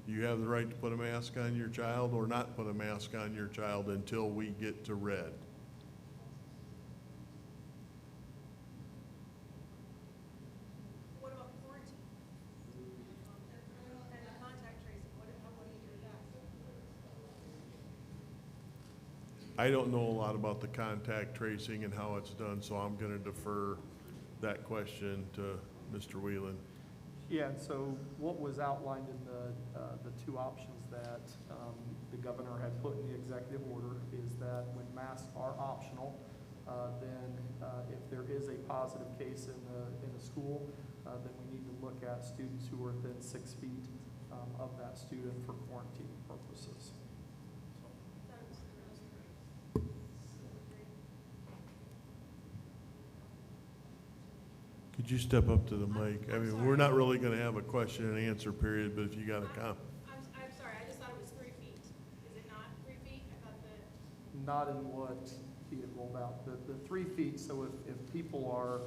You have the right to put a mask on your child or not put a mask on your child until we get to red. What about quarantine? And contact tracing, what do you do with that? I don't know a lot about the contact tracing and how it's done, so I'm going to defer that question to Mr. Whelan. Yeah, and so what was outlined in the two options that the governor had put in the executive order is that when masks are optional, then if there is a positive case in the school, then we need to look at students who are within 6 feet of that student for quarantine purposes. Could you step up to the mic? I mean, we're not really going to have a question and answer period, but if you got a comment. I'm sorry, I just thought it was 3 feet. Is it not 3 feet? I thought that. Not in what he had rolled out. The 3 feet, so if people are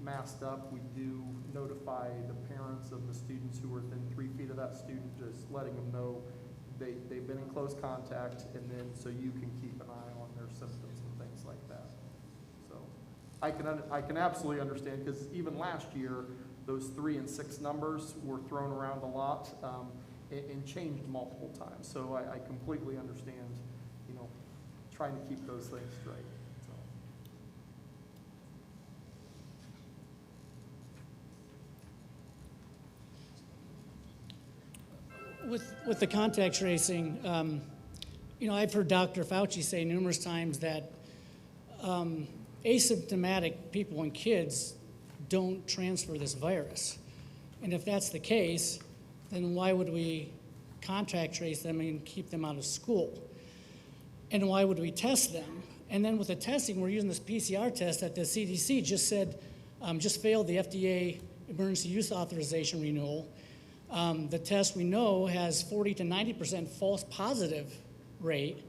masked up, we do notify the parents of the students who are within 3 feet of that student, just letting them know they've been in close contact, and then so you can keep an eye on their symptoms and things like that. So I can absolutely understand, because even last year, those 3 and 6 numbers were thrown around a lot and changed multiple times. So I completely understand, trying to keep those things straight. With the contact tracing, I've heard Dr. Fauci say numerous times that asymptomatic people and kids don't transfer this virus. And if that's the case, then why would we contact trace them and keep them out of school? And why would we test them? And then with the testing, we're using this PCR test that the CDC just said just failed the FDA emergency use authorization renewal. The test we know has 40 to 90% false positive rate.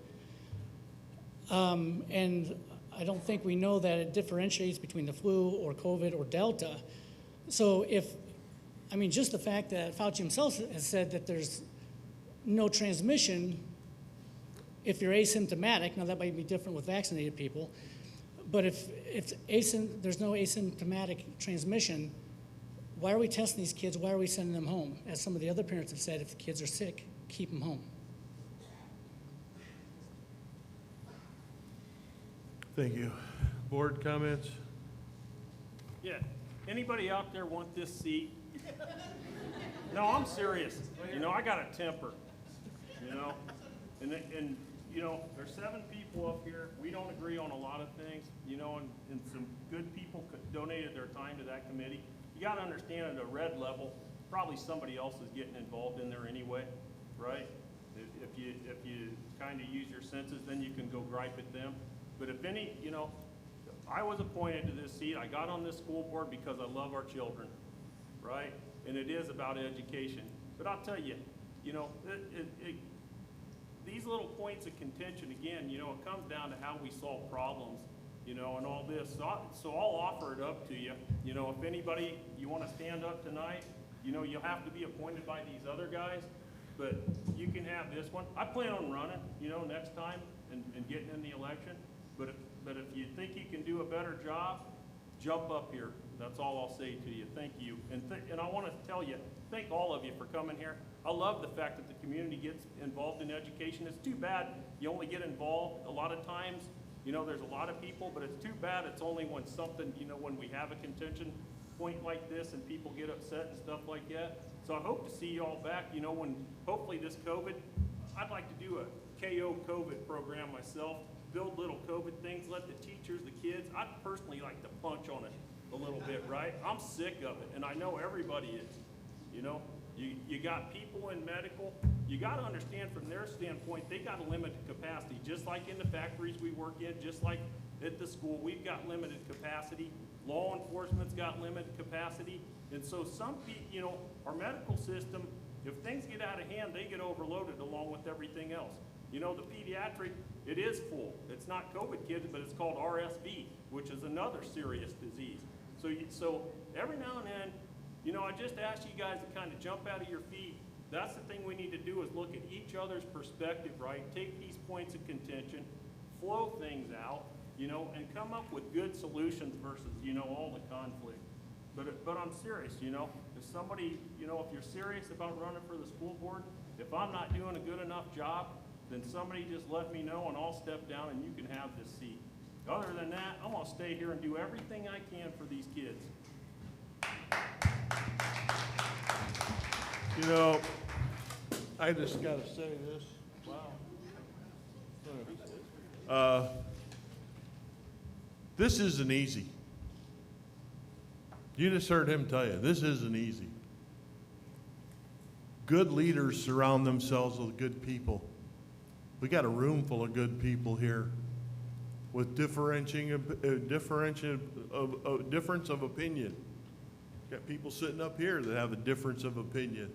And I don't think we know that it differentiates between the flu or COVID or Delta. So just the fact that Fauci himself has said that there's no transmission if you're asymptomatic. Now that might be different with vaccinated people, but if there's no asymptomatic transmission, why are we testing these kids? Why are we sending them home? As some of the other parents have said, if the kids are sick, keep them home. Thank you. Board comments? Yeah, anybody out there want this seat? No, I'm serious. I got a temper, and there's 7 people up here. We don't agree on a lot of things, and some good people donated their time to that committee. You got to understand at a red level, probably somebody else is getting involved in there anyway, right? If you kind of use your senses, then you can go gripe at them. But if any, I was appointed to this seat. I got on this school board because I love our children, right? And it is about education. But I'll tell you, these little points of contention, again, it comes down to how we solve problems, and all this. So I'll offer it up to you. If anybody, you want to stand up tonight, you'll have to be appointed by these other guys. But, have this one. I plan on running, next time and getting in the election. But if you think you can do a better job, jump up here. That's all I'll say to you. Thank you. And I want to tell you, thank all of you for coming here. I love the fact that the community gets involved in education. It's too bad you only get involved a lot of times. There's a lot of people, but it's too bad it's only when something, when we have a contention point like this and people get upset and stuff like that. So I hope to see you all back, when hopefully this COVID, I'd like to do a KO COVID program myself, build little COVID things, let the teachers, the kids, I'd personally like to punch on it a little bit, right? I'm sick of it, and I know everybody is, You got people in medical, you got to understand from their standpoint, they got a limited capacity, just like in the factories we work in, just like at the school, we've got limited capacity. Law enforcement's got limited capacity. And so some people, our medical system, if things get out of hand, they get overloaded along with everything else. The pediatric, it is full. It's not COVID kids, but it's called RSV, which is another serious disease. So every now and then, I just ask you guys to kind of jump out of your feet. That's the thing we need to do, is look at each other's perspective, right? Take these points of contention, flow things out, and come up with good solutions versus, all the conflict. But I'm serious, if somebody, if you're serious about running for the school board, if I'm not doing a good enough job, then somebody just let me know and I'll step down and you can have this seat. Other than that, I'm gonna stay here and do everything I can for these kids. I just gotta say this. Wow. This isn't easy. You just heard him tell you, this isn't easy. Good leaders surround themselves with good people. We got a room full of good people here with difference of opinion. Got people sitting up here that have a difference of opinion.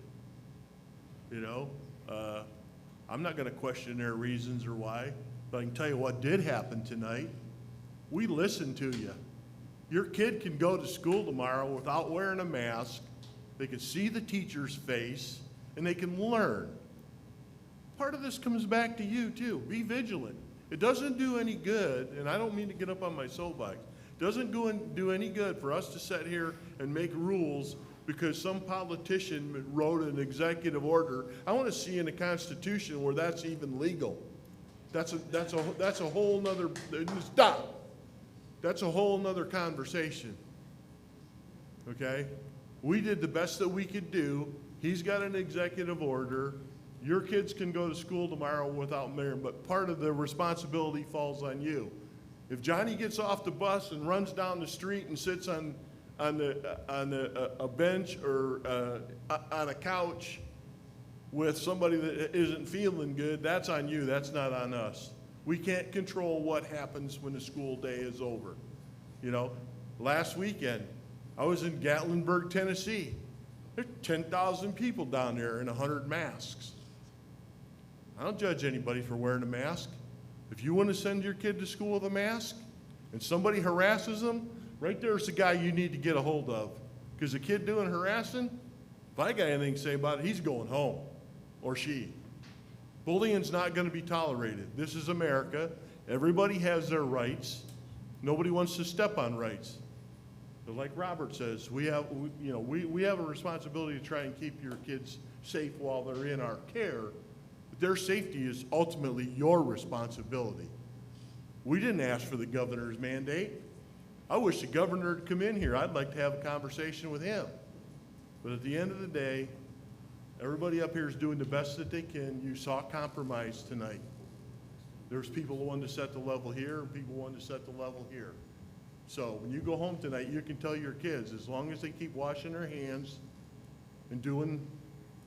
I'm not going to question their reasons or why, but I can tell you what did happen tonight. We listened to you. Your kid can go to school tomorrow without wearing a mask. They can see the teacher's face, and they can learn. Part of this comes back to you, too. Be vigilant. It doesn't do any good, and I don't mean to get up on my soapbox. It doesn't do any good for us to sit here and make rules because some politician wrote an executive order. I want to see in the Constitution where that's even legal. That's a whole nother, stop. That's a whole nother conversation. Okay? We did the best that we could do. He's got an executive order. Your kids can go to school tomorrow without wearing, but part of the responsibility falls on you. If Johnny gets off the bus and runs down the street and sits on a bench or on a couch with somebody that isn't feeling good, that's on you. That's not on us. We can't control what happens when the school day is over. Last weekend, I was in Gatlinburg, Tennessee. There's 10,000 people down there in 100 masks. I don't judge anybody for wearing a mask. If you want to send your kid to school with a mask and somebody harasses them, right there's the guy you need to get a hold of. Because the kid doing harassing, if I got anything to say about it, he's going home, or she. Bullying's not going to be tolerated. This is America. Everybody has their rights. Nobody wants to step on rights. But like Robert says, we have a responsibility to try and keep your kids safe while they're in our care. But their safety is ultimately your responsibility. We didn't ask for the governor's mandate. I wish the governor would come in here. I'd like to have a conversation with him. But at the end of the day, everybody up here is doing the best that they can. You saw compromise tonight. There's people who wanted to set the level here and people who wanted to set the level here. So when you go home tonight, you can tell your kids, as long as they keep washing their hands and doing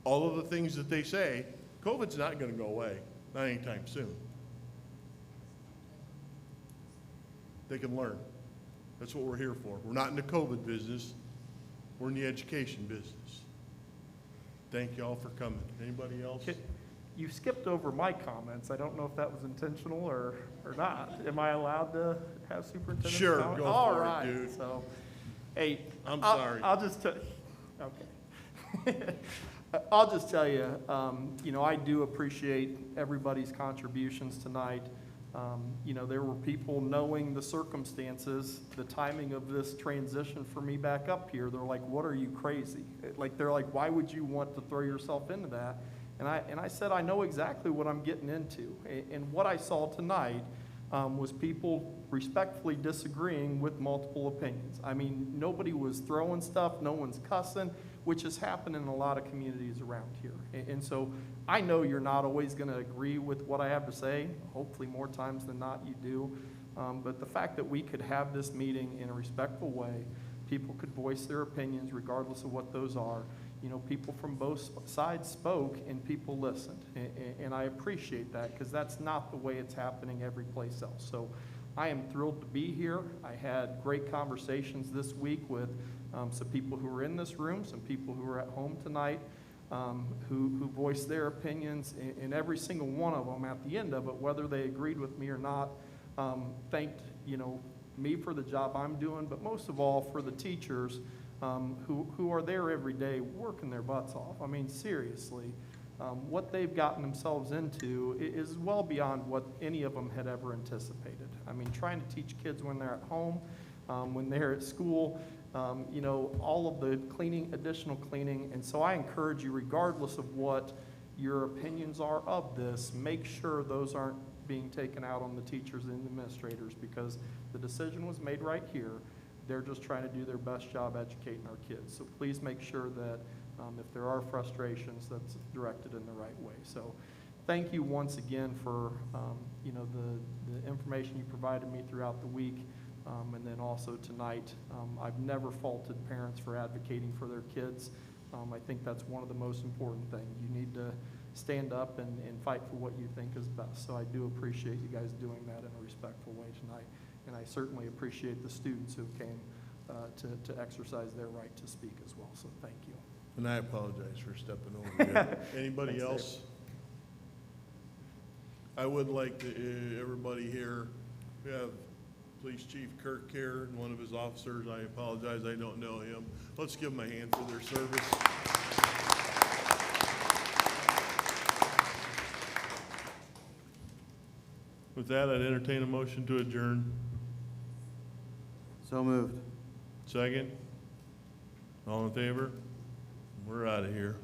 all of the things that they say, COVID's not going to go away, not anytime soon. They can learn. That's what we're here for. We're not in the COVID business. We're in the education business. Thank you all for coming. Anybody else? You skipped over my comments. I don't know if that was intentional or not. Am I allowed to have superintendent's Sure, comment? go All for right, it, dude. So, hey, I'm sorry. I'll just tell. Okay. I'll just tell you, you know, I do appreciate everybody's contributions tonight. You know, there were people knowing the circumstances, the timing of this transition for me back up here. They're like, what are you crazy? Like, they're like, why would you want to throw yourself into that? And I said, I know exactly what I'm getting into. And what I saw tonight was people respectfully disagreeing with multiple opinions. I mean, nobody was throwing stuff, no one's cussing, which has happened in a lot of communities around here. And so I know you're not always going to agree with what I have to say. Hopefully more times than not you do. But the fact that we could have this meeting in a respectful way, people could voice their opinions regardless of what those are. You know, people from both sides spoke and people listened. And I appreciate that because that's not the way it's happening every place else. So I am thrilled to be here. I had great conversations this week with some people who were in this room, some people who were at home tonight, who voiced their opinions, and every single one of them at the end of it, whether they agreed with me or not, thanked, you know, me for the job I'm doing, but most of all for the teachers who are there every day working their butts off. I mean, seriously, what they've gotten themselves into is well beyond what any of them had ever anticipated. I mean, trying to teach kids when they're at home, when they're at school, you know, all of the cleaning, additional cleaning. And so I encourage you, regardless of what your opinions are of this, make sure those aren't being taken out on the teachers and administrators, because the decision was made right here. They're just trying to do their best job educating our kids. So please make sure that if there are frustrations, that's directed in the right way. So thank you once again for you know, the information you provided me throughout the week. And then also tonight, I've never faulted parents for advocating for their kids. I think that's one of the most important things. You need to stand up and fight for what you think is best. So I do appreciate you guys doing that in a respectful way tonight. And I certainly appreciate the students who came to exercise their right to speak as well. So thank you. And I apologize for stepping over you. Anybody Thanks, else? Dave. I would like to, everybody here, we have Police Chief Kirk here and one of his officers. I apologize, I don't know him. Let's give them a hand for their service. With that, I'd entertain a motion to adjourn. So moved. Second? All in favor? We're out of here.